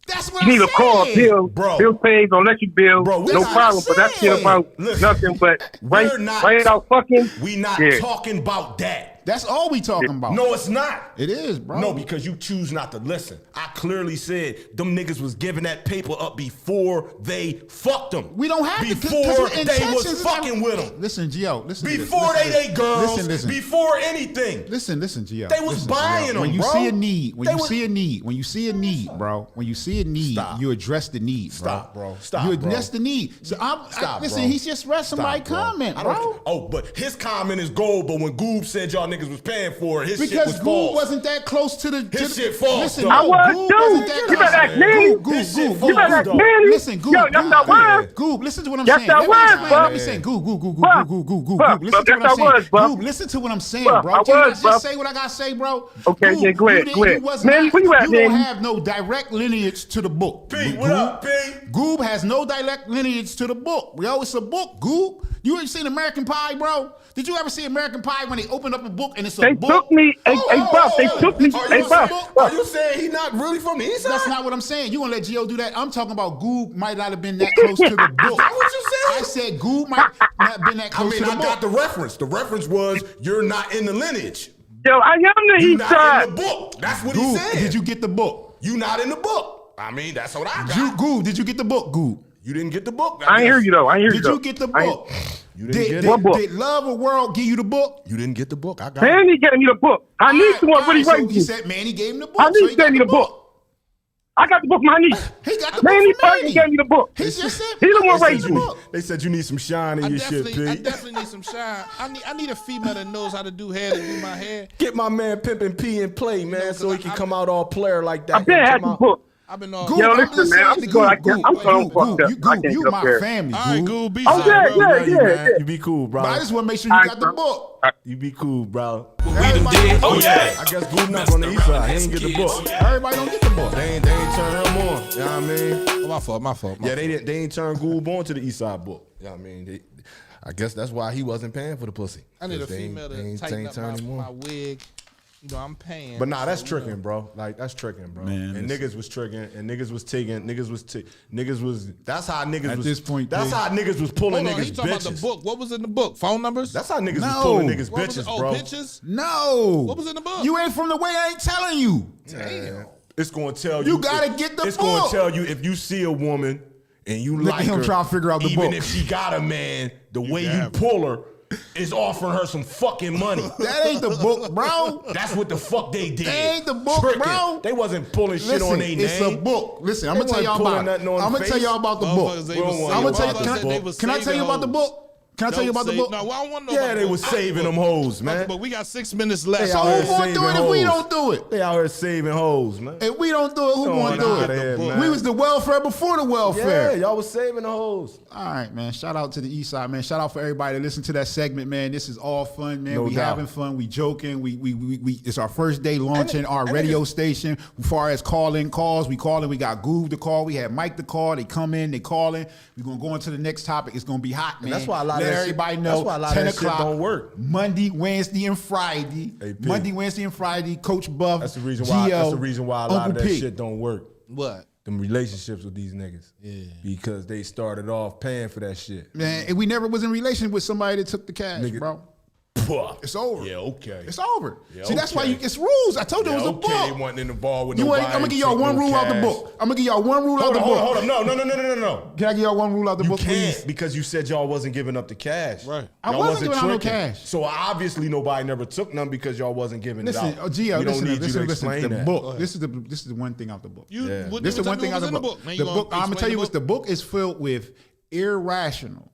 That's what you need I a car, said. bill, Bro. bill pays, don't let you bill, Bro, we no not problem. But that shit saying. about Listen, nothing but right out fucking. We not Yeah. talking about that. That's all we talking about. No, it's not. It is, bro. No, because you choose not to listen. I clearly said them niggas was giving that paper up before they fucked them. We don't have to. Before they was fucking with them. Listen, Gio. Listen. to this. Before Listen to they this. girls. Listen. Before anything. Listen, Gio. They was Listen, buying Gio. them, When you bro. see a need, when They you was- see a need, bro. When you see a need, Stop. you address the need, Stop, bro. Stop, You bro. address the need. So Stop, listen, bro. he's just read somebody's Stop, comment, I don't- bro. Oh, but his comment is gold. But when Goob said y'all niggas was paying for it, his shit Because was Goob false. wasn't that close to the. His shit false, Listen, though. no, I was Goob too. wasn't that You close. better ask me. His shit Goob, false, You better ask though. Manny. Listen, Goob. Yo, that's how I was. Goob, listen to what I'm Yes, saying. I Let me was, explain. bro. Let me say, Goob. Buck, Listen to yes, what I'm I saying. was, Buck. Goob, listen to what I'm saying, Buck, bro. I Can I was, just Buck. say what I gotta say, bro? Okay, yeah, go ahead, go ahead. Man, where you at, You don't man? have no direct lineage to the book. P, what up, P? Goob has no direct lineage to the book. Yo, it's a book, Goob. You ain't seen American Pie, bro? Did you ever see American Pie when they open up a book and it's a They book? took me. Hey, Buff, they took me. Are Hey, you, Buff. are you saying he not really from the east side? That's not what I'm saying. You gonna let Gio do that? I'm talking about Goob might not have been that close to the book. That's what you said? I said Goob might not have been that I close mean, to the I book. got the reference. The reference was you're not in the lineage. Yo, I am the You east not side. in the book. That's what he Goob, said. did you get the book? You not in the book. I mean, that's what I got. Goob, did you get the book, Goob? You didn't get the book. I ain't hear you though. I ain't hear you Did though. you get the I ain't- book? You didn't get Did, it. What book? did Love or World give you the book? You didn't get the book. I got it. Manny gave me the book. I need someone really so write he me. said Manny gave him the book. I so need he to got gave me the book. I got the book, my niece. He got the Manny book from Parton Manny. gave me the book. He just said He the one he raised said me. the book. They said you need some shine in I your shit, definitely P. need some shine. I need a female that knows how to do hair, to do my hair. Get my man Pimpin' P in play, man, No, so he 'cause can I- come out all player like that. I been Come had the out- book. I've been all. Goob, Yo, I'm listen, just man, saying I'm to good. I Goob, can't- I'm so Goob, fucked up. you, I can't you get up my there. family, All right, Goob. Goob, be Oh, side, yeah, bro. yeah, Love you, yeah, man. yeah. You be cool, bro. But I just want to make sure you All right, got the bro. book. You be cool, bro. Everybody, Oh yeah. I guess Goob not from the east side. He ain't get the book. everybody don't get the book. They ain't turn him on. You know what I mean? Oh, my fault. My fault. Yeah, they ain't turn Goob on to the east side book. You know what I mean? I guess that's why he wasn't paying for the pussy. I need a 'Cause they female to ain't tighten up turn him on. my wig. You know, I'm paying. But nah, that's so, tricking, bro. Like that's tricking, bro. Man, and niggas was tricking, and niggas was taking, niggas was. That's how niggas At was. this point, that's P. how niggas was pulling Hold on, he niggas talking about bitches. the book. What was in the book? Phone numbers? That's how niggas was No. pulling niggas What was it? bitches, Oh, bro. pictures? No. What was in the book? You ain't from the way I ain't telling you. Damn. It's gonna tell you. You gotta get the It's book. gonna tell you if you see a woman and you Look at like him her. trying to figure out the even book. if she got a man, the way you have pull her is offering her some fucking money. That ain't the book, bro. That's what the fuck they did. That ain't the book, Tricking. bro. They wasn't pulling shit Listen, on their name. it's a book. Listen, I'm They gonna tell y'all wasn't pulling about it. nothing on I'm gonna tell face. y'all about the book. Motherfuckers, they We don't was want I'm gonna Motherfuckers tell you. about Can, the I, book. can I tell you about the book? Can I tell you about the book? No, well, I want to know Yeah, about they the was book. saving them hoes, man. But we got 6 minutes left. They So out who here gonna do saving it if we hoes. don't do it? They out here saving hoes, man. If we don't do it, who Come gonna on do out of here, it? man. We was the welfare before the welfare. Yeah, y'all was saving the hoes. All right, man. Shout out to the East Side, man. Shout out for everybody that listened to that segment, man. This is all fun, man. No we doubt. having fun. We joking. We it's our first day launching our and radio station. As far as calling calls, we calling. We got Goob to call. We had Mike to call. They come in. They calling. We're gonna go into the next topic. It's gonna be hot, man. that's why a lot of Let that shit- everybody know. that's why a lot of 10 that shit o'clock don't work. Monday, Wednesday, and Friday. Hey, P. Monday, Wednesday, and Friday. Coach Buff. That's the reason why. Gio, That's the reason why a lot Uncle of that P. shit don't work. What? Them relationships with these niggas. Yeah. Because they started off paying for that shit. Man, and we never was in relation with somebody that took the cash, Nigga. bro. Puh. It's over. Yeah, okay. It's over. Yeah, See, that's why okay. it's rules. I told you Yeah, it was a okay, book. they wasn't in the ball with You nobody. ain't, I'm gonna give y'all take one no rule out the cash. book. I'm gonna give y'all one rule out Hold the on, book. hold on. No. Can I give y'all one rule out the You book, can't please? because you said y'all wasn't giving up the cash. Right. I Y'all wasn't giving out no tricking. cash. So obviously nobody never took none because y'all wasn't giving Listen, it out. Gio, we don't listen, need you to listen, explain the that. book. This is the one thing out the book. You, Yeah. what, This is the tell one me thing what out was the in book. Now The you gonna book. I'm gonna explain tell you the what the book is filled with irrational.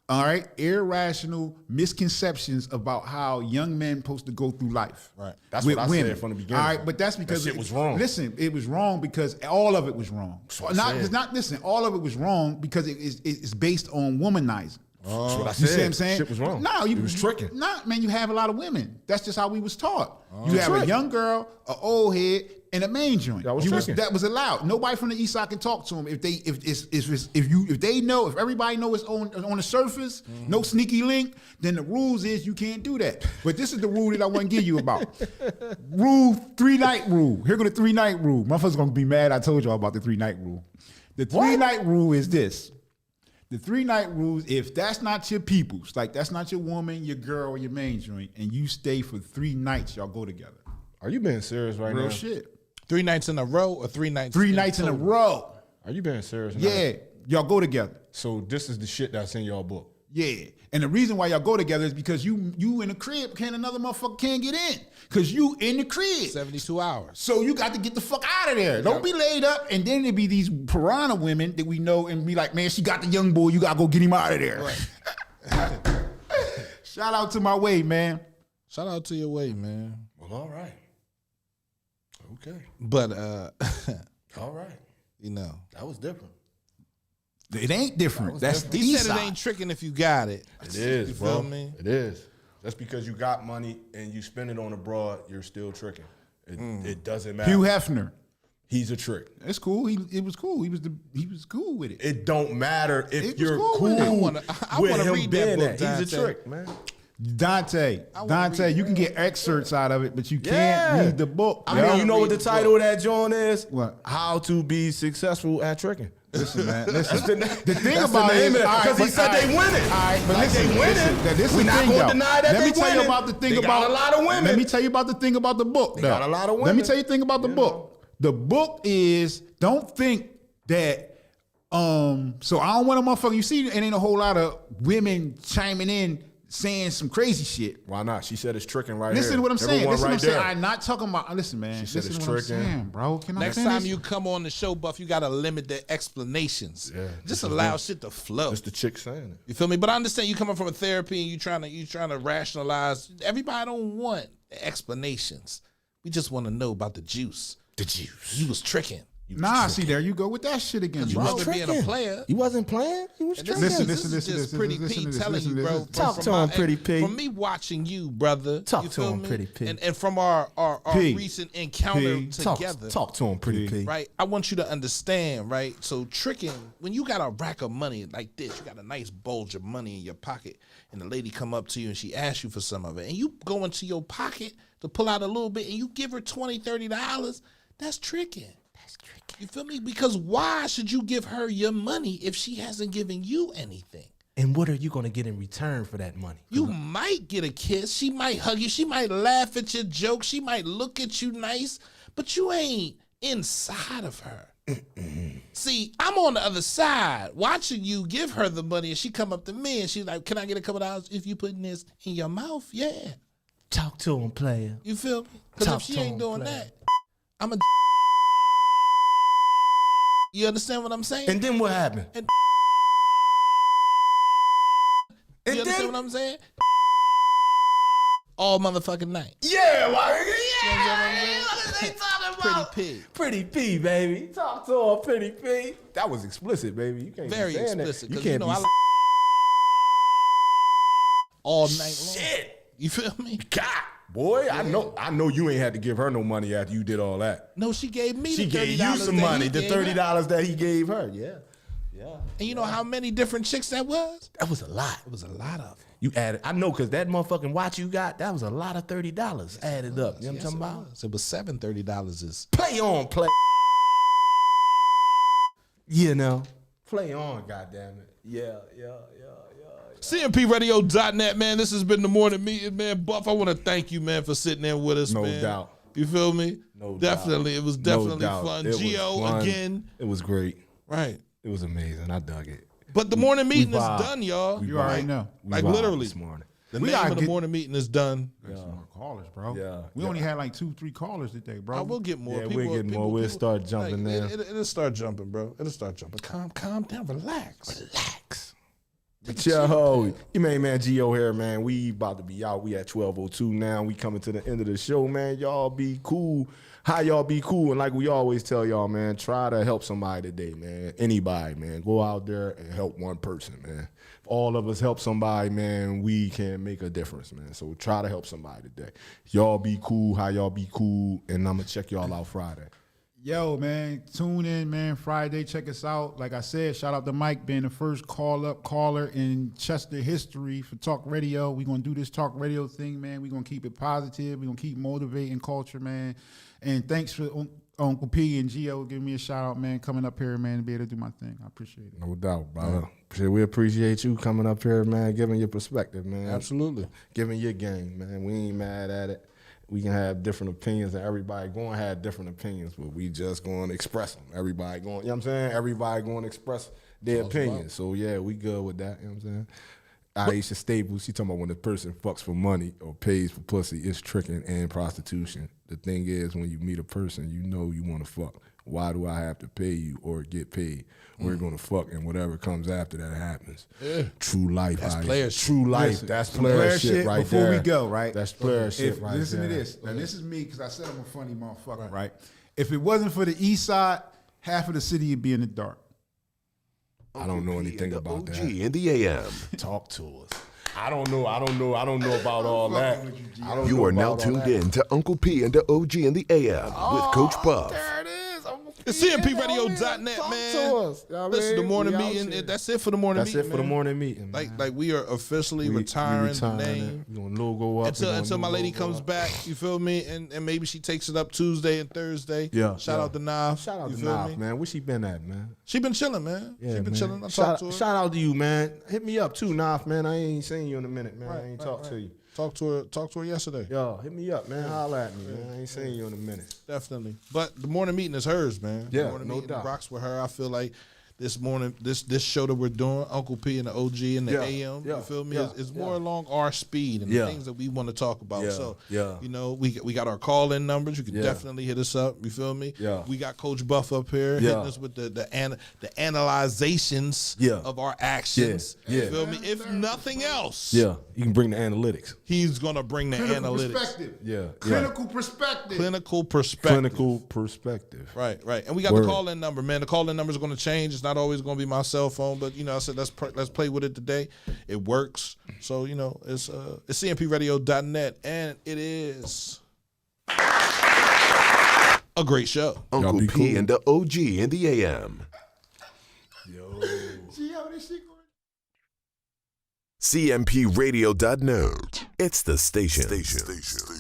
All right, irrational misconceptions about how young men supposed to go through life. Right. That's with what I women. said from the beginning. All right, but that's because That shit was wrong. Listen, it was wrong because all of it was wrong. what I said. Listen. All of it was wrong because it's based on womanizing. That's what I You said. see what I'm saying? Shit was wrong. No, It was tricking. Nah, man, you have a lot of women. That's just how we was taught. You have a Trick. young girl, an old head, and a main joint. That was tricking. That was allowed. Nobody from the east side can talk to them if they know, if everybody know it's on the surface, no sneaky link, then the rules is you can't do that. But this is the rule that I want to give you about. Rule 3-night rule. Here go the 3-night rule. Motherfuckers gonna be mad I told y'all about the 3-night rule. The 3-night rule is this. The 3-night rules, if that's not your peoples, like that's not your woman, your girl, or your main joint, and you stay for 3 nights, y'all go together. Are you being serious right Real now? shit. 3 nights in a row or 3 nights? 3 nights in a total? row. Are you being serious? now? Yeah, y'all go together. So this is the shit that's in your book. Yeah, and the reason why y'all go together is because you in the crib, another motherfucker can't get in, cause you in the crib. 72 hours. So you got to get the fuck out of there. Don't be laid up, and then there be these piranha women that we know and be like, man, she got the young boy. You gotta go get him out of there. Shout out to my way, man. Shout out to your way, man. Well, all right. Okay. But, All right. you know. That was different. It ain't different. That's the He east said it side. ain't tricking if you got it. It is, You bro. feel me? It is. That's because you got money and you spend it on abroad, you're still tricking. It doesn't matter. Hugh Hefner. He's a trick. It's cool. It was cool. He was cool with it. It don't matter It if was you're cool cool with it. with I wanna him read that being book, that. He's a Dante. trick, man. Dante, you can get excerpts out of it, but you can't read the book. I mean, you know what the title of that joint is? What? How to be successful at tricking. Listen, man. Listen. The thing That's about the it name is, of it, because he said they winning. All right, but Like listen, they winning. This We is the not thing, gonna though. deny that Let they me tell you winning. about the thing They about got a lot of women. Let me tell you about the thing about the book. They got a lot of Let me women. tell you the thing about the book. The book is, don't think that. So I don't want a motherfucker. You see, it ain't a whole lot of women chiming in saying some crazy shit. Why not? She said it's tricking right Listen here. to what I'm saying. Everyone Listen to right what I'm saying. there. I'm not talking about. Listen, man. She said Listen it's to what I'm tricking. saying, bro. Can Next I time finish? you come on the show, Buff, you gotta limit the explanations. Yeah, Just this is allow what- shit to flow. That's the chick saying it. You feel me? But I understand you coming from a therapy and you trying to rationalize. Everybody don't want explanations. We just want to know about the juice. The juice. You was tricking. Nah, see, there you go with that shit again, You bro. wasn't being a player. You wasn't playing? You was And this tricking. is just Pretty P telling you, bro. Talk from to my- him, Pretty P. From me watching you, brother. Talk you to feel him, me? Pretty P. And from our P. recent encounter P. together. Talk to him, Pretty P. Right, I want you to understand, right? So tricking, when you got a rack of money like this, you got a nice bulge of money in your pocket, and the lady come up to you and she asks you for some of it, and you go into your pocket to pull out a little bit, and you give her $20, $30, that's tricking. That's tricking. You feel me? Because why should you give her your money if she hasn't given you anything? And what are you going to get in return for that money? You might get a kiss. She might hug you. She might laugh at your jokes. She might look at you nice, but you ain't inside of her. See, I'm on the other side watching you give her the money, and she come up to me and she's like, "Can I get a couple dollars if you putting this in your mouth?" Yeah. Talk to him, player. You feel me? Because Talk if she to ain't him, doing player. that, I'm a. You understand what I'm saying? And then what happened? And And you understand then, what I'm saying? All motherfucking night. yeah, like, You understand what I'm saying? Pretty pig. Pretty P, baby. Talk to him, Pretty P. That was explicit, baby. You can't Very be saying explicit. That. Because You you can't know be I like all night long. shit. You feel me? God, boy, I know you ain't had to give her no money after you did all that. No, she gave me She the $30 gave you some that money, he the gave her. $30 that he gave her. Yeah. And you know how many different chicks that was? That was a lot. It was a lot of them. You added, I know, because that motherfucking watch you got, that was a lot of $30 added up. You know what I'm talking about? It was $730 is. Play on, play. You know. Play on, goddammit. Yeah. CMPRadio.net, man. This has been the morning meeting, man. Buff, I want to thank you, man, for sitting in with us, No man. doubt. You feel me? No definitely. doubt. It was No definitely doubt. fun. It was Gio, fun. again. It was great. Right. It was amazing. I dug it. But the morning meeting is vibed. done, y'all. You already know. Like, vibed literally. this morning. The We name gotta of the get- morning meeting is done. Got some more callers, bro. Yeah. We only had like 2-3 callers today, bro. I will get more. Yeah, we'll get more. We'll start jumping like, there. It'll start jumping, bro. It'll start jumping. Calm down. Relax. But yo, you main man Gio here, man. We about to be out. We at 12:02 now. We coming to the end of the show, man. Y'all be cool. How y'all be cool? And like we always tell y'all, man, try to help somebody today, man. Anybody, man. Go out there and help one person, man. If all of us help somebody, man, we can make a difference, man. So try to help somebody today. Y'all be cool. How y'all be cool? And I'm gonna check y'all out Friday. Yo, man, tune in, man. Friday, check us out. Like I said, shout out to Mike being the first caller in Chester history for Talk Radio. We're going to do this Talk Radio thing, man. We're going to keep it positive. We're going to keep motivating culture, man. And thanks for Uncle P and Gio giving me a shout out, man, coming up here, man, to be able to do my thing. I appreciate it. No doubt, brother. We appreciate you coming up here, man, giving your perspective, man. Absolutely. Giving your game, man. We ain't mad at it. We can have different opinions, and everybody going to have different opinions, but we just going to express them. Everybody going, you know what I'm saying? Everybody going to express their opinion. So, yeah, we good with that, you know what I'm saying? Aisha Staples, she talking about when the person fucks for money or pays for pussy, it's tricking and prostitution. The thing is, when you meet a person, you know you want to fuck. Why do I have to pay you or get paid? We're going to fuck, and whatever comes after that happens. Yeah. True life. That's Aisha. player shit. True life. Listen, That's some player shit right before there. we go, right? That's player shit If- right listen there. to this. Now, this is me because I said I'm a funny motherfucker, right? If it wasn't for the east side, half of the city would be in the dark. I don't know anything about OG that. in the AM. Talk to us. I don't know about all that. I don't You know are now about all tuned that. in to Uncle P and the OG in the AM with Coach Buff. There it is. I'm It's CMPRadio.net, Talk man. to us. You know what I Listen to the mean? morning We out meeting. here. That's it for the morning That's meeting. it for the man. morning meeting. Man. Like we are officially retiring the name. We're gonna logo up. Until my lady comes back, you feel me? And maybe she takes it up Tuesday and Thursday. Yeah. Shout out to Nav. Shout out you to feel Nav, me? man. Where she been at, man? She been chilling, man. Yeah, she been man. chilling. I talked to her. Shout out to you, man. Hit me up too, Nav, man. I ain't seen you in a minute, man. I ain't talked to you. Talked to her yesterday. Yo, hit me up, man. Holla at me, man. I ain't seen you in a minute. Definitely. But the morning meeting is hers, man. Yeah, the morning no meeting doubt. rocks with her. I feel like this morning, this show that we're doing, Uncle P and the OG and the Yeah, AM, yeah, you feel me? yeah, It's more along our speed and the Yeah. things that we want to talk about. Yeah, So, yeah. you know, we got our call-in numbers. You can Yeah. definitely hit us up. You feel me? Yeah. We got Coach Buff up here Yeah. hitting us with the analyzations Yeah. of our actions. Yeah, You yeah. feel me? If nothing else, Yeah, you can bring the analytics. he's going to bring the Clinical analytics. perspective. Yeah, Clinical perspective. Clinical perspective. clinical perspective. Right. And we got Word. the call-in number, man. The call-in number is going to change. It's not always going to be my cell phone, but you know, I said let's play with it today. It works. So you know, it's CMPRadio.net, and it is a great show. Uncle be P cool. and the OG in the AM. See how this shit going? CMPRadio.net. It's the station.